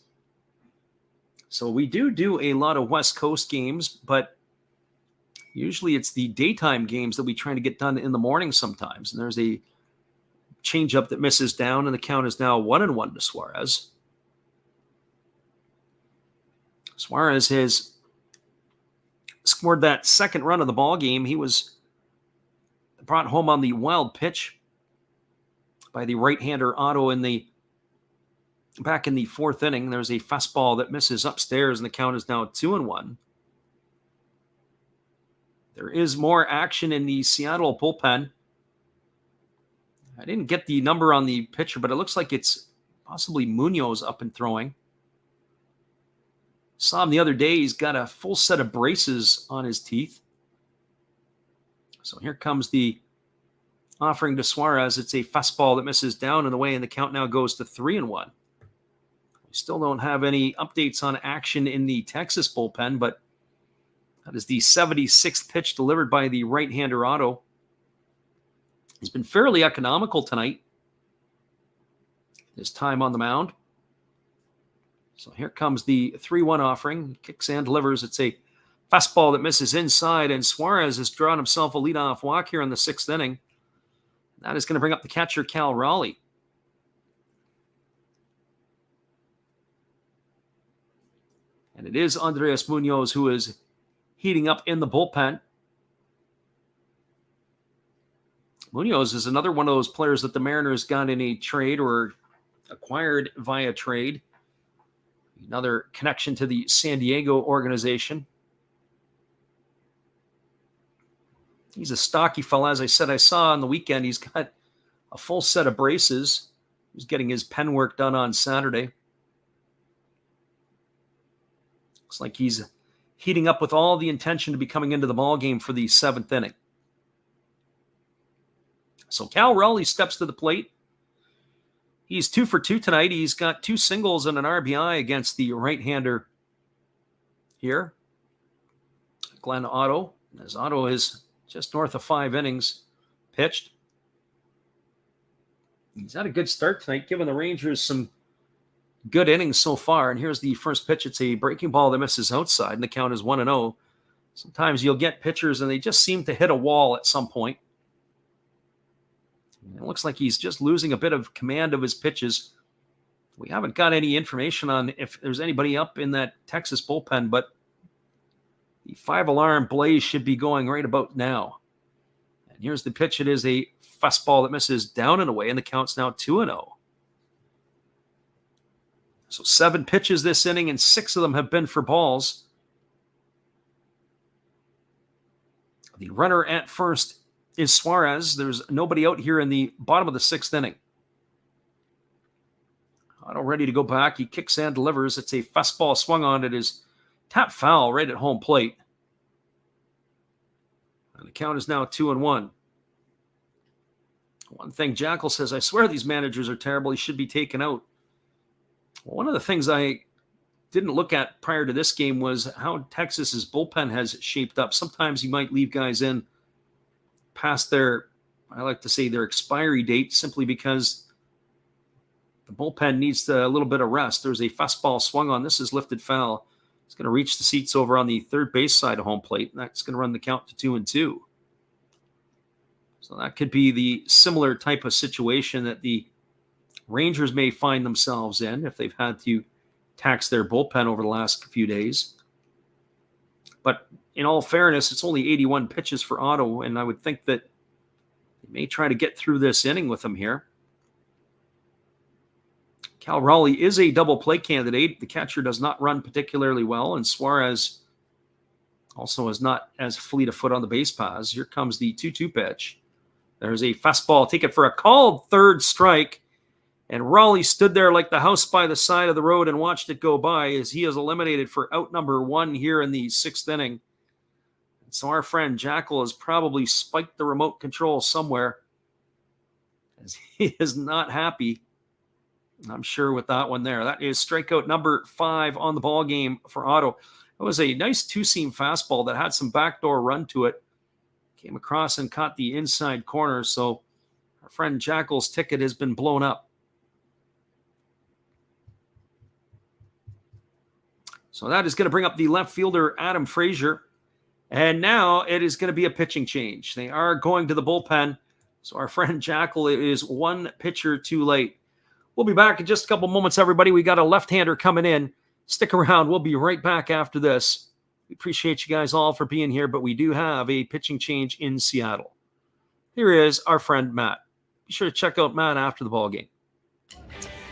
So we do a lot of West Coast games, but usually it's the daytime games that we try to get done in the morning sometimes. And there's a changeup that misses down, and the count is now 1-1 to Suarez. Suarez has scored that second run of the ball game. He was brought home on the wild pitch by the right-hander Otto back in the fourth inning. There's a fastball that misses upstairs, and the count is now 2-1. There is more action in the Seattle bullpen. I didn't get the number on the pitcher, but it looks like it's possibly Munoz up and throwing. Saw him the other day. He's got a full set of braces on his teeth. So here comes the offering to Suarez. It's a fastball that misses down and away, and the count now goes to 3-1. We still don't have any updates on action in the Texas bullpen, but that is the 76th pitch delivered by the right-hander Otto. He's been fairly economical tonight. His time on the mound. So here comes the 3-1 offering. Kicks and delivers. It's a fastball that misses inside, and Suarez has drawn himself a leadoff walk here in the sixth inning. That is going to bring up the catcher, Cal Raleigh. And it is Andres Munoz who is heating up in the bullpen. Munoz is another one of those players that the Mariners got in a trade or acquired via trade. Another connection to the San Diego organization. He's a stocky fella. As I said, I saw on the weekend he's got a full set of braces. He's getting his pen work done on Saturday. Looks like he's heating up with all the intention to be coming into the ball game for the seventh inning. So Cal Raleigh steps to the plate. He's 2 for 2 tonight. He's got 2 singles and an RBI against the right-hander here, Glenn Otto. As Otto is just north of 5 innings pitched. He's had a good start tonight, giving the Rangers some good innings so far. And here's the first pitch. It's a breaking ball that misses outside, and the count is 1-0. Sometimes you'll get pitchers, and they just seem to hit a wall at some point. It looks like he's just losing a bit of command of his pitches. We haven't got any information on if there's anybody up in that Texas bullpen, but the 5-alarm blaze should be going right about now. And here's the pitch. It is a fastball that misses down and away, and the count's now 2-0. So 7 pitches this inning, and 6 of them have been for balls. The runner at first is Suarez. There's nobody out here in the bottom of the 6th inning. Otto ready to go back. He kicks and delivers. It's a fastball swung on. It is tap foul right at home plate. And the count is now 2-1. One thing Jackal says, I swear these managers are terrible. He should be taken out. Well, one of the things I didn't look at prior to this game was how Texas's bullpen has shaped up. Sometimes you might leave guys in past their, I like to say, their expiry date simply because the bullpen needs a little bit of rest. There's a fastball swung on. This is lifted foul. It's going to reach the seats over on the third base side of home plate. And that's going to run the count to 2-2. So that could be the similar type of situation that the Rangers may find themselves in if they've had to tax their bullpen over the last few days. But in all fairness, it's only 81 pitches for Otto, and I would think that they may try to get through this inning with him here. Cal Raleigh is a double play candidate. The catcher does not run particularly well, and Suarez also is not as fleet of foot on the base paths. Here comes the 2-2 pitch. There's a fastball. Take it for a called third strike. And Raleigh stood there like the house by the side of the road and watched it go by as he is eliminated for out number 1 here in the 6th inning. And so our friend Jackal has probably spiked the remote control somewhere as he is not happy I'm sure with that one there. That is strikeout number 5 on the ball game for Otto. It was a nice two-seam fastball that had some backdoor run to it. Came across and caught the inside corner, so our friend Jackal's ticket has been blown up. So that is going to bring up the left fielder, Adam Frazier. And now it is going to be a pitching change. They are going to the bullpen. So our friend Jackal is one pitcher too late. We'll be back in just a couple moments, everybody. We got a left-hander coming in. Stick around. We'll be right back after this. We appreciate you guys all for being here, but we do have a pitching change in Seattle. Here is our friend Matt. Be sure to check out Matt after the ball game.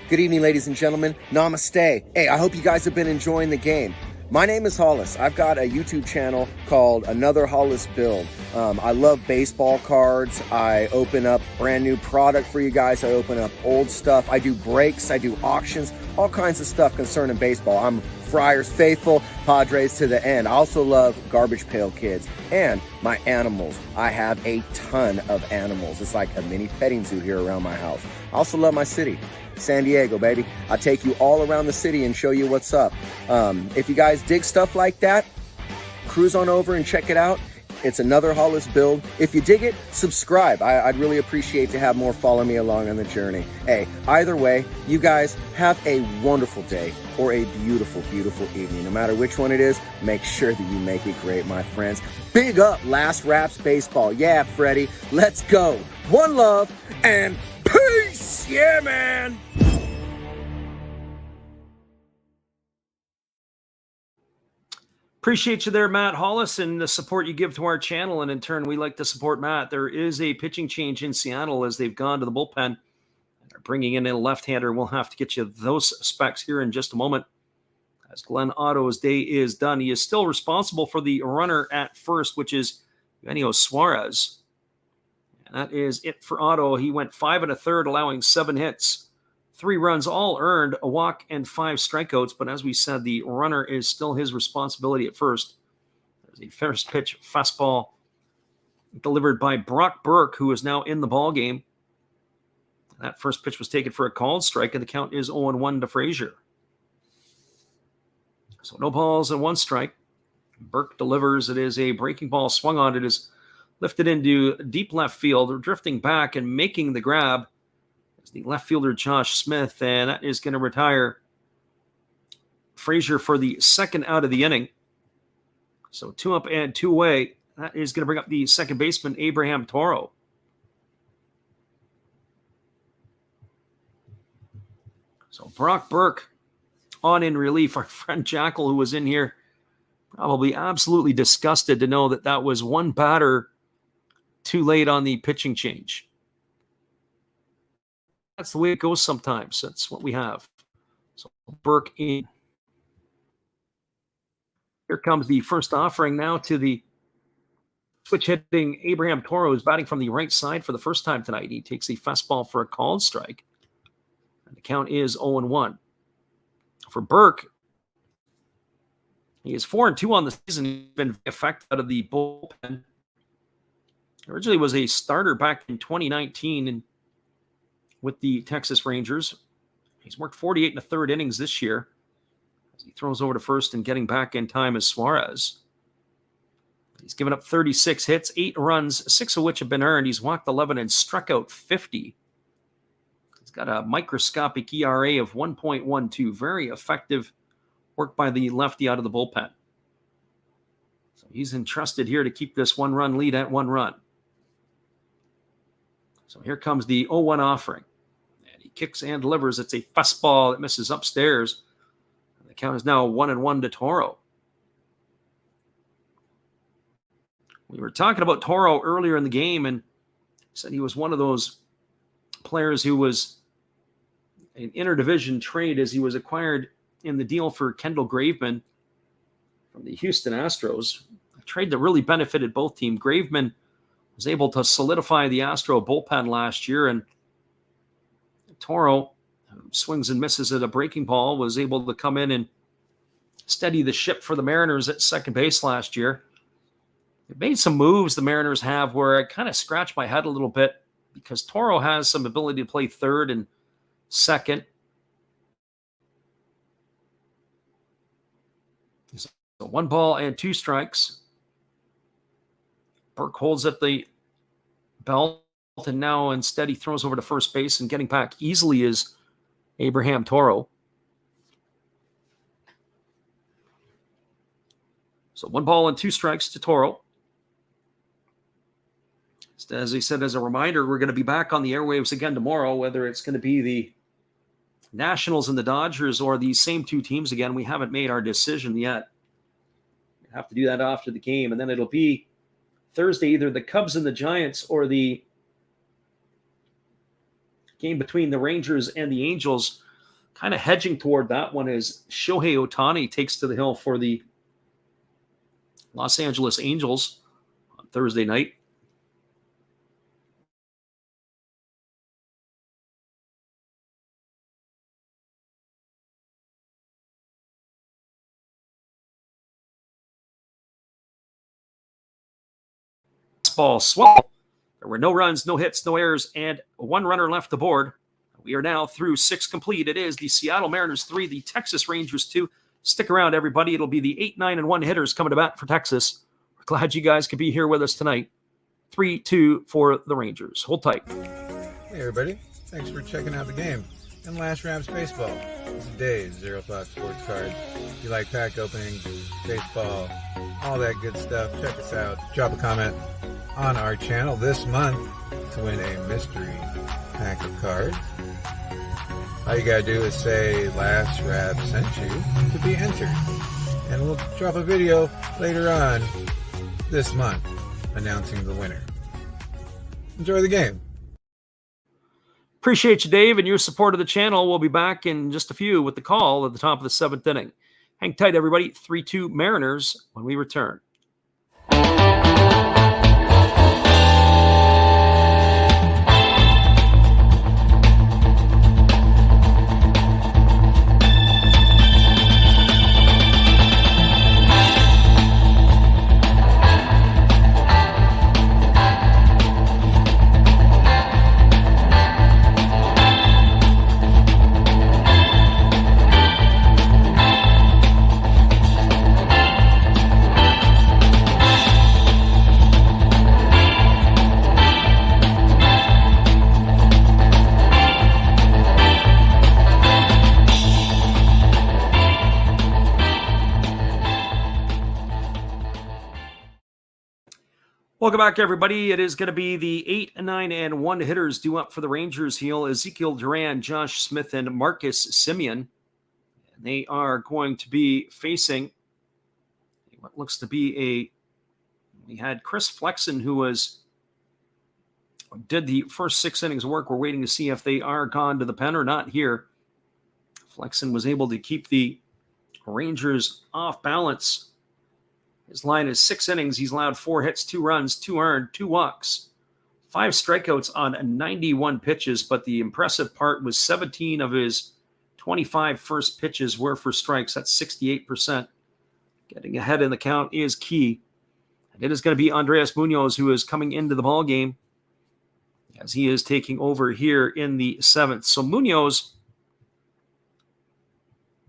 Good evening, ladies and gentlemen. Namaste. Hey, I hope you guys have been enjoying the game. My name is Hollis. I've got a YouTube channel called Another Hollis Build. I love baseball cards. I open up brand new product for you guys. I open up old stuff. I do breaks. I do auctions. All kinds of stuff concerning baseball. I'm Friars faithful, Padres to the end. I also love Garbage Pail Kids and my animals. I have a ton of animals. It's like a mini petting zoo here around my house. I also love my city. San Diego, baby. I'll take you all around the city and show you what's up. If you guys dig stuff like that, cruise on over and check it out. It's Another Hollis Build. If you dig it, subscribe. I'd really appreciate to have more follow me along on the journey. Hey, either way, you guys have a wonderful day or a beautiful, beautiful evening. No matter which one it is, make sure that you make it great, my friends. Big up Last Raps Baseball. Yeah, Freddie, let's go. One love and peace. Yeah, man. Appreciate you there, Matt Hollis, and the support you give to our channel. And in turn, we like to support Matt. There is a pitching change in Seattle as they've gone to the bullpen. And they're bringing in a left-hander. We'll have to get you those specs here in just a moment. As Glenn Otto's day is done, he is still responsible for the runner at first, which is Eugenio Suarez. And that is it for Otto. He went 5 1/3, allowing 7 hits. 3 runs, all earned, a walk, and 5 strikeouts. But as we said, the runner is still his responsibility at first. There's a first pitch fastball delivered by Brock Burke, who is now in the ball game. That first pitch was taken for a called strike, and the count is 0-1 to Frazier. So no balls and 1 strike. Burke delivers. It is a breaking ball swung on. It is lifted into deep left field, drifting back and making the grab. The left fielder Josh Smith, and that is going to retire Frazier for the second out of the inning. So 2 up and 2 away. That is going to bring up the second baseman, Abraham Toro. So Brock Burke on in relief. Our friend Jackal, who was in here, probably absolutely disgusted to know that that was one batter too late on the pitching change. That's the way it goes sometimes. That's what we have. So Burke in. Here comes the first offering now to the switch hitting Abraham Toro, who's batting from the right side for the first time tonight. He takes a fastball for a called strike. And the count is 0-1. For Burke, he is 4-2 on the season. He's been effective out of the bullpen. Originally was a starter back in 2019 and with the Texas Rangers. He's worked 48 1/3 innings this year as he throws over to first and getting back in time as Suarez. He's given up 36 hits, 8 runs, 6 of which have been earned. He's walked 11 and struck out 50. He's got a microscopic ERA of 1.12. Very effective work by the lefty out of the bullpen. So he's entrusted here to keep this 1-run lead at 1 run. So here comes the 0-1 offering. Kicks and delivers. It's a fastball that misses upstairs. And the count is now 1-1 to Toro. We were talking about Toro earlier in the game and said he was one of those players who was an interdivision trade as he was acquired in the deal for Kendall Graveman from the Houston Astros. A trade that really benefited both teams. Graveman was able to solidify the Astro bullpen last year, and Toro swings and misses at a breaking ball, was able to come in and steady the ship for the Mariners at second base last year. They made some moves the Mariners have where I kind of scratched my head a little bit because Toro has some ability to play third and second. So 1 ball and 2 strikes. Burke holds at the belt, and now instead he throws over to first base, and getting back easily is Abraham Toro. So 1 ball and 2 strikes to Toro. As I said, as a reminder, we're going to be back on the airwaves again tomorrow, whether it's going to be the Nationals and the Dodgers or these same 2 teams again. We haven't made our decision yet. We have to do that after the game, and then it'll be Thursday, either the Cubs and the Giants or the game between the Rangers and the Angels. Kind of hedging toward that one as Shohei Ohtani takes to the hill for the Los Angeles Angels on Thursday night. Ball swung. There were no runs, no hits, no errors, and 1 runner left the board. We are now through 6 complete. It is the Seattle Mariners 3, the Texas Rangers 2. Stick around, everybody. It'll be the 8, 9, and 1 hitters coming to bat for Texas. We're glad you guys could be here with us tonight. 3-2 for the Rangers. Hold tight. Hey, everybody. Thanks for checking out the game and Last Raps Baseball. This is Dave's Zero Thought Sports Cards. If you like pack openings, baseball, all that good stuff, check us out. Drop a comment on our channel this month to win a mystery pack of cards. All you gotta do is say Last Rap sent you to be entered. And we'll drop a video later on this month announcing the winner. Enjoy the game. Appreciate you, Dave, and your support of the channel. We'll be back in just a few with the call at the top of the 7th inning. Hang tight, everybody. 3-2 Mariners when we return. Welcome back, everybody. It is going to be the 8, 9, and 1 hitters due up for the Rangers here. Ezekiel Duran, Josh Smith, and Marcus Semien. They are going to be facing what looks to be we had Chris Flexen, who did the first 6 innings of work. We're waiting to see if they are gone to the pen or not here. Flexen was able to keep the Rangers off balance. His line is 6 innings. He's allowed 4 hits, 2 runs, 2 earned, 2 walks, 5 strikeouts on 91 pitches. But the impressive part was 17 of his 25 first pitches were for strikes. That's 68%. Getting ahead in the count is key. And it is going to be Andres Munoz who is coming into the ball game as he is taking over here in the 7th. So Munoz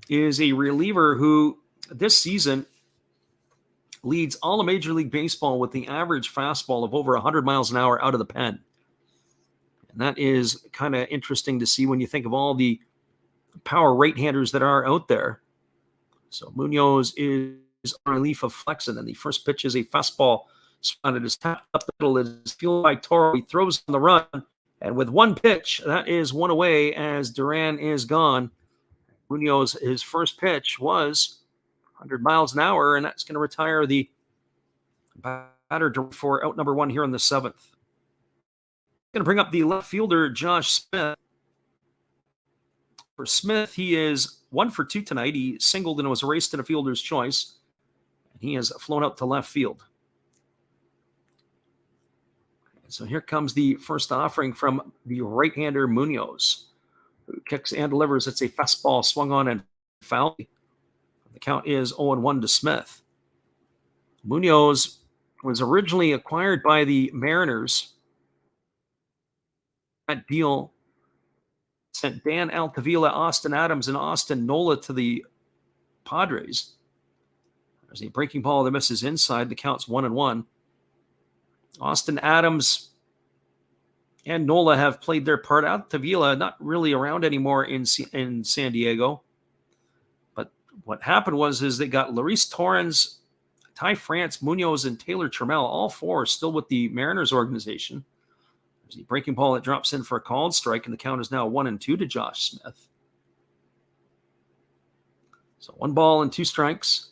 is a reliever who this season leads all of Major League Baseball with the average fastball of over 100 miles an hour out of the pen. And that is kind of interesting to see when you think of all the power right-handers that are out there. So Munoz is on relief of Flexen, and the first pitch is a fastball. It is tapped up the middle. It is fielded by Toro. He throws on the run, and with 1 pitch, that is 1 away as Duran is gone. Munoz, his first pitch was 100 miles an hour, and that's going to retire the batter for out number 1 here in the 7th. Going to bring up the left fielder, Josh Smith. For Smith, he is 1 for 2 tonight. He singled and was erased in a fielder's choice. And he has flown out to left field. So here comes the first offering from the right-hander Munoz, who kicks and delivers. It's a fastball swung on and foul. The count is 0-1 to Smith. Munoz was originally acquired by the Mariners. That deal sent Dan Altavilla, Austin Adams, and Austin Nola to the Padres. There's a breaking ball that misses inside. The count's 1-1. Austin Adams and Nola have played their part out. Tavila not really around anymore in San Diego. But what happened was they got Luis Torrens, Ty France, Munoz, and Taylor Trammell. All four still with the Mariners organization. There's a breaking ball that drops in for a called strike, and the count is now 1-2 to Josh Smith. So 1 ball and 2 strikes.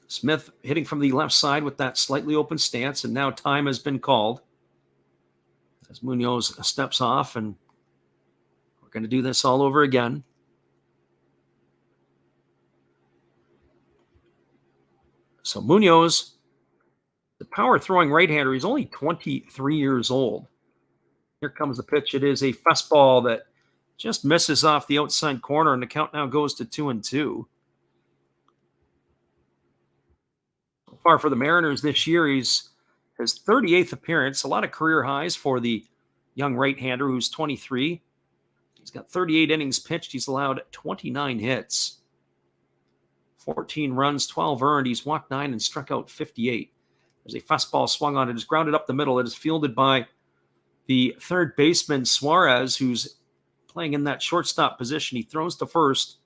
Smith hitting from the left side with that slightly open stance, and now time has been called as Munoz steps off, and we're going to do this all over again. So Munoz, the power-throwing right-hander, he's only 23 years old. Here comes the pitch. It is a fastball that just misses off the outside corner, and the count now goes to 2-2. So far for the Mariners this year, he's his 38th appearance, a lot of career highs for the young right-hander who's 23. He's got 38 innings pitched. He's allowed 29 hits, 14 runs, 12 earned. He's walked 9 and struck out 58. There's a fastball swung on. It is grounded up the middle. It is fielded by the third baseman, Suarez, who's playing in that shortstop position. He throws to first.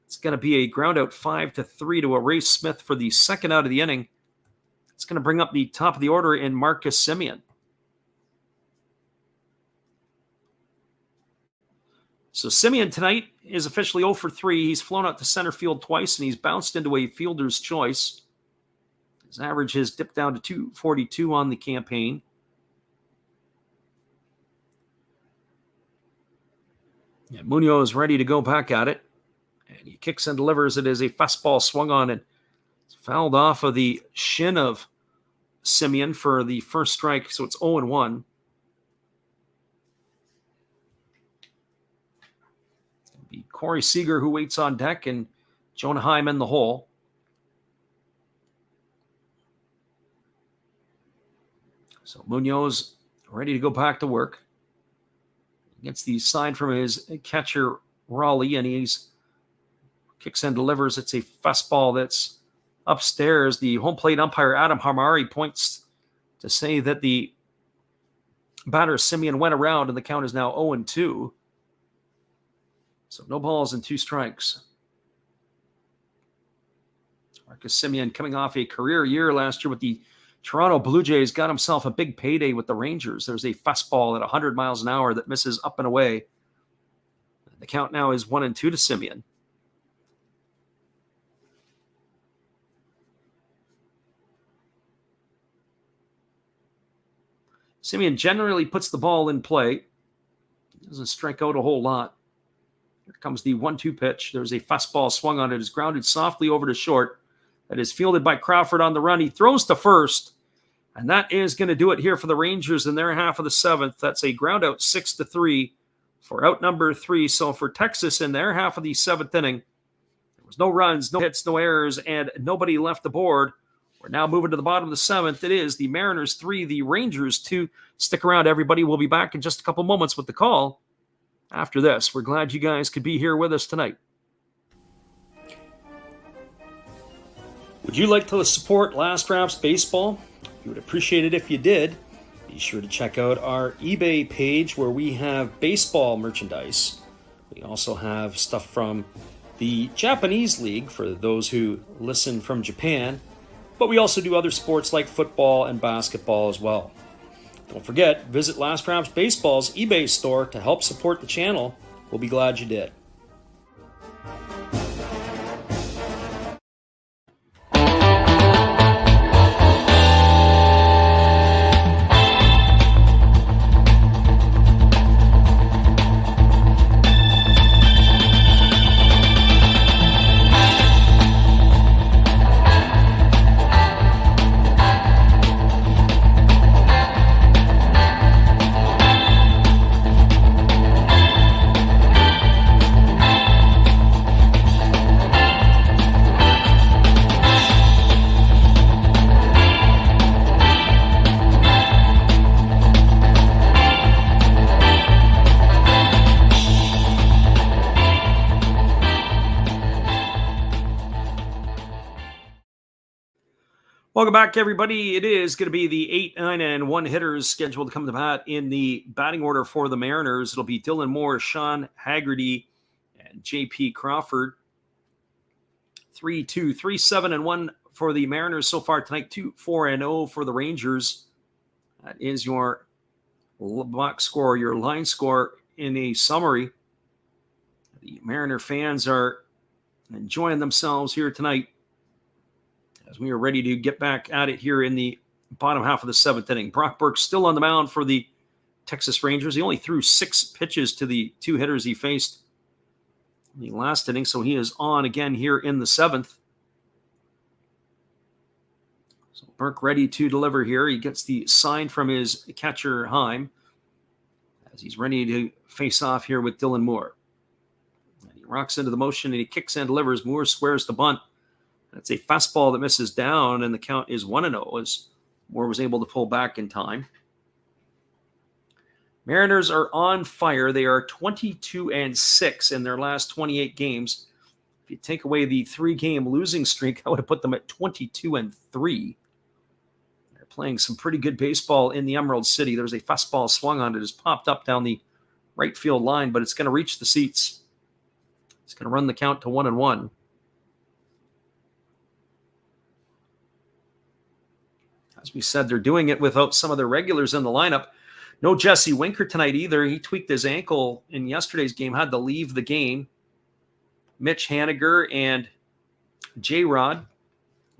It's going to be a ground out 5-3 to erase Smith for the second out of the inning. It's going to bring up the top of the order in Marcus Semien. So Semien tonight is officially 0 for 3. He's flown out to center field twice, and he's bounced into a fielder's choice. His average has dipped down to 242 on the campaign. Yeah, Munoz is ready to go back at it. And he kicks and delivers. It is a fastball swung on and it's fouled off of the shin of Semien for the first strike. So it's 0-1. It'll be Corey Seager who waits on deck and Jonah Heim in the hole. So Munoz ready to go back to work. Gets the side from his catcher, Raleigh, and he's kicks and delivers. It's a fastball that's upstairs. The home plate umpire, Adam Hamari, points to say that the batter, Semien, went around, and the count is now 0-2. So no balls and 2 strikes. Marcus Semien, coming off a career year last year with the Toronto Blue Jays, got himself a big payday with the Rangers. There's a fastball at 100 miles an hour that misses up and away. The count now is 1-2 to Semien. Semien generally puts the ball in play. Doesn't strike out a whole lot. Here comes the 1-2 pitch. There's a fastball swung on it. It's grounded softly over to short. That is fielded by Crawford on the run. He throws to first. And that is going to do it here for the Rangers in their half of the 7th. That's a ground out 6-3 for out number 3. So for Texas in their half of the 7th inning, there was no runs, no hits, no errors, and nobody left the board. We're now moving to the bottom of the 7th. It is the Mariners 3, the Rangers 2. Stick around, everybody. We'll be back in just a couple moments with the call. After this, we're glad you guys could be here with us tonight. Would you like to support Last Raps Baseball? We would appreciate it if you did. Be sure to check out our eBay page where we have baseball merchandise. We also have stuff from the Japanese League for those who listen from Japan. But we also do other sports like football and basketball as well. Don't forget, visit Last Raps Baseball's eBay store to help support the channel. We'll be glad you did. Welcome back, everybody. It is going to be the 8, 9, and 1 hitters scheduled to come to bat in the batting order for the Mariners. It'll be Dylan Moore, Sean Haggerty, and J.P. Crawford. 3, 2, 3, 7, and 1 for the Mariners so far tonight. 2, 4, and 0 for the Rangers. That is your box score, your line score in a summary. The Mariner fans are enjoying themselves here tonight as we are ready to get back at it here in the bottom half of the 7th inning. Brock Burke still on the mound for the Texas Rangers. He only threw 6 pitches to the 2 hitters he faced in the last inning, so he is on again here in the 7th. So Burke ready to deliver here. He gets the sign from his catcher, Heim, as he's ready to face off here with Dylan Moore. And he rocks into the motion, and he kicks and delivers. Moore squares the bunt. That's a fastball that misses down, and the count is 1-0 as Moore was able to pull back in time. Mariners are on fire. They are 22-6 in their last 28 games. If you take away the 3-game losing streak, that would have put them at 22-3. They're playing some pretty good baseball in the Emerald City. There's a fastball swung on it. It has popped up down the right field line, but it's going to reach the seats. It's going to run the count to 1-1. As we said, they're doing it without some of their regulars in the lineup. No Jesse Winker tonight either. He tweaked his ankle in yesterday's game, had to leave the game. Mitch Haniger and J-Rod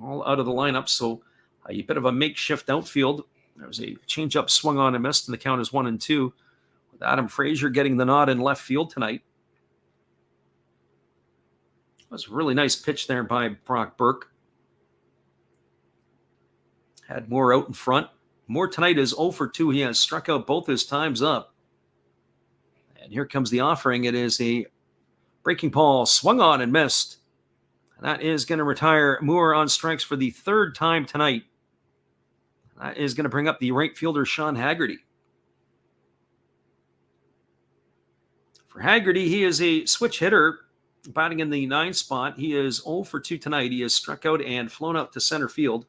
all out of the lineup, so a bit of a makeshift outfield. There was a changeup swung on and missed, and the count is 1-2, with Adam Frazier getting the nod in left field tonight. That was a really nice pitch there by Brock Burke. Had Moore out in front. Moore tonight is 0 for 2. He has struck out both his times up. And here comes the offering. It is a breaking ball swung on and missed. And that is going to retire Moore on strikes for the 3rd time tonight. That is going to bring up the right fielder, Sean Haggerty. For Haggerty, he is a switch hitter, batting in the 9 spot. He is 0 for 2 tonight. He has struck out and flown out to center field.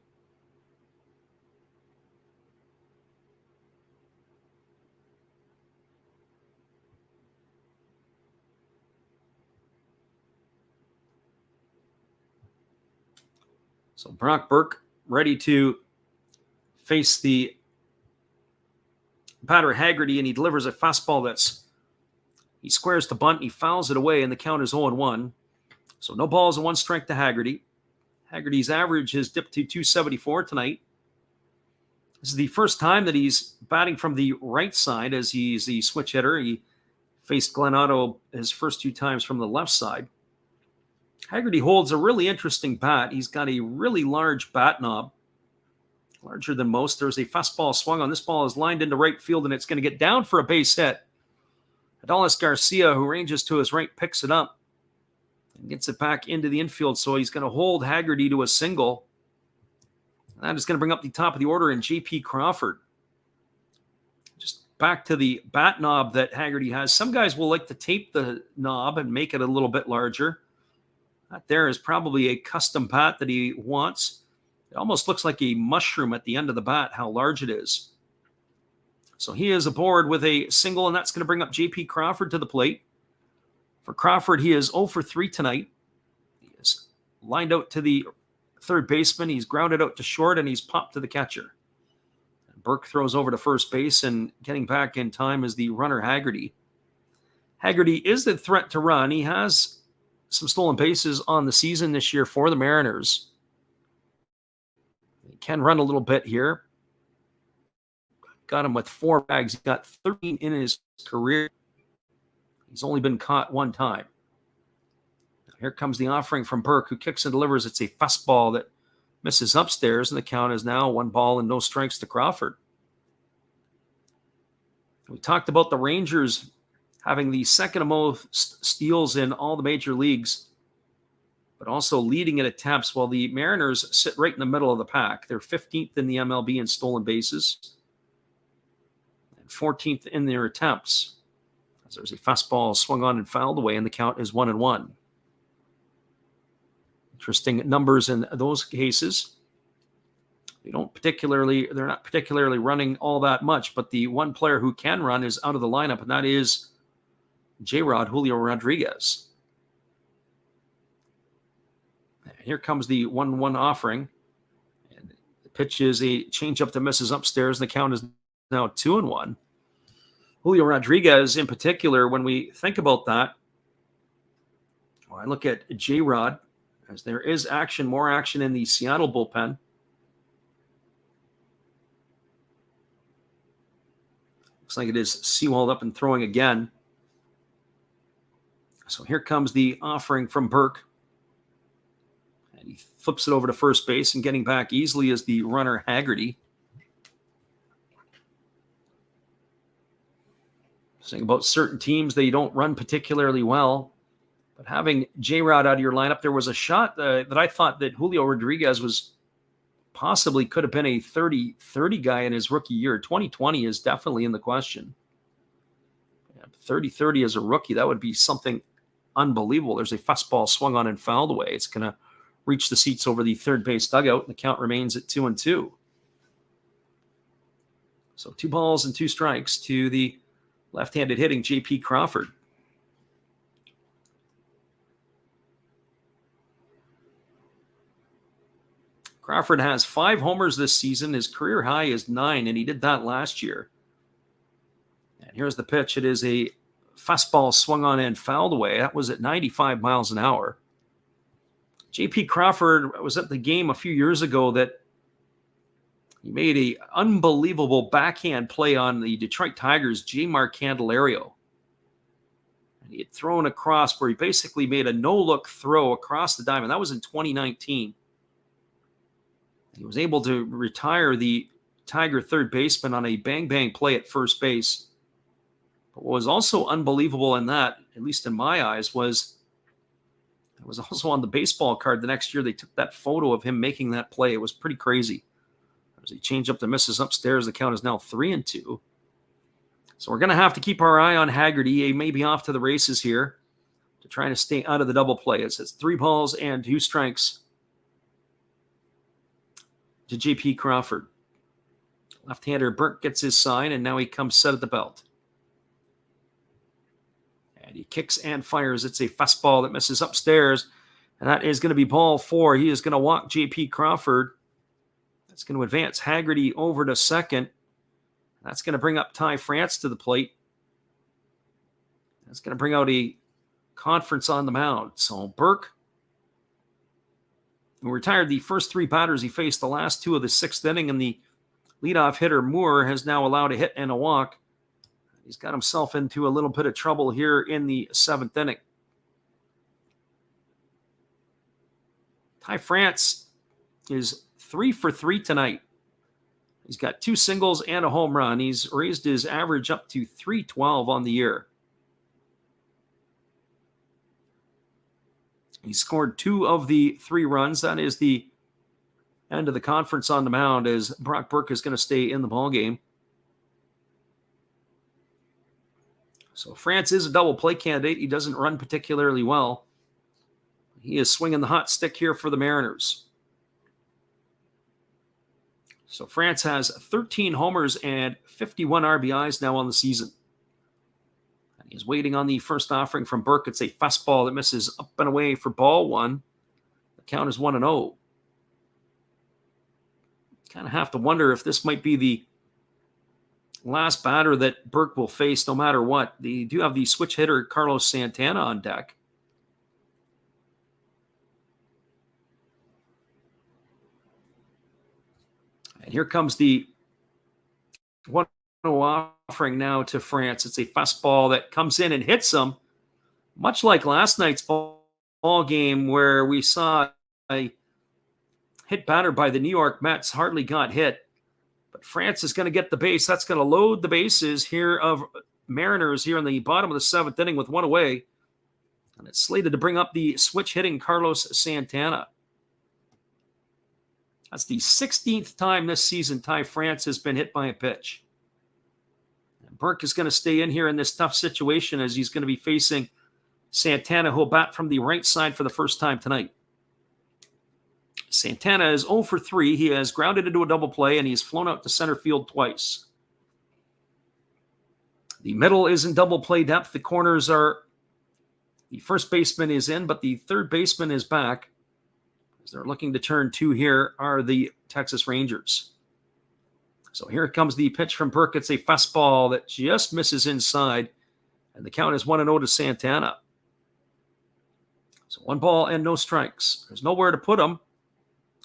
So Brock Burke ready to face the batter Haggerty, and he delivers a fastball he squares the bunt, he fouls it away, and the count is 0-1. So no balls and 1 strike to Haggerty. Haggerty's average has dipped to 274 tonight. This is the first time that he's batting from the right side as he's the switch hitter. He faced Glenn Otto his first 2 times from the left side. Haggerty holds a really interesting bat. He's got a really large bat knob, larger than most. There's a fastball swung on. This ball is lined into right field, and it's going to get down for a base hit. Adolis Garcia, who ranges to his right, picks it up and gets it back into the infield. So he's going to hold Haggerty to a single. And that is going to bring up the top of the order in J.P. Crawford. Just back to the bat knob that Haggerty has. Some guys will like to tape the knob and make it a little bit larger. That there is probably a custom bat that he wants. It almost looks like a mushroom at the end of the bat, how large it is. So he is aboard with a single, and that's going to bring up J.P. Crawford to the plate. For Crawford, he is 0 for 3 tonight. He is lined out to the 3rd baseman. He's grounded out to short, and he's popped to the catcher. Burke throws over to first base, and getting back in time is the runner Haggerty. Haggerty is the threat to run. He has some stolen bases on the season this year for the Mariners. He can run a little bit here. Got him with 4 bags. He got 13 in his career. He's only been caught 1 time. Here comes the offering from Burke, who kicks and delivers. It's a fastball that misses upstairs, and the count is now 1 ball and no strikes to Crawford. We talked about the Rangers having the 2nd most steals in all the major leagues, but also leading in attempts, while the Mariners sit right in the middle of the pack. They're 15th in the MLB in stolen bases and 14th in their attempts. As there's a fastball swung on and fouled away, and the count is 1-1. Interesting numbers in those cases. they're not particularly running all that much, but the one player who can run is out of the lineup, and that is J-Rod, Julio Rodriguez. And here comes the 1-1 offering. And the pitch is a changeup that misses upstairs, and the count is now 2-1. Julio Rodriguez in particular, when we think about that, I look at J-Rod, as there is more action in the Seattle bullpen. Looks like it is Seawald up and throwing again. So here comes the offering from Burke. And he flips it over to first base, and getting back easily is the runner Haggerty. Saying about certain teams, they don't run particularly well. But having J-Rod out of your lineup, there was a shot that I thought that Julio Rodriguez was possibly could have been a 30-30 guy in his rookie year. 2020 is definitely in the question. 30-30 as a rookie, that would be something unbelievable. There's a fastball swung on and fouled away. It's going to reach the seats over the third base dugout, and the count remains at 2-2. So 2 balls and 2 strikes to the left-handed hitting J.P. Crawford. Crawford has 5 homers this season. His career high is 9, and he did that last year. And here's the pitch. It is a fastball swung on and fouled away. That was at 95 miles an hour. J.P. Crawford was at the game a few years ago that he made an unbelievable backhand play on the Detroit Tigers' J-Mark Candelario. And he had thrown across where he basically made a no-look throw across the diamond. That was in 2019. He was able to retire the Tiger third baseman on a bang-bang play at first base. But what was also unbelievable in that, at least in my eyes, was it was also on the baseball card the next year. They took that photo of him making that play. It was pretty crazy. As he changed up the misses upstairs, the count is now 3-2. So we're going to have to keep our eye on Haggerty. He may be off to the races here to try to stay out of the double play. It's 3 balls and 2 strikes to J.P. Crawford. Left-hander Burke gets his sign, and now he comes set at the belt. And he kicks and fires. It's a fastball that misses upstairs, and that is going to be ball 4. He is going to walk J.P. Crawford. That's going to advance Haggerty over to second. That's going to bring up Ty France to the plate. That's going to bring out a conference on the mound. So Burke, who retired the first 3 batters he faced the last 2 of the 6th inning, and the leadoff hitter Moore has now allowed a hit and a walk. He's got himself into a little bit of trouble here in the 7th inning. Ty France is 3 for 3 tonight. He's got 2 singles and a home run. He's raised his average up to .312 on the year. He scored 2 of the 3 runs. That is the end of the conference on the mound, as Brock Burke is going to stay in the ballgame. So France is a double play candidate. He doesn't run particularly well. He is swinging the hot stick here for the Mariners. So France has 13 homers and 51 RBIs now on the season. And he's waiting on the first offering from Burke. It's a fastball that misses up and away for ball 1. The count is 1-0. Kind of have to wonder if this might be the last batter that Burke will face no matter what. They do have the switch hitter Carlos Santana on deck. And here comes the 1-0 offering now to France. It's a fastball that comes in and hits him, much like last night's ball game where we saw a hit batter by the New York Mets hardly got hit. But France is going to get the base. That's going to load the bases here of Mariners here in the bottom of the 7th inning with 1 away. And it's slated to bring up the switch hitting Carlos Santana. That's the 16th time this season Ty France has been hit by a pitch. And Burke is going to stay in here in this tough situation as he's going to be facing Santana, who will bat from the right side for the first time tonight. Santana is 0 for 3. He has grounded into a double play, and he's flown out to center field twice. The middle is in double play depth. The corners are, the first baseman is in, but the third baseman is back. As they're looking to turn two here are the Texas Rangers. So here comes the pitch from Burke. It's a fastball that just misses inside, and the count is 1-0 to Santana. So 1 ball and no strikes. There's nowhere to put them.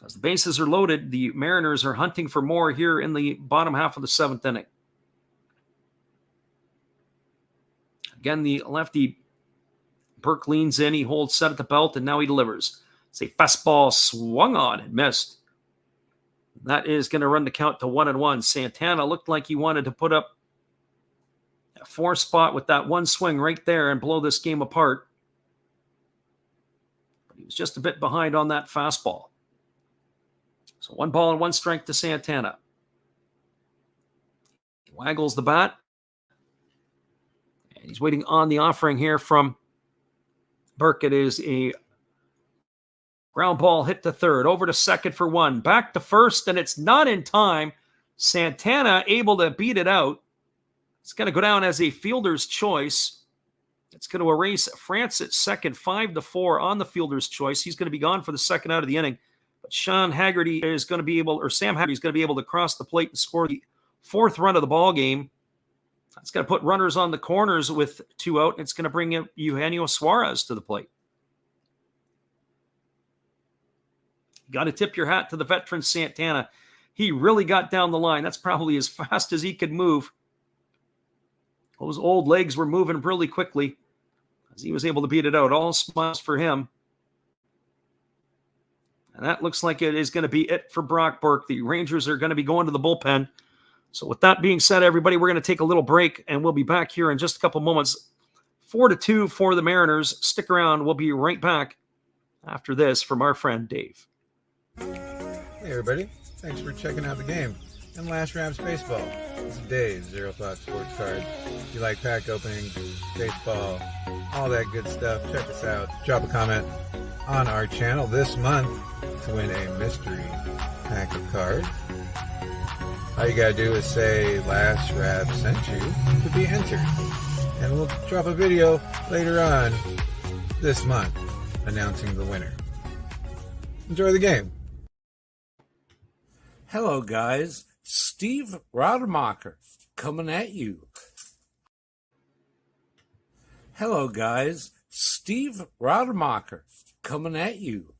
As the bases are loaded, the Mariners are hunting for more here in the bottom half of the 7th inning. Again, the lefty Burke leans in. He holds set at the belt, and now he delivers. It's a fastball swung on and missed. That is going to run the count to 1-1. Santana looked like he wanted to put up a 4 spot with that one swing right there and blow this game apart. But he was just a bit behind on that fastball. So 1 ball and 1 strike to Santana. He waggles the bat. And he's waiting on the offering here from Burke. It is a ground ball hit to third, over to second for 1, back to first, and it's not in time. Santana able to beat it out. It's going to go down as a fielder's choice. It's going to erase France at second, 5-4 on the fielder's choice. He's going to be gone for the second out of the inning. But Sam Haggerty is going to be able to cross the plate and score the 4th run of the ball game. It's going to put runners on the corners with 2 out. And it's going to bring in Eugenio Suarez to the plate. Got to tip your hat to the veteran Santana. He really got down the line. That's probably as fast as he could move. Those old legs were moving really quickly as he was able to beat it out. All smiles for him. And that looks like it is going to be it for Brock Burke. The Rangers are going to be going to the bullpen. So with that being said, everybody, we're going to take a little break, and we'll be back here in just a couple moments. 4-2 for the Mariners. Stick around. We'll be right back after this from our friend Dave. Hey everybody, thanks for checking out the game and Last Raps Baseball. This is Dave, Zero Thought Sports Card. If you like pack openings, baseball, all that good stuff, check us out. Drop a comment on our channel this month to win a mystery pack of cards. All you gotta do is say Last Rap sent you to be entered. And we'll drop a video later on this month announcing the winner. Enjoy the game. Hello, guys. Steve Rademacher coming at you. Hello, guys. Steve Rademacher coming at you.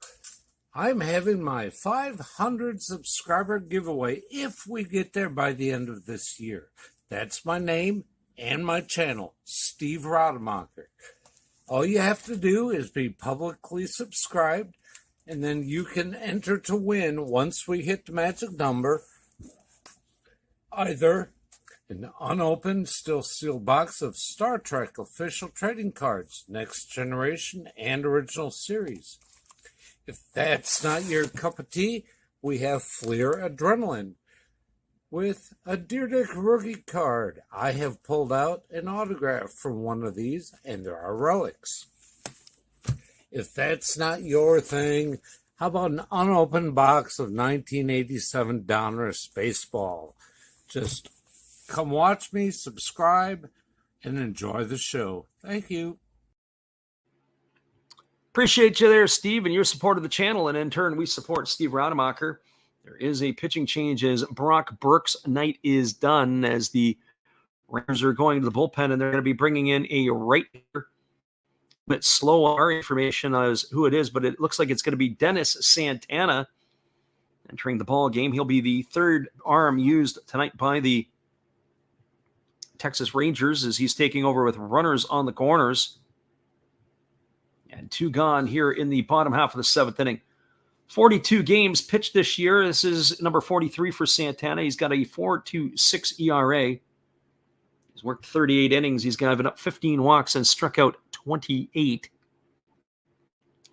I'm having my 500 subscriber giveaway if we get there by the end of this year. That's my name and my channel, Steve Rademacher. All you have to do is be publicly subscribed, and then you can enter to win once we hit the magic number. Either an unopened, still sealed box of Star Trek official trading cards, Next Generation and Original Series. If that's not your cup of tea, we have Fleer Adrenaline with a Deer Dick rookie card. I have pulled out an autograph from one of these, and there are relics. If that's not your thing, how about an unopened box of 1987 Donruss Baseball? Just come watch me, subscribe, and enjoy the show. Thank you. Appreciate you there, Steve, and your support of the channel. And in turn, we support Steve Rademacher. There is a pitching change as Brock Burke's night is done, as the Rangers are going to the bullpen, and they're going to be bringing in a right-hander. Bit slow on our information as who it is, but it looks like it's going to be Dennis Santana entering the ball game. He'll be the 3rd arm used tonight by the Texas Rangers as he's taking over with runners on the corners. And 2 gone here in the bottom half of the 7th inning. 42 games pitched this year. This is number 43 for Santana. He's got a 4.26 ERA. He's worked 38 innings. He's given up 15 walks and struck out 28.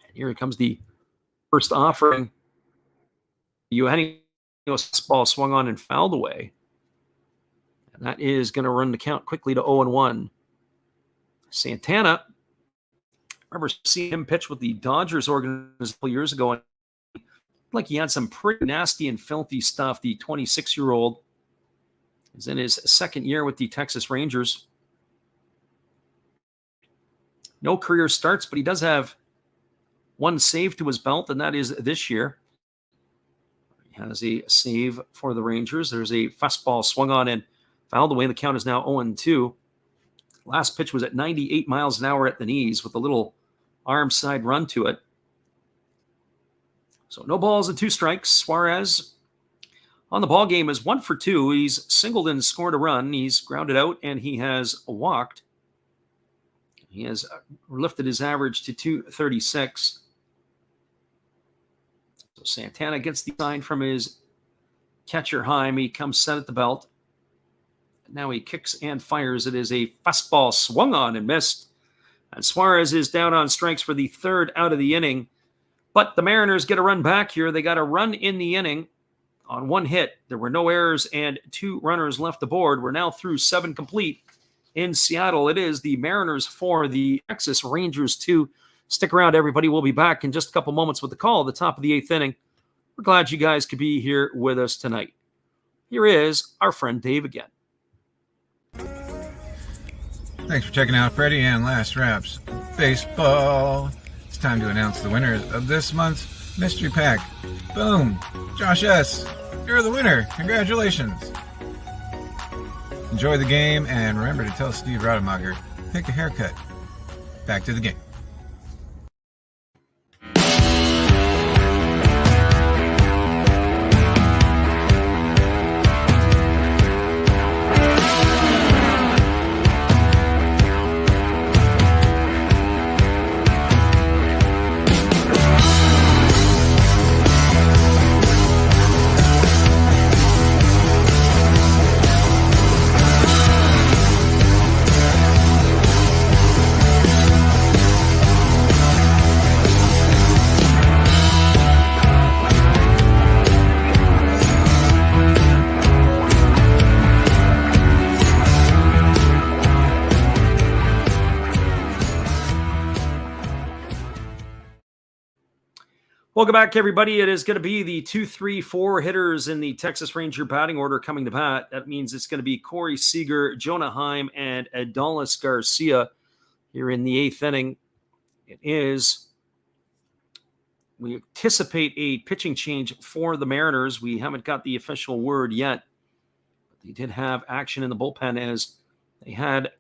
And here comes the first offering. Eugenio ball swung on and fouled away. And that is going to run the count quickly to 0-1. Santana, I remember seeing him pitch with the Dodgers organization a couple years ago. And like he had some pretty nasty and filthy stuff. The 26-year-old is in his second year with the Texas Rangers. No career starts, but he does have one save to his belt, and that is this year. He has a save for the Rangers. There's a fastball swung on and fouled away. The count is now 0-2. Last pitch was at 98 miles an hour at the knees with a little arm side run to it. So no balls and 2 strikes. Suarez on the ball game is 1 for 2. He's singled and scored a run. He's grounded out and he has walked. He has lifted his average to 236. So Santana gets the sign from his catcher, Heim. He comes set at the belt. Now he kicks and fires. It is a fastball swung on and missed. And Suarez is down on strikes for the 3rd out of the inning. But the Mariners get a run back here. They got a run in the inning on 1 hit. There were no errors and 2 runners left aboard. We're now through 7 complete in Seattle. It is the Mariners 4, the Texas Rangers 2. Stick around, everybody. We'll be back in just a couple moments with the call at the top of the 8th inning. We're glad you guys could be here with us tonight. Here is our friend Dave again. Thanks for checking out Freddie and Last Raps Baseball. It's time to announce the winners of this month's Mystery Pack. Boom! Josh S., you're the winner. Congratulations. Enjoy the game, and remember to tell Steve Rademacher, pick a haircut. Back to the game. Welcome back, everybody. It is going to be the 2, 3, 4 hitters in the Texas Ranger batting order coming to bat. That means it's going to be Corey Seager, Jonah Heim, and Adolis Garcia here in the 8th inning. We anticipate a pitching change for the Mariners. We haven't got the official word yet. But they did have action in the bullpen as they had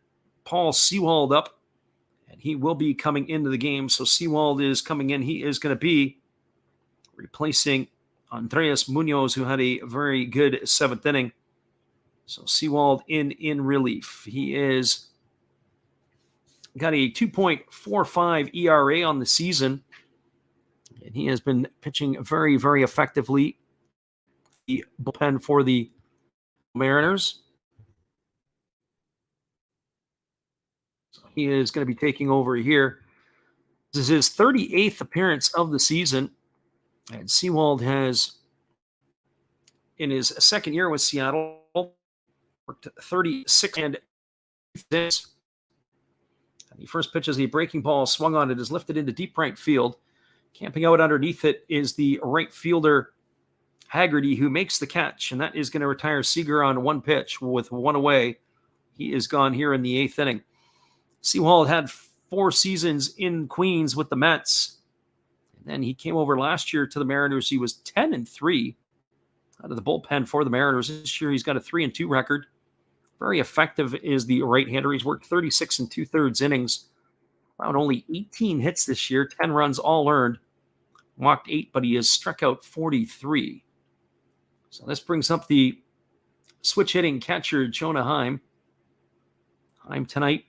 Paul Sewald up, and he will be coming into the game. So Sewald is coming in. He is going to be replacing Andres Munoz, who had a very good 7th inning. So Sewald in relief. He is got a 2.45 ERA on the season, and he has been pitching very, very effectively. The bullpen for the Mariners. So he is going to be taking over here. This is his 38th appearance of the season. And Sewald has, in his 2nd year with Seattle, worked 36 and this. The first pitch is a breaking ball swung on. It is lifted into deep right field. Camping out underneath it is the right fielder, Haggerty, who makes the catch. And that is going to retire Seager on 1 pitch with 1 away. He is gone here in the 8th inning. Sewald had 4 seasons in Queens with the Mets. And then he came over last year to the Mariners. He was 10-3 out of the bullpen for the Mariners. This year he's got a 3-2 record. Very effective is the right-hander. He's worked 36 2/3 innings. Allowed only 18 hits this year, 10 runs all earned. Walked 8, but he has struck out 43. So this brings up the switch-hitting catcher, Jonah Heim. Heim tonight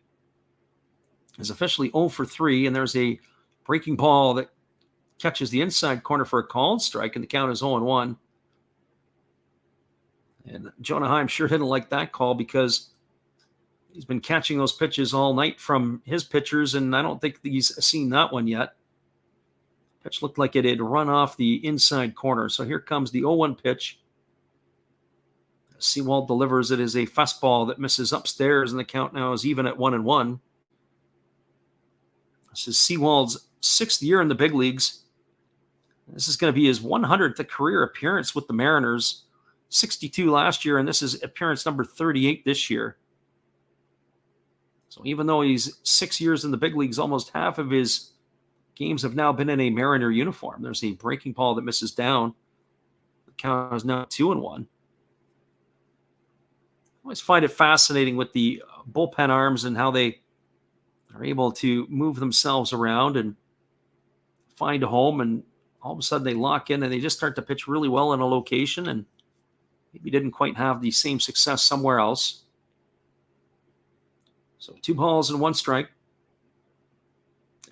is officially 0 for 3, and there's a breaking ball that catches the inside corner for a called strike, and the count is 0-1. And Jonah Heim sure didn't like that call because he's been catching those pitches all night from his pitchers, and I don't think he's seen that one yet. Pitch looked like it had run off the inside corner. So here comes the 0-1 pitch. Sewald delivers. It is a fastball that misses upstairs, and the count now is even at 1-1. This is Sewald's 6th year in the big leagues. This is going to be his 100th career appearance with the Mariners, 62 last year, and this is appearance number 38 this year. So even though he's 6 years in the big leagues, almost half of his games have now been in a Mariner uniform. There's a breaking ball that misses down. The count is now 2-1. I always find it fascinating with the bullpen arms and how they are able to move themselves around and find a home, and all of a sudden they lock in and they just start to pitch really well in a location and maybe didn't quite have the same success somewhere else. So 2 balls and 1 strike.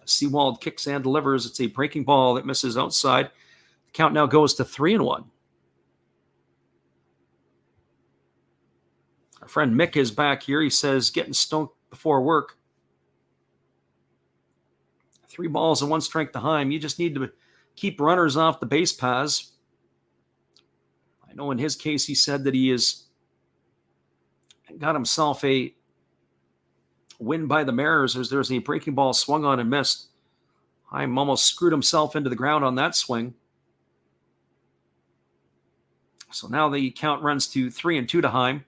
Sewald kicks and delivers. It's a breaking ball that misses outside. The count now goes to 3-1. Our friend Mick is back here. He says, getting stoned before work. 3 balls and 1 strike to Heim. You just need to keep runners off the base paths. I know in his case, he said that he has got himself a win by the Mariners as there's a breaking ball swung on and missed. Heim almost screwed himself into the ground on that swing. So now the count runs to 3-2 to Heim.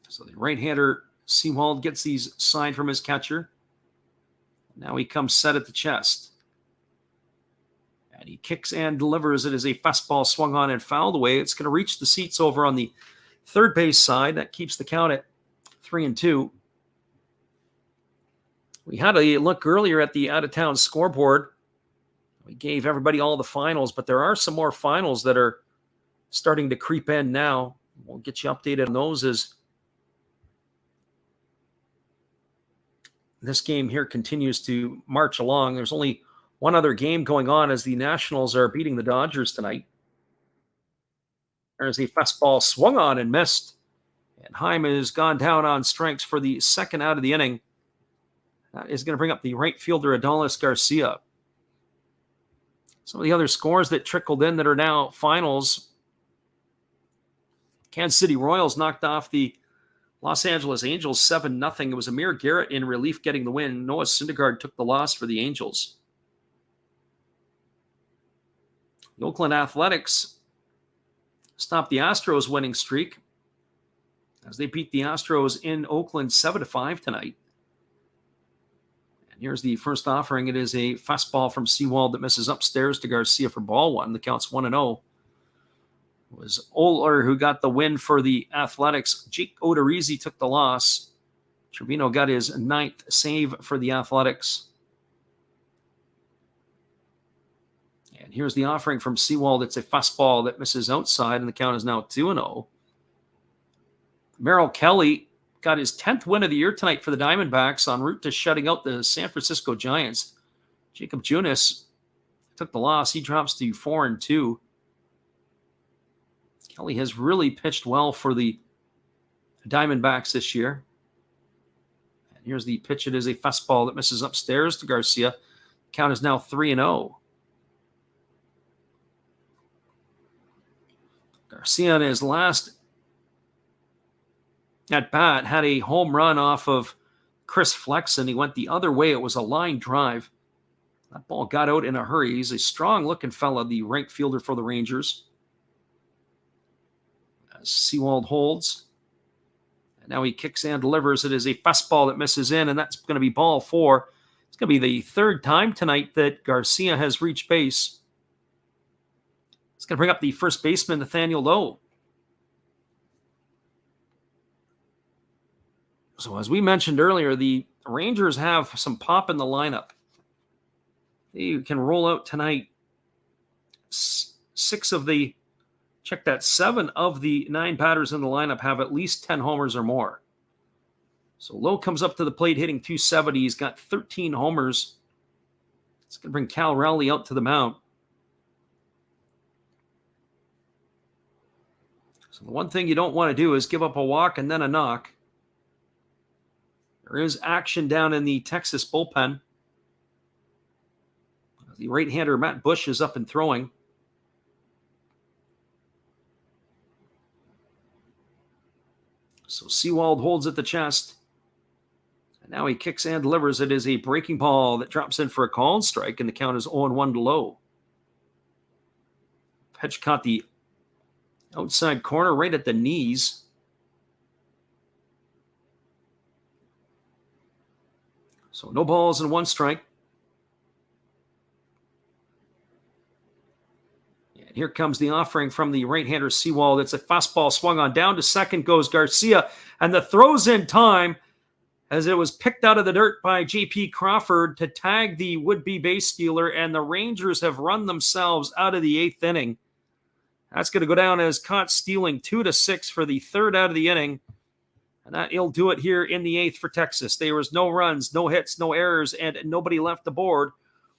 So the right-hander Sewald gets these signed from his catcher. Now he comes set at the chest. And he kicks and delivers. It is a fastball swung on and fouled away. It's going to reach the seats over on the third base side. That keeps the count at 3-2. We had a look earlier at the out-of-town scoreboard. We gave everybody all the finals, but there are some more finals that are starting to creep in now. We'll get you updated on those as this game here continues to march along. There's only one other game going on as the Nationals are beating the Dodgers tonight. There's a fastball swung on and missed. And Heim has gone down on strikes for the second out of the inning. That is going to bring up the right fielder, Adolis Garcia. Some of the other scores that trickled in that are now finals. Kansas City Royals knocked off the Los Angeles Angels 7-0. It was Amir Garrett in relief getting the win. Noah Syndergaard took the loss for the Angels. The Oakland Athletics stopped the Astros winning streak as they beat the Astros in Oakland 7-5 tonight. And here's the first offering. It is a fastball from Sewald that misses upstairs to Garcia for ball 1. The count's 1-0. It was Oler who got the win for the Athletics. Jake Odorizzi took the loss. Trevino got his 9th save for the Athletics. And here's the offering from Sewald. It's a fastball that misses outside, and the count is now 2-0. Merrill Kelly got his 10th win of the year tonight for the Diamondbacks en route to shutting out the San Francisco Giants. Jacob Junis took the loss. He drops to 4-2. Kelly has really pitched well for the Diamondbacks this year. And here's the pitch. It is a fastball that misses upstairs to Garcia. Count is now 3-0. Garcia in his last at bat had a home run off of Chris Flexen. He went the other way. It was a line drive. That ball got out in a hurry. He's a strong-looking fella, the right fielder for the Rangers. Sewald holds. And now he kicks and delivers. It is a fastball that misses in, and that's going to be ball 4. It's going to be the third time tonight that Garcia has reached base. It's going to bring up the first baseman, Nathaniel Lowe. So as we mentioned earlier, the Rangers have some pop in the lineup. They can roll out tonight 7 of the 9 batters in the lineup have at least 10 homers or more. So Lowe comes up to the plate hitting .270. He's got 13 homers. It's going to bring Cal Raleigh out to the mound. So the one thing you don't want to do is give up a walk and then a knock. There is action down in the Texas bullpen. The right-hander Matt Bush is up and throwing. So Sewald holds at the chest. And Now he kicks and delivers. It is a breaking ball that drops in for a called strike, and the count is 0-1 to low. Pitch caught the outside corner right at the knees. So no balls and 1 strike. And here comes the offering from the right-hander Sewald. It's a fastball swung on. Down to second goes Garcia. And the throw's in time as it was picked out of the dirt by J.P. Crawford to tag the would-be base stealer. And the Rangers have run themselves out of the 8th inning. That's going to go down as caught stealing 2-6 for the 3rd out of the inning. And that'll do it here in the 8th for Texas. There was no runs, no hits, no errors, and nobody left the board.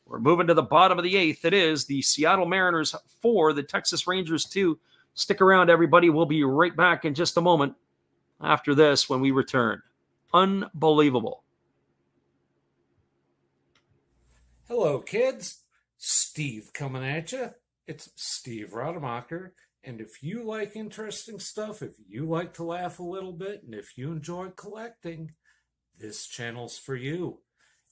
We're moving to the bottom of the 8th. It is the Seattle Mariners 4, the Texas Rangers 2. Stick around, everybody. We'll be right back in just a moment after this when we return. Unbelievable. Hello, kids. Steve coming at you. It's Steve Rademacher. And if you like interesting stuff, if you like to laugh a little bit, and if you enjoy collecting, this channel's for you.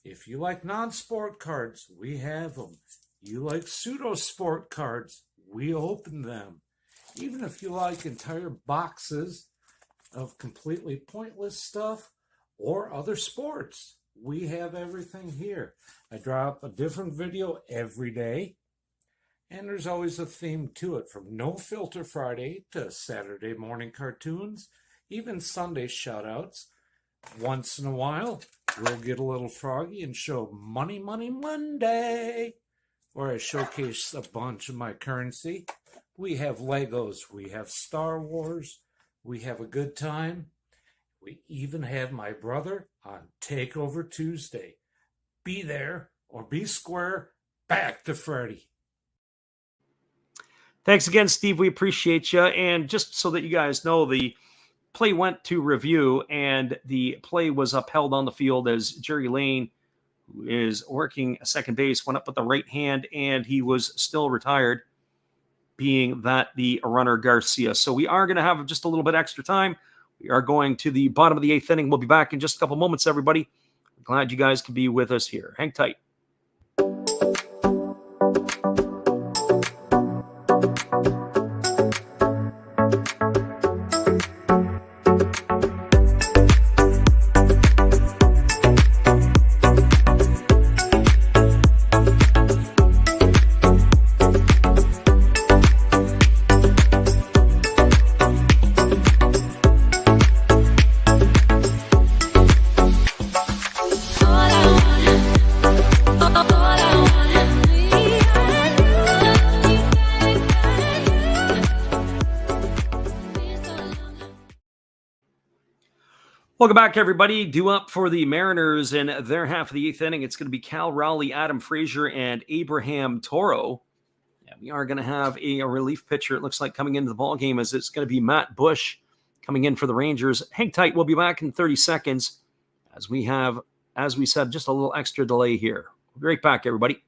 If you like non-sport cards, we have them. You like pseudo-sport cards, we open them. Even if you like entire boxes of completely pointless stuff or other sports, we have everything here. I drop a different video every day. And there's always a theme to it, from No Filter Friday to Saturday morning cartoons, even Sunday shoutouts. Once in a while, we'll get a little froggy and show Money Money Monday, where I showcase a bunch of my currency. We have Legos, we have Star Wars, we have a good time. We even have my brother on Takeover Tuesday. Be there or be square. Back to Freddy. Thanks again, Steve. We appreciate you. And just so that you guys know, the play went to review, and the play was upheld on the field as Jerry Lane, who is working second base, went up with the right hand, and he was still retired, being that the runner Garcia. So we are going to have just a little bit extra time. We are going to the bottom of the 8th inning. We'll be back in just a couple moments, everybody. Glad you guys could be with us here. Hang tight. Welcome back, everybody. Due up for the Mariners in their half of the 8th inning. It's going to be Cal Raleigh, Adam Frazier, and Abraham Toro. And we are going to have a relief pitcher, it looks like, coming into the ballgame, as it's going to be Matt Bush coming in for the Rangers. Hang tight. We'll be back in 30 seconds as we have, as we said, just a little extra delay here. We'll be right back, everybody.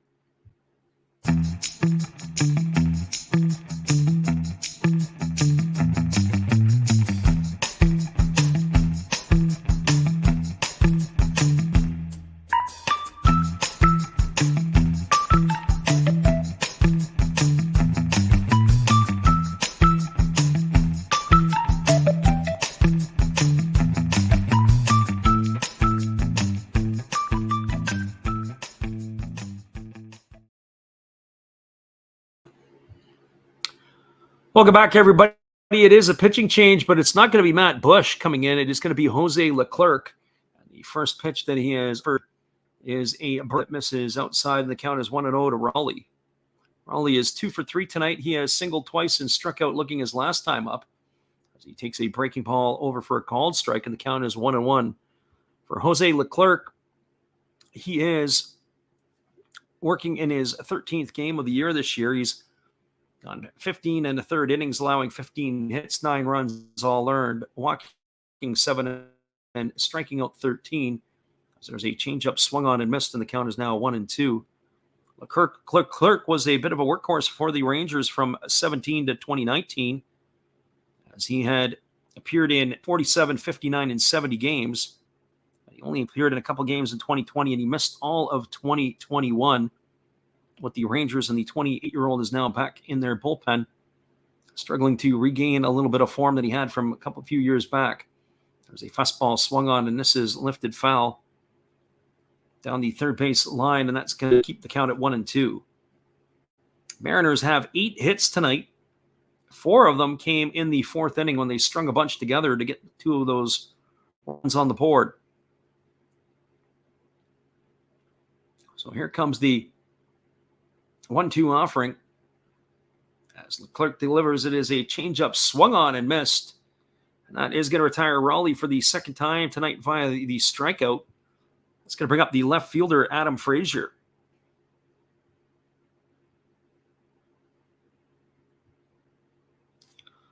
Welcome back, everybody. It is a pitching change, but it's not going to be Matt Bush coming in. It is going to be Jose Leclerc. The first pitch that he has is a bird that misses outside, and the count is 1-0 to Raleigh. Raleigh is 2 for 3 tonight. He has singled twice and struck out looking his last time up, as he takes a breaking ball over for a called strike, and the count is 1-1. For Jose Leclerc, he is working in his 13th game of the year this year. He's gone 15 and a third innings, allowing 15 hits, 9 runs, all earned, walking 7 and striking out 13. So there's a changeup swung on and missed, and the count is now 1-2. Leclerc was a bit of a workhorse for the Rangers from 17 to 2019, as he had appeared in 47, 59, and 70 games. He only appeared in a couple games in 2020, and he missed all of 2021 with the Rangers, and the 28-year-old is now back in their bullpen, struggling to regain a little bit of form that he had from a few years back. There's a fastball swung on, and this is lifted foul down the third base line, and that's going to keep the count at 1-2. Mariners have 8 hits tonight. 4 of them came in the 4th inning when they strung a bunch together to get 2 of those runs on the board. So here comes the 1-2 offering. As Leclerc delivers, it is a changeup swung on and missed. And that is going to retire Raleigh for the second time tonight via the strikeout. It's going to bring up the left fielder, Adam Frazier.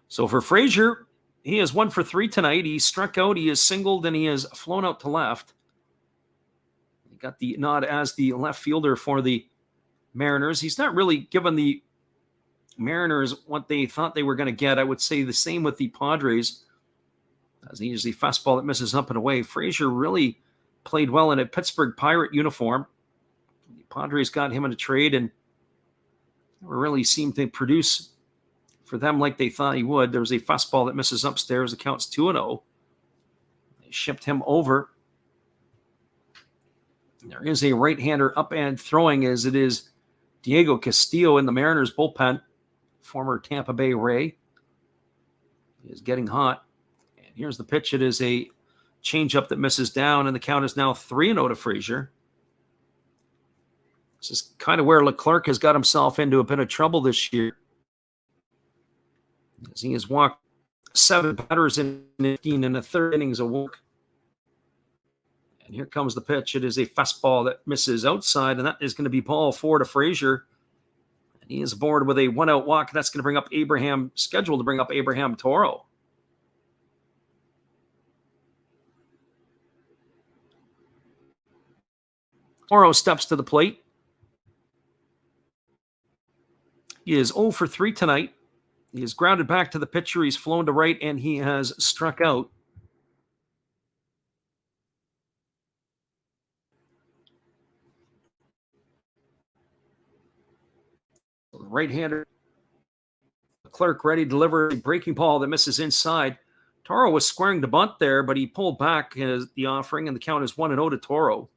So for Frazier, he is 1 for 3 tonight. He struck out, he is singled, and he has flown out to left. He got the nod as the left fielder for the Mariners. He's not really given the Mariners what they thought they were going to get. I would say the same with the Padres, as he is the fastball that misses up and away. Frazier really played well in a Pittsburgh Pirate uniform. The Padres got him in a trade and never really seemed to produce for them like they thought he would. There was a fastball that misses upstairs. The count's 2-0. They shipped him over. There is a right-hander up and throwing, as it is Diego Castillo in the Mariners bullpen, former Tampa Bay Ray. He is getting hot. And here's the pitch. It is a changeup that misses down, and the count is now 3-0 to Frazier. This is kind of where Leclerc has got himself into a bit of trouble this year, as he has walked 7 batters in 15 and a third innings of work. And here comes the pitch. It is a fastball that misses outside, and that is going to be ball 4 to Frazier. And he is aboard with a 1-out walk. That's going to bring up scheduled to bring up Abraham Toro. Toro steps to the plate. He is 0 for 3 tonight. He is grounded back to the pitcher. He's flown to right, and he has struck out. So the right-hander, Leclerc, ready to deliver a breaking ball that misses inside. Toro was squaring to bunt there, but he pulled back the offering, and the count is 1-0 to Toro.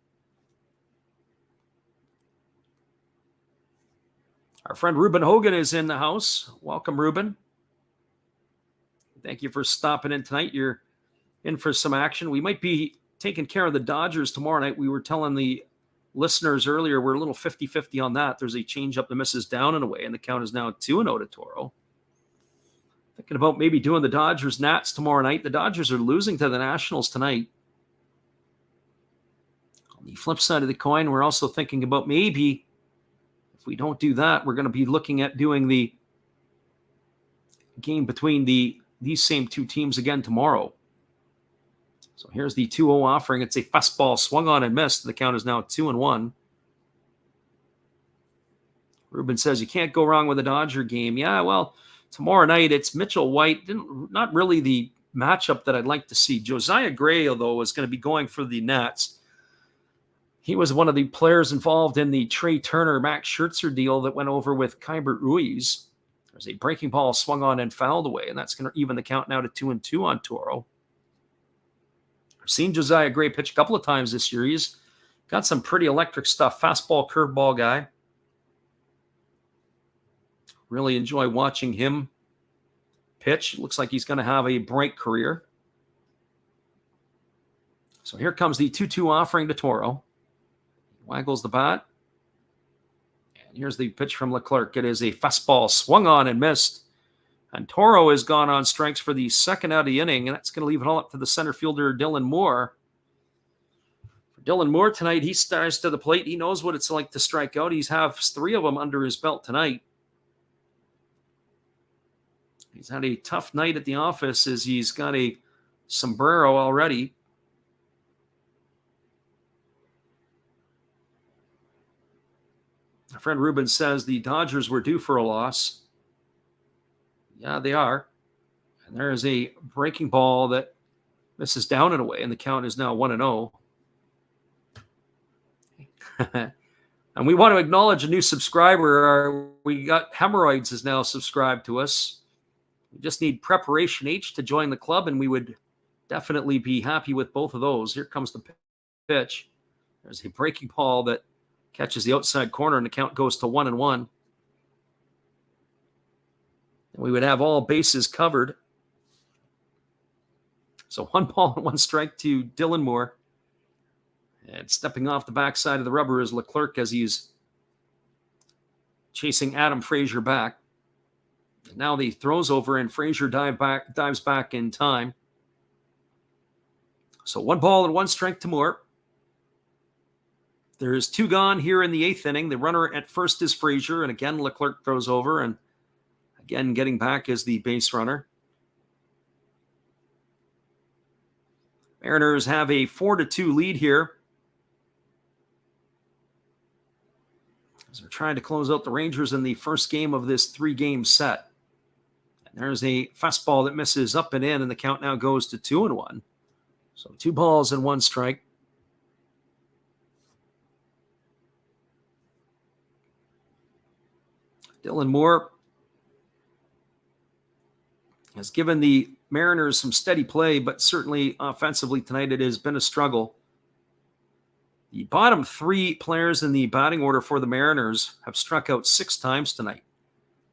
Our friend Ruben Hogan is in the house. Welcome, Ruben. Thank you for stopping in tonight. You're in for some action. We might be taking care of the Dodgers tomorrow night. We were telling the listeners earlier we're a little 50-50 on that. There's a changeup that misses down and away, and the count is now 2-0 to Toro. Thinking about maybe doing the Dodgers-Nats tomorrow night. The Dodgers are losing to the Nationals tonight. On the flip side of the coin, we're also thinking about maybe, if we don't do that, we're going to be looking at doing the game between these same 2 teams again tomorrow. So here's the 2-0 offering. It's a fastball swung on and missed. The count is now 2-1. Ruben says you can't go wrong with a Dodger game. Yeah, well, tomorrow night it's Mitchell White. Not really the matchup that I'd like to see. Josiah Gray, although, is going to be going for the Nats. He was one of the players involved in the Trey Turner, Max Scherzer deal that went over with Keibert Ruiz. There's a breaking ball swung on and fouled away, and that's going to even the count now to 2-2 on Toro. I've seen Josiah Gray pitch a couple of times this year. He's got some pretty electric stuff. Fastball, curveball guy. Really enjoy watching him pitch. Looks like he's going to have a bright career. So here comes the 2-2 offering to Toro. Waggles the bat. And here's the pitch from Leclerc. It is a fastball swung on and missed. And Toro has gone on strikes for the second out of the inning, and that's going to leave it all up to the center fielder, Dylan Moore. For Dylan Moore tonight, he starts to the plate. He knows what it's like to strike out. He's have 3 of them under his belt tonight. He's had a tough night at the office as he's got a sombrero already. My friend Ruben says the Dodgers were due for a loss. Yeah, they are. And there is a breaking ball that misses down and away, and the count is now 1-0. And we want to acknowledge a new subscriber. We got Hemorrhoids is now subscribed to us. We just need Preparation H to join the club, and we would definitely be happy with both of those. Here comes the pitch. There's a breaking ball that catches the outside corner, and the count goes to 1-1. And we would have all bases covered. So 1 ball and 1 strike to Dylan Moore. And stepping off the backside of the rubber is Leclerc as he's chasing Adam Frazier back. And now the throws over, and Frazier dives back in time. So 1 ball and 1 strike to Moore. There's 2 gone here in the 8th inning. The runner at first is Frazier, and again Leclerc throws over, and again getting back is the base runner. Mariners have a 4-2 lead here, as they're trying to close out the Rangers in the first game of this 3-game set. And there's a fastball that misses up and in, and the count now goes to 2-1. So 2 balls and 1 strike. Dylan Moore has given the Mariners some steady play, but certainly offensively tonight it has been a struggle. The bottom 3 players in the batting order for the Mariners have struck out 6 times tonight.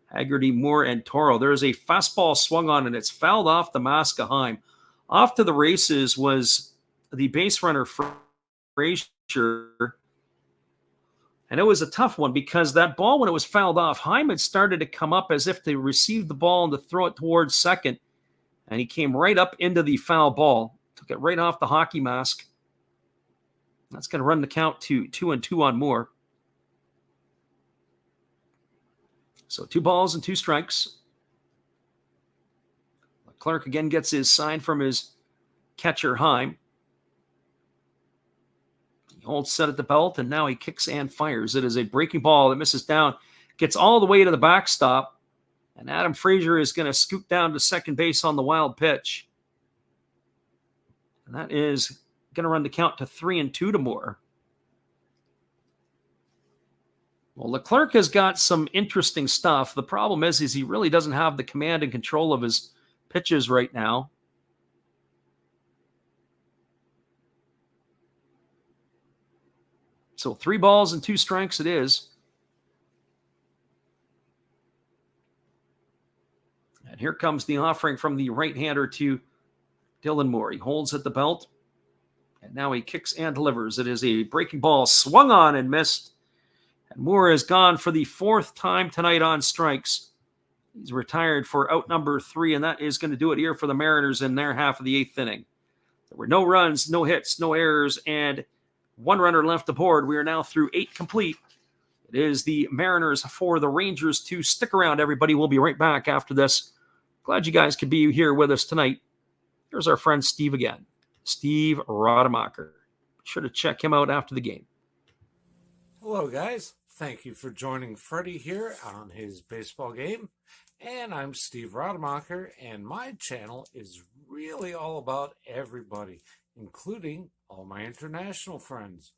Haggerty, Moore, and Toro. There's a fastball swung on, and it's fouled off the mask of Heim. Off to the races was the base runner Frazier. And it was a tough one because that ball, when it was fouled off, Heim had started to come up as if to receive the ball and to throw it towards second. And he came right up into the foul ball, took it right off the hockey mask. That's going to run the count to 2-2 on Moore. So 2 balls and 2 strikes. Clark again gets his sign from his catcher, Heim. He holds set at the belt, and now he kicks and fires. It is a breaking ball that misses down, gets all the way to the backstop, and Adam Frazier is going to scoot down to second base on the wild pitch. And that is going to run the count to 3-2 to Moore. Well, Leclerc has got some interesting stuff. The problem is he really doesn't have the command and control of his pitches right now. So 3 balls and 2 strikes it is. And here comes the offering from the right-hander to Dylan Moore. He holds at the belt, and now he kicks and delivers. It is a breaking ball swung on and missed. And Moore is gone for the 4th time tonight on strikes. He's retired for out number 3, and that is going to do it here for the Mariners in their half of the 8th inning. There were no runs, no hits, no errors, and 1 runner left aboard. We are now through 8 complete. It is the Mariners for the Rangers 2. Stick around, everybody. We'll be right back after this. Glad you guys could be here with us tonight. Here's our friend Steve again. Steve Rademacher. Be sure to check him out after the game. Hello, guys. Thank you for joining Freddie here on his baseball game. And I'm Steve Rademacher, and my channel is really all about everybody, including all my international friends.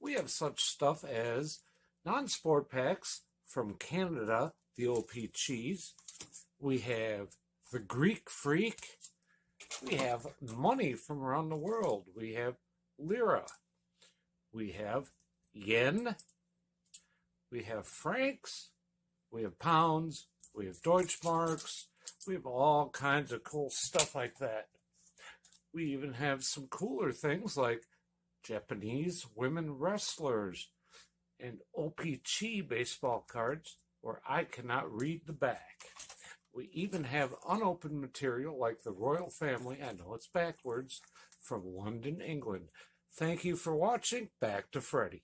We have such stuff as non-sport packs from Canada, the OP Cheese. We have the Greek Freak. We have money from around the world. We have lira. We have yen. We have francs. We have pounds. We have Deutschmarks. We have all kinds of cool stuff like that. We even have some cooler things like Japanese women wrestlers and OPC baseball cards where I cannot read the back. We even have unopened material like the royal family, I know it's backwards, from London, England. Thank you for watching. Back to Freddie.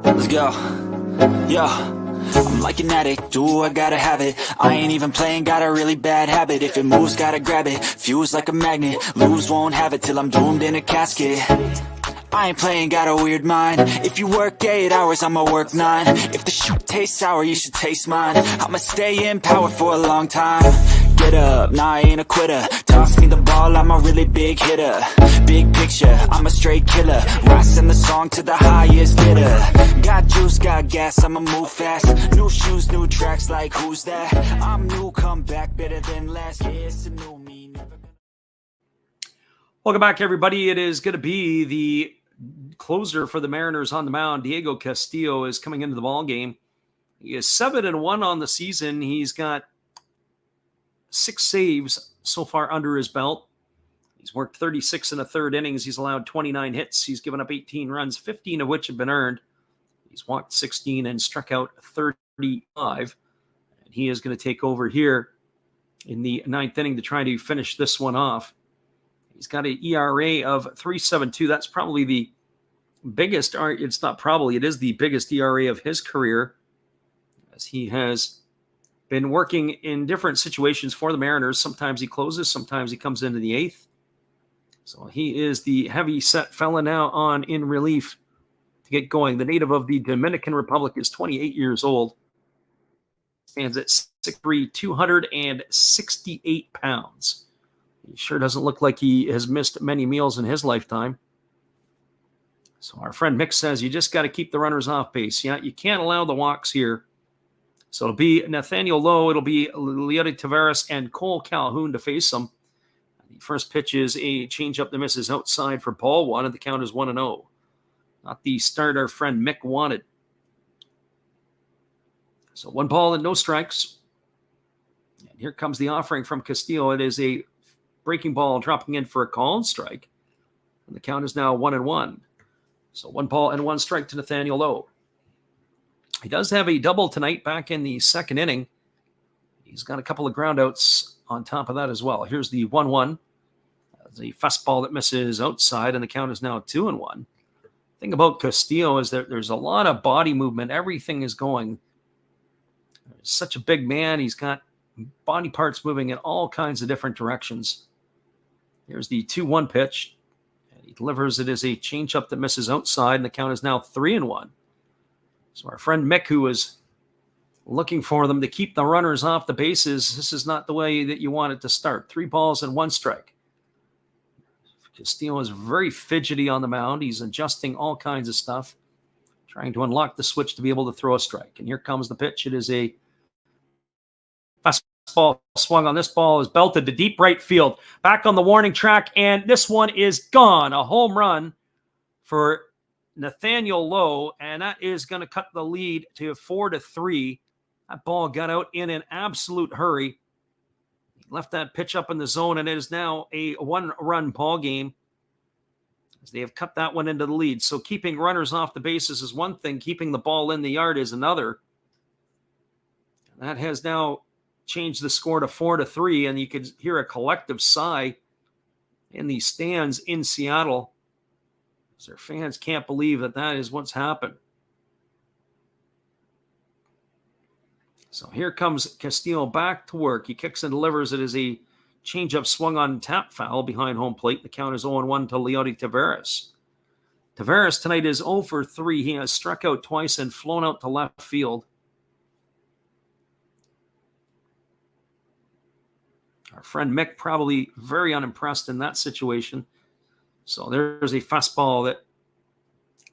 Let's go. Yo, I'm like an addict, ooh, I gotta have it. I ain't even playing, got a really bad habit. If it moves, gotta grab it, fuse like a magnet. Lose, won't have it till I'm doomed in a casket. I ain't playing, got a weird mind. If you work 8 hours, I'ma work 9. If the shit tastes sour, you should taste mine. I'ma stay in power for a long time. Get up, nah, I ain't a quitter. Toss me the ball, I'm a really big hitter. Big picture, I'm a straight killer. Rising the song to the highest bidder. Got juice, got gas, I'ma move fast. New shoes, new tracks, like who's that? I'm new, come back, better than last. Yeah, it's a new me, never gonna... Welcome back, everybody. It is going to be the closer for the Mariners on the mound. Diego Castillo is coming into the ball game. He is 7-1 on the season. He's got 6 saves so far under his belt. He's worked 36 and a third innings. He's allowed 29 hits. He's given up 18 runs, 15 of which have been earned. He's walked 16 and struck out 35. And he is going to take over here in the 9th inning to try to finish this one off. He's got an ERA of 3.72. That's probably the biggest. It's not probably. It is the biggest ERA of his career, as he has been working in different situations for the Mariners. Sometimes he closes. Sometimes he comes into the 8th. So he is the heavy-set fella now on in relief to get going. The native of the Dominican Republic is 28 years old. Stands at 6'3", 268 pounds. He sure doesn't look like he has missed many meals in his lifetime. So our friend Mick says you just got to keep the runners off base. Yeah, you can't allow the walks here. So it'll be Nathaniel Lowe, it'll be Leody Taveras, and Cole Calhoun to face them. The first pitch is a changeup that misses outside for ball 1, and the count is 1-0. Not the start our friend Mick wanted. So 1 ball and no strikes. And here comes the offering from Castillo. It is a breaking ball dropping in for a called strike. And the count is now 1-1. So 1 ball and 1 strike to Nathaniel Lowe. He does have a double tonight back in the 2nd inning. He's got a couple of groundouts on top of that as well. Here's the 1-1. The fastball that misses outside, and the count is now 2-1. The thing about Castillo is that there's a lot of body movement. Everything is going. He's such a big man. He's got body parts moving in all kinds of different directions. Here's the 2-1 pitch. And he delivers it as a changeup that misses outside, and the count is now 3-1. So our friend Mick, who was looking for them to keep the runners off the bases, this is not the way that you want it to start. 3 balls and 1 strike. Castillo is very fidgety on the mound. He's adjusting all kinds of stuff, trying to unlock the switch to be able to throw a strike. And here comes the pitch. It is a fastball swung on. This ball is belted to deep right field. Back on the warning track, and this one is gone. A home run for Nathaniel Lowe, and that is going to cut the lead to 4-3. That ball got out in an absolute hurry. He left that pitch up in the zone, and it is now a 1-run ball game, as they have cut that one into the lead. So keeping runners off the bases is one thing. Keeping the ball in the yard is another. And that has now changed the score to 4-3, and you could hear a collective sigh in the stands in Seattle, as their fans can't believe that that is what's happened. So here comes Castillo back to work. He kicks and delivers. It is a changeup swung on tap foul behind home plate. The count is 0-1 to Leody Taveras. Taveras tonight is 0 for 3. He has struck out twice and flown out to left field. Our friend Mick probably very unimpressed in that situation. So there's a fastball that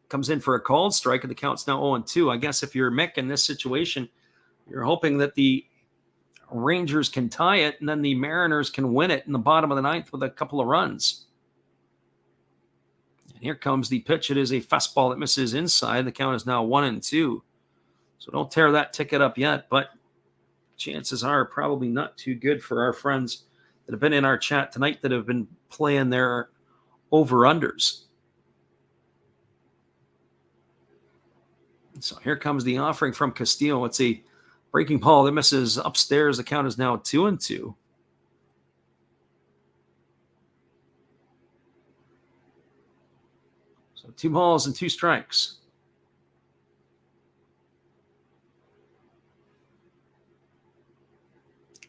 comes in for a called strike, and the count's now 0-2. I guess if you're Mick in this situation, you're hoping that the Rangers can tie it, and then the Mariners can win it in the bottom of the 9th with a couple of runs. And here comes the pitch. It is a fastball that misses inside. The count is now 1-2. So don't tear that ticket up yet, but chances are probably not too good for our friends that have been in our chat tonight that have been playing their over-unders. So here comes the offering from Castillo. It's a breaking ball that misses upstairs. The count is now 2-2. So 2 balls and 2 strikes.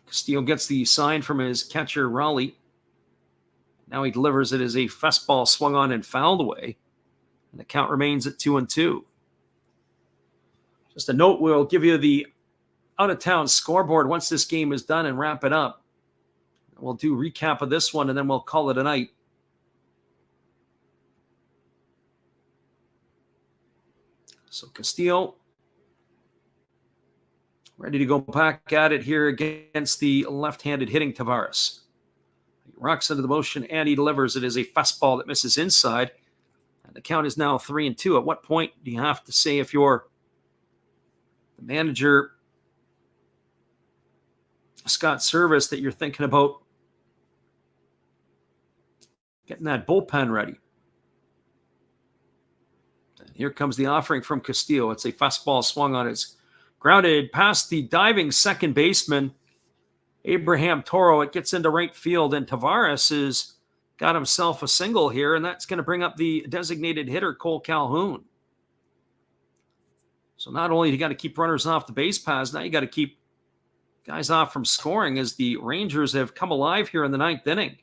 Castillo gets the sign from his catcher, Raleigh. Now he delivers it as a fastball swung on and fouled away. And the count remains at 2-2. Just a note, we'll give you the out-of-town scoreboard once this game is done and wrap it up. We'll do a recap of this one, and then we'll call it a night. So Castillo ready to go back at it here against the left-handed hitting Tavares. He rocks into the motion, and he delivers. It is a fastball that misses inside. And the count is now 3-2. At what point do you have to say, if you're the manager, Scott Service, that you're thinking about getting that bullpen ready? And here comes the offering from Castillo. It's a fastball swung on. It's grounded past the diving second baseman, Abraham Toro. It gets into right field, and Tavares has got himself a single here, and that's going to bring up the designated hitter, Cole Calhoun. So not only do you got to keep runners off the base paths, now you got to keep guys off from scoring, as the Rangers have come alive here in the ninth inning.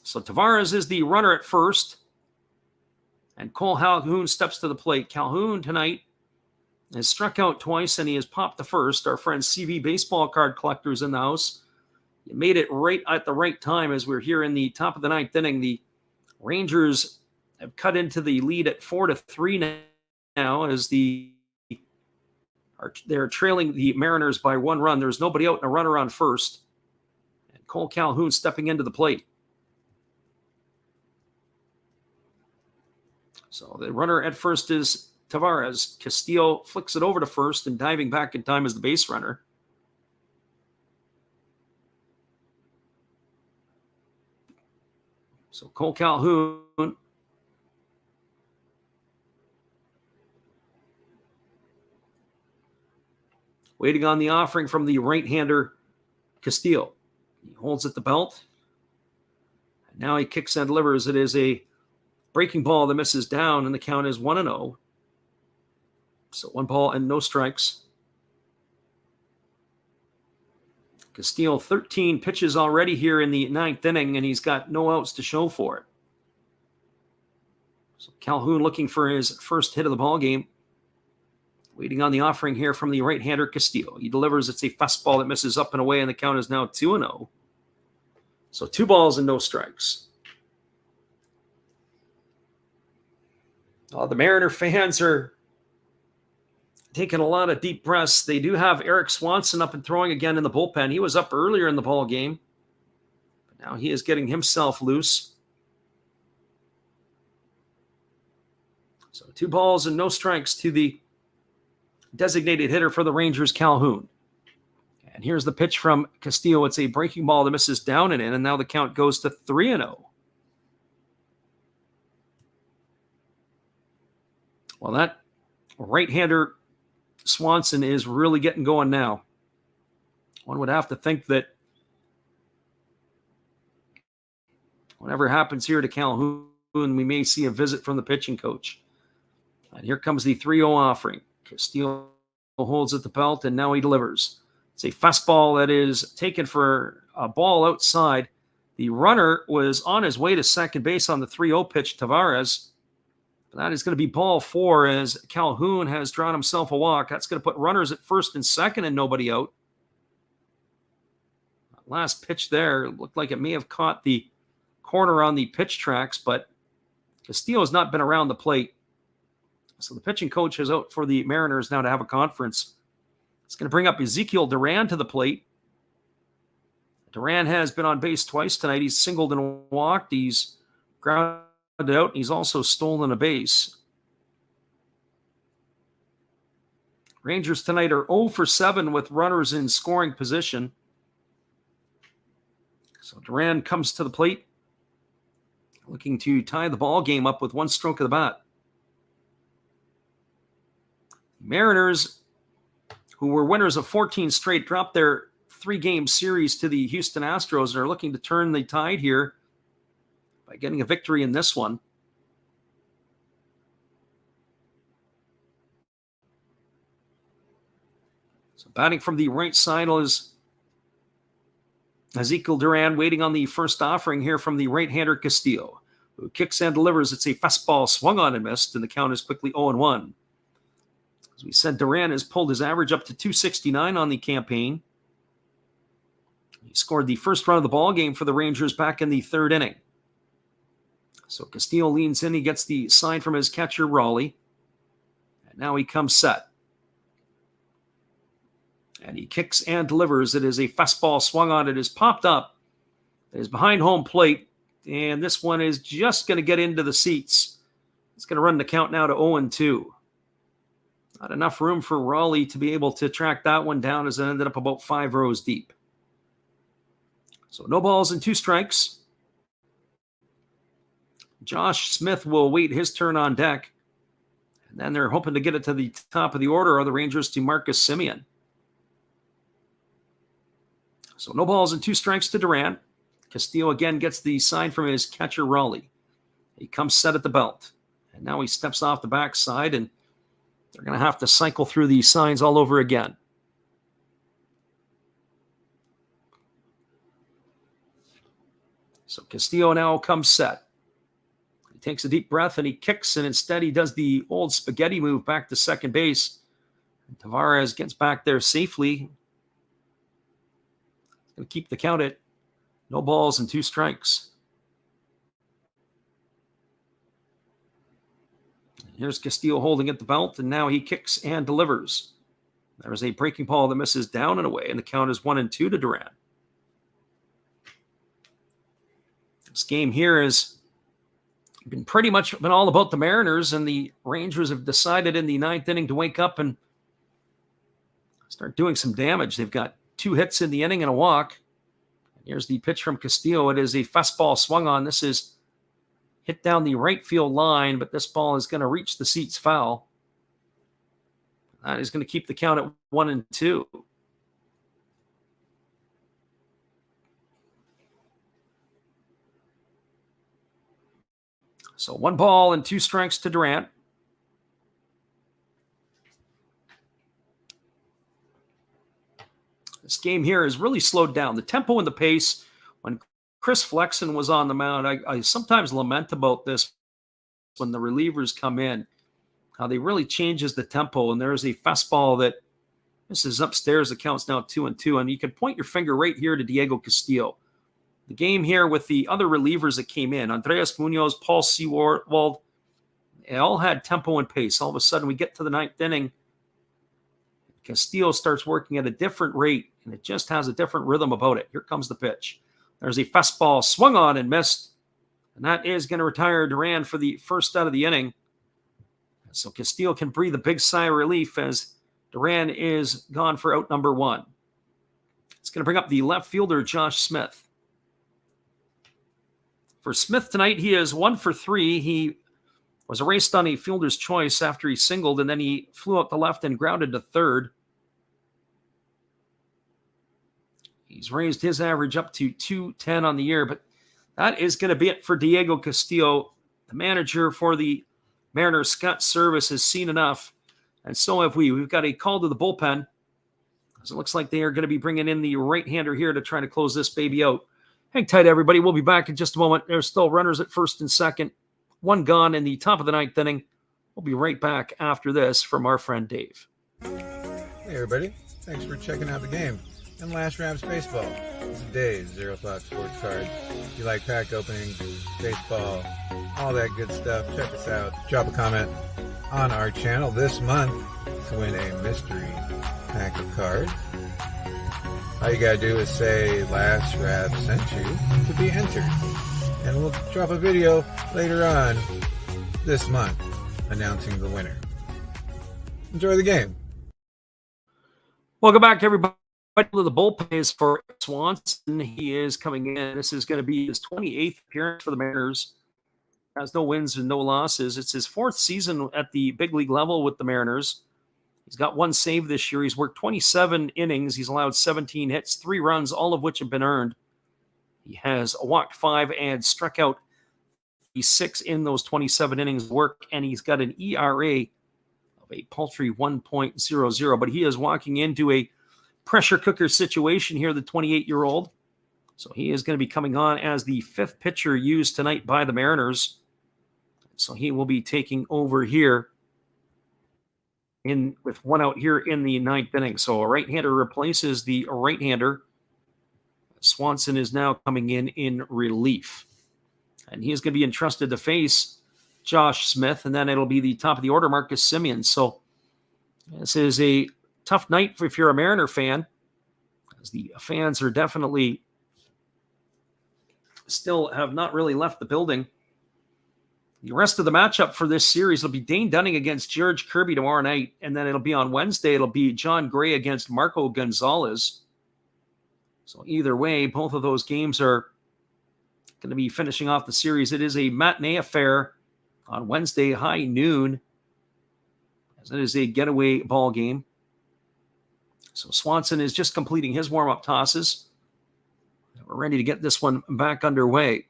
So Tavares is the runner at first, and Cole Calhoun steps to the plate. Calhoun tonight has struck out twice, and he has popped the first. Our friend CV Baseball Card Collectors in the house. You made it right at the right time, as we're here in the top of the ninth inning. The Rangers have cut into the lead at 4-3 now, as they're trailing the Mariners by 1 run. There's nobody out and a runner on first, and Cole Calhoun stepping into the plate. So the runner at first is Tavares. Castillo flicks it over to first, and diving back in time is the base runner. So Cole Calhoun waiting on the offering from the right-hander Castillo. He holds at the belt. And now he kicks and delivers. It is a breaking ball that misses down, and the count is 1-0. So 1 ball and no strikes. Castillo, 13 pitches already here in the ninth inning, and he's got no outs to show for it. So Calhoun looking for his first hit of the ball game. Waiting on the offering here from the right-hander Castillo. He delivers. It's a fastball that misses up and away, and the count is now 2-0. So 2 balls and no strikes. The Mariner fans are taking a lot of deep breaths. They do have Eric Swanson up and throwing again in the bullpen. He was up earlier in the ball game, but now he is getting himself loose. So 2 balls and no strikes to the designated hitter for the Rangers, Calhoun. And here's the pitch from Castillo. It's a breaking ball that misses down and in, and now the count goes to 3-0. Well, that right-hander Swanson is really getting going now. One would have to think that whatever happens here to Calhoun, we may see a visit from the pitching coach. And here comes the 3-0 offering. Castillo holds at the belt, and now he delivers. It's a fastball that is taken for a ball outside. The runner was on his way to second base on the 3-0 pitch, Tavares. That is going to be ball 4, as Calhoun has drawn himself a walk. That's going to put runners at first and second and nobody out. Last pitch there looked like it may have caught the corner on the pitch tracks, but Castillo has not been around the plate. So the pitching coach is out for the Mariners now to have a conference. It's going to bring up Ezekiel Duran to the plate. Duran has been on base twice tonight. He's singled and walked. He's grounded out. He's also stolen a base. Rangers tonight are 0 for 7 with runners in scoring position. So Duran comes to the plate, looking to tie the ball game up with 1 stroke of the bat. Mariners, who were winners of 14 straight, dropped their 3-game series to the Houston Astros and are looking to turn the tide here by getting a victory in this one. So Batting from the right side is Ezekiel Duran, waiting on the first offering here from the right-hander Castillo, who kicks and delivers. It's a fastball swung on and missed, and the count is quickly 0-1. As we said, Duran has pulled his average up to 269 on the campaign. He scored the first run of the ball game for the Rangers back in the third inning. So Castillo leans in. He gets the sign from his catcher, Raleigh. And now he comes set. And he kicks and delivers. It is a fastball swung on. It is popped up. It is behind home plate. And this one is just going to get into the seats. It's going to run the count now to 0-2. Not enough room for Raleigh to be able to track that one down, as it ended up about 5 rows deep. So no balls and 2 strikes. Josh Smith will wait his turn on deck. And then they're hoping to get it to the top of the order, are the Rangers, to Marcus Semien. So no balls and 2 strikes to Duran. Castillo again gets the sign from his catcher, Raleigh. He comes set at the belt. And now he steps off the backside, and they're going to have to cycle through these signs all over again. So Castillo now comes set. He takes a deep breath and he kicks, and instead he does the old spaghetti move back to second base. And Tavares gets back there safely. Going to keep the count at no balls and 2 strikes. Here's Castillo holding at the belt, and now he kicks and delivers. There's a breaking ball that misses down and away, and the count is 1-2 to Duran. This game here has been pretty much been all about the Mariners, and the Rangers have decided in the 9th inning to wake up and start doing some damage. They've got 2 hits in the inning and a walk. And here's the pitch from Castillo. It is a fastball swung on. This is hit down the right field line, but this ball is going to reach the seats foul. That is going to keep the count at 1-2. So 1 ball and 2 strikes to Durant. This game here has really slowed down. The tempo and the pace, when Chris Flexen was on the mound, I sometimes lament about this when the relievers come in, how they really changes the tempo. And there's a fastball that this is upstairs. The count's now 2-2. And you can point your finger right here to Diego Castillo. The game here with the other relievers that came in, Andreas Munoz, Paul Sewald, they all had tempo and pace. All of a sudden, we get to the 9th inning. Castillo starts working at a different rate, and it just has a different rhythm about it. Here comes the pitch. There's a fastball swung on and missed, and that is going to retire Duran for the first out of the inning. So Castillo can breathe a big sigh of relief as Duran is gone for out number 1. It's going to bring up the left fielder, Josh Smith. For Smith tonight, he is 1 for 3. He was erased on a fielder's choice after he singled, and then he flew out to left and grounded to third. He's raised his average up to 210 on the year, but that is going to be it for Diego Castillo. The manager for the Mariners, Scott Service, has seen enough, and so have we. We've got a call to the bullpen, as it looks like they are going to be bringing in the right-hander here to try to close this baby out. Hang tight, everybody. We'll be back in just a moment. There's still runners at first and second. 1 gone in the top of the 9th inning. We'll be right back after this from our friend Dave. Hey, everybody. Thanks for checking out the game and Last Raps Baseball. This is Dave, Zero Thought Sports Cards. If you like pack openings, baseball, all that good stuff, check us out. Drop a comment on our channel this month to win a mystery pack of cards. All you gotta do is say Last Rap sent you to be entered. And we'll drop a video later on this month announcing the winner. Enjoy the game. Welcome back, everybody. The bullpen is for Swanson. He is coming in. This is going to be his 28th appearance for the Mariners. Has no wins and no losses. It's his 4th season at the big league level with the Mariners. He's got 1 save this year. He's worked 27 innings. He's allowed 17 hits, 3 runs, all of which have been earned. He has walked 5 and struck out 6 in those 27 innings of work, and he's got an ERA of a paltry 1.00. But he is walking into a pressure cooker situation here, the 28-year-old. So he is going to be coming on as the fifth pitcher used tonight by the Mariners. So he will be taking over here with one out here in the ninth inning. So a right-hander replaces the right-hander. Swanson is now coming in relief. And he is going to be entrusted to face Josh Smith, and then it'll be the top of the order, Marcus Semien. So this is a tough night if you're a Mariner fan, as the fans are definitely still have not really left the building. The rest of the matchup for this series will be Dane Dunning against George Kirby tomorrow night, and then it'll be on Wednesday. It'll be John Gray against Marco Gonzalez. So either way, both of those games are going to be finishing off the series. It is a matinee affair on Wednesday, high noon, as it is a getaway ball game. So Swanson is just completing his warm-up tosses. We're ready to get this one back underway.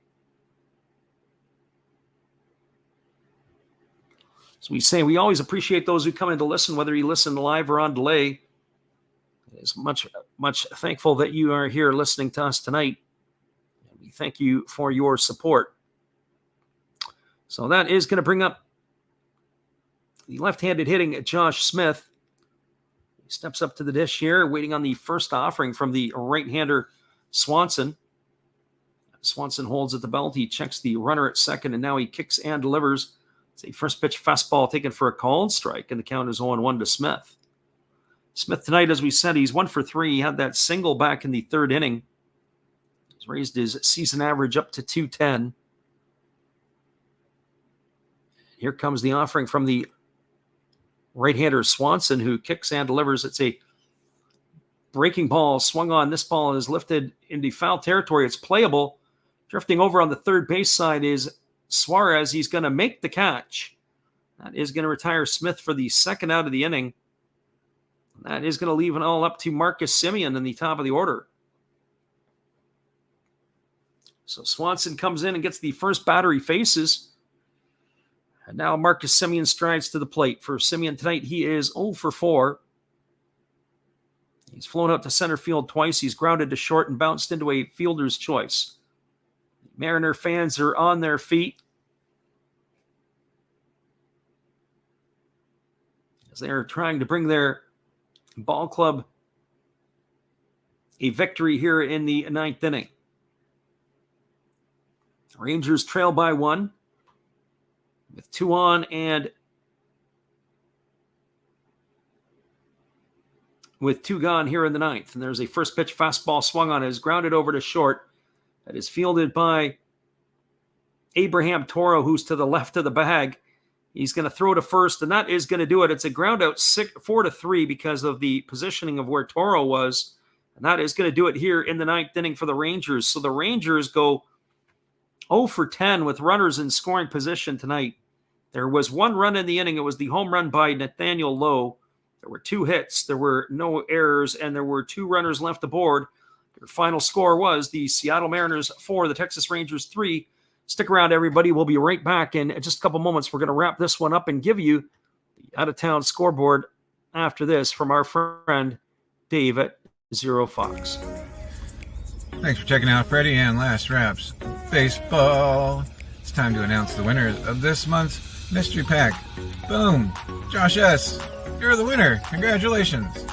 So we say we always appreciate those who come in to listen, whether you listen live or on delay. It is much thankful that you are here listening to us tonight. And we thank you for your support. So that is going to bring up the left-handed hitting Josh Smith. He steps up to the dish here, waiting on the first offering from the right-hander Swanson. Swanson holds at the belt. He checks the runner at second, and now he kicks and delivers. It's a first pitch fastball taken for a called strike, and the count is 0-1 to Smith. Smith tonight, as we said, he's 1 for 3. He had that single back in the third inning. He's raised his season average up to 210. Here comes the offering from the right-hander Swanson, who kicks and delivers. It's a breaking ball swung on. This ball is lifted into foul territory. It's playable. Drifting over on the third base side is Suarez. He's going to make the catch. That is going to retire Smith for the second out of the inning. That is going to leave it all up to Marcus Semien in the top of the order. So Swanson comes in and gets the first batter he faces. And now Marcus Semien strides to the plate. For Semien tonight, he is 0 for 4. He's flown out to center field twice. He's grounded to short and bounced into a fielder's choice. Mariner fans are on their feet as they are trying to bring their ball club a victory here in the ninth inning. Rangers trail by 1 with 2 on and with 2 gone here in the ninth. And there's a first pitch fastball swung on. It is grounded over to short. That is fielded by Abraham Toro, who's to the left of the bag. He's going to throw to first, and that is going to do it. It's a ground out 4-3 because of the positioning of where Toro was. And that is going to do it here in the ninth inning for the Rangers. So the Rangers go 0 for 10 with runners in scoring position tonight. There was 1 run in the inning. It was the home run by Nathaniel Lowe. There were 2 hits. There were no errors, and there were 2 runners left aboard. Their final score was the Seattle Mariners 4, the Texas Rangers 3. Stick around, everybody. We'll be right back in just a couple moments. We're going to wrap this one up and give you the out-of-town scoreboard after this from our friend Dave at Zero Fox. Thanks for checking out Freddie and Last Wraps Baseball. It's time to announce the winners of this month's Mystery Pack. Boom! Josh S., you're the winner. Congratulations.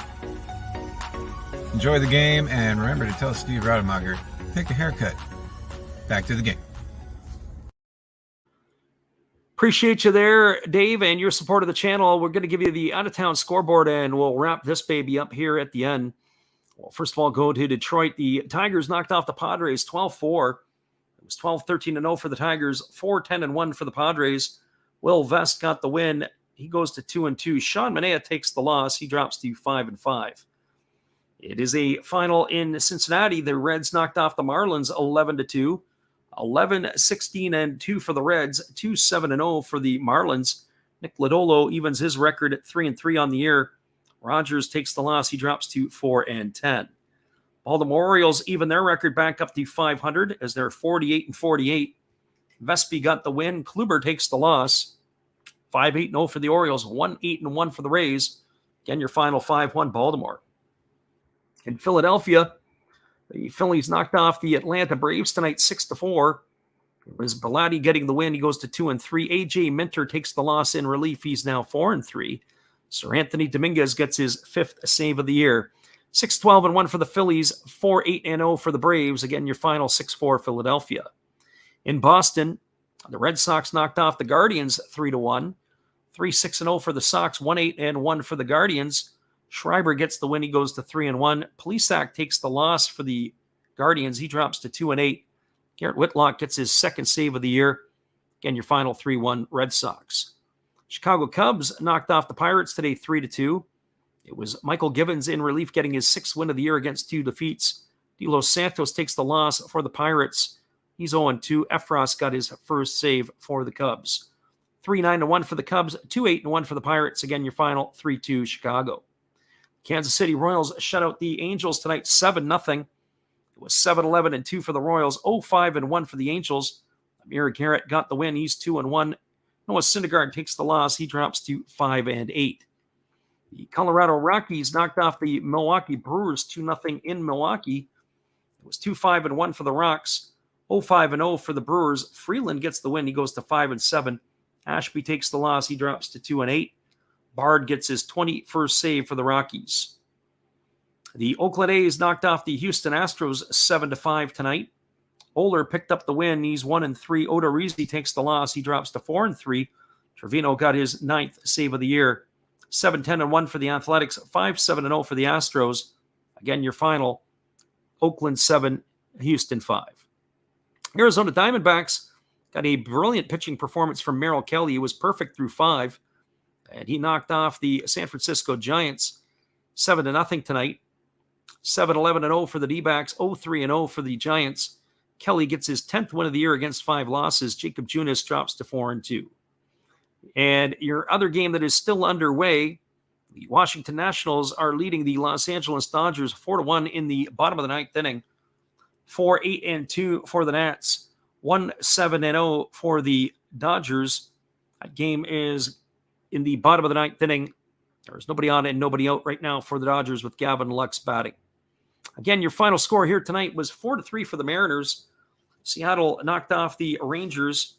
Enjoy the game, and remember to tell Steve Rademacher, pick a haircut. Back to the game. Appreciate you there, Dave, and your support of the channel. We're going to give you the out-of-town scoreboard, and we'll wrap this baby up here at the end. Well, first of all, go to Detroit. The Tigers knocked off the Padres 12-4. It was 12-13-0 for the Tigers, 4-10-1 for the Padres. Will Vest got the win. He goes to 2-2. Sean Manaea takes the loss. He drops to 5-5. It is a final in Cincinnati. The Reds knocked off the Marlins 11-2. 11-16-2 for the Reds, 2-7-0 for the Marlins. Nick Lodolo evens his record at 3-3 on the year. Rogers takes the loss. He drops to 4-10. Baltimore Orioles even their record back up to 500 as they're 48-48. Vespi got the win. Kluber takes the loss. 5-8-0 for the Orioles, 1-8-1 for the Rays. Again, your final 5-1 Baltimore. In Philadelphia, the Phillies knocked off the Atlanta Braves tonight 6-4. It was Bellotti getting the win. He goes to 2-3. AJ Minter takes the loss in relief. He's now 4-3. Sir Anthony Dominguez gets his 5th save of the year. 6-12-1 for the Phillies, 4-8-0 for the Braves. Again, your final 6-4 Philadelphia. In Boston, the Red Sox knocked off the Guardians 3-1. 3-6-0 for the Sox, 1-8-1 for the Guardians. Schreiber gets the win. He goes to 3-1. Plesac takes the loss for the Guardians. He drops to 2-8. Garrett Whitlock gets his 2nd save of the year. Again, your final 3-1 Red Sox. Chicago Cubs knocked off the Pirates today 3-2. It was Michael Givens in relief getting his 6th win of the year against 2 defeats. De Los Santos takes the loss for the Pirates. He's 0-2. Efros got his 1st save for the Cubs. 3-9-1 for the Cubs, 2-8-1 for the Pirates. Again, your final 3-2 Chicago. Kansas City Royals shut out the Angels tonight 7-0. It was 7-11-2 for the Royals, 0-5-1 for the Angels. Amir Garrett got the win. He's 2-1. Noah Syndergaard takes the loss. He drops to 5-8. The Colorado Rockies knocked off the Milwaukee Brewers 2-0 in Milwaukee. It was 2-5-1 for the Rocks, 0-5-0 for the Brewers. Freeland gets the win. He goes to 5-7. Ashby takes the loss. He drops to 2-8. Bard gets his 21st save for the Rockies. The Oakland A's knocked off the Houston Astros 7-5 tonight. Oler picked up the win. He's 1-3. Odorizzi takes the loss. He drops to 4-3. Trevino got his 9th save of the year. 7-10-1 for the Athletics. 5-7-0 for the Astros. Again, your final. Oakland 7, Houston 5. Arizona Diamondbacks got a brilliant pitching performance from Merrill Kelly. He was perfect through 5. And he knocked off the San Francisco Giants 7-0 tonight. 7-11-0 for the D-backs, 0-3-0 for the Giants. Kelly gets his 10th win of the year against 5 losses. Jacob Junis drops to 4-2. And your other game that is still underway, the Washington Nationals are leading the Los Angeles Dodgers 4-1 in the bottom of the 9th inning. 4-8-2 for the Nats. 1-7-0 for the Dodgers. That game is in the bottom of the 9th inning. There's nobody on and nobody out right now for the Dodgers with Gavin Lux batting. Again, your final score here tonight was 4-3 for the Mariners. Seattle knocked off the Rangers.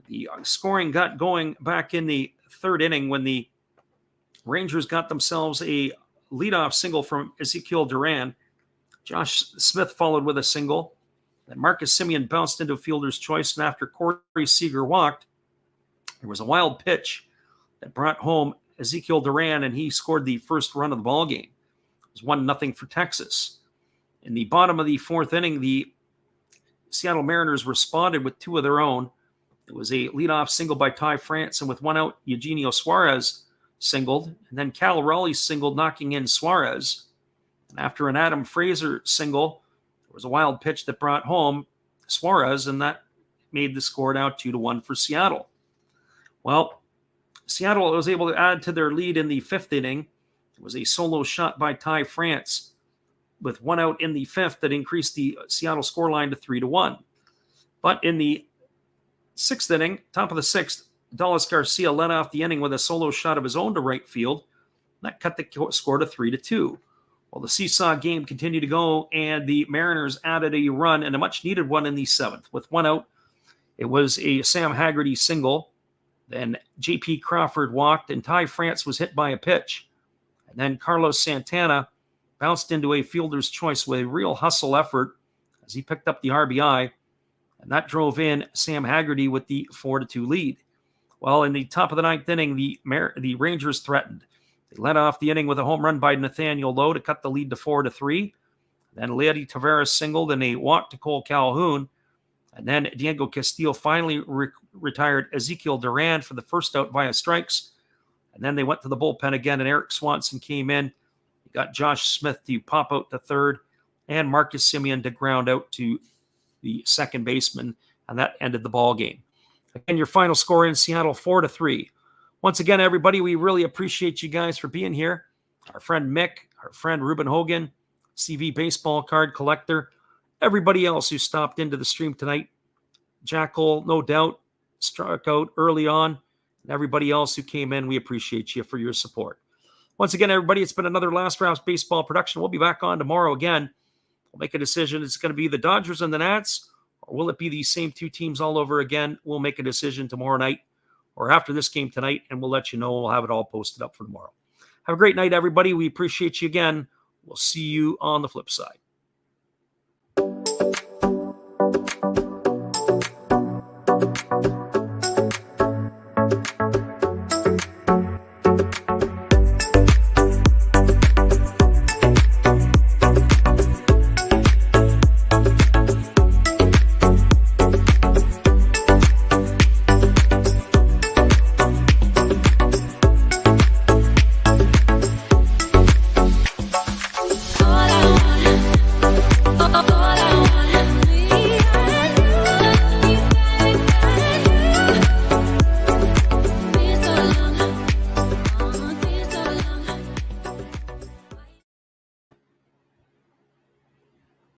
The scoring got going back in the 3rd inning when the Rangers got themselves a leadoff single from Ezekiel Duran. Josh Smith followed with a single. Then Marcus Semien bounced into a fielder's choice, and after Corey Seager walked, there was a wild pitch that brought home Ezekiel Duran, and he scored the first run of the ball game. It was 1-0 for Texas. In the bottom of the 4th inning, the Seattle Mariners responded with 2 of their own. It was a leadoff single by Ty France, and with 1 out, Eugenio Suarez singled, and then Cal Raleigh singled, knocking in Suarez. And after an Adam Fraser single, there was a wild pitch that brought home Suarez, and that made the score now 2-1 for Seattle. Well, Seattle was able to add to their lead in the 5th inning. It was a solo shot by Ty France with 1 out in the 5th that increased the Seattle scoreline to 3-1. But in the 6th inning, top of the 6th, Dallas Garcia led off the inning with a solo shot of his own to right field. That cut the score to 3-2. Well, the seesaw game continued to go, and the Mariners added a run, and a much-needed one in the 7th. With 1 out, it was a Sam Haggerty single. Then J.P. Crawford walked, and Ty France was hit by a pitch. And then Carlos Santana bounced into a fielder's choice with a real hustle effort as he picked up the RBI. And that drove in Sam Haggerty with the 4-2 lead. Well, in the top of the 9th inning, the Rangers threatened. They led off the inning with a home run by Nathaniel Lowe to cut the lead to 4-3. Then Leody Taveras singled and a walk to Cole Calhoun. And then Diego Castillo finally retired Ezekiel Duran for the first out via strikes. And then they went to the bullpen again, and Eric Swanson came in. He got Josh Smith to pop out to 3rd, and Marcus Semien to ground out to the 2nd baseman, and that ended the ball game. Again, your final score in Seattle, 4-3. Once again, everybody, we really appreciate you guys for being here. Our friend Mick, our friend Ruben Hogan, CV baseball card collector, everybody else who stopped into the stream tonight. Jackal, no doubt, struck out early on. And everybody else who came in, we appreciate you for your support. Once again, everybody, it's been another Last Rounds Baseball production. We'll be back on tomorrow again. We'll make a decision. It's going to be the Dodgers and the Nats, or will it be these same two teams all over again? We'll make a decision tomorrow night or after this game tonight, and we'll let you know. We'll have it all posted up for tomorrow. Have a great night, everybody. We appreciate you again. We'll see you on the flip side.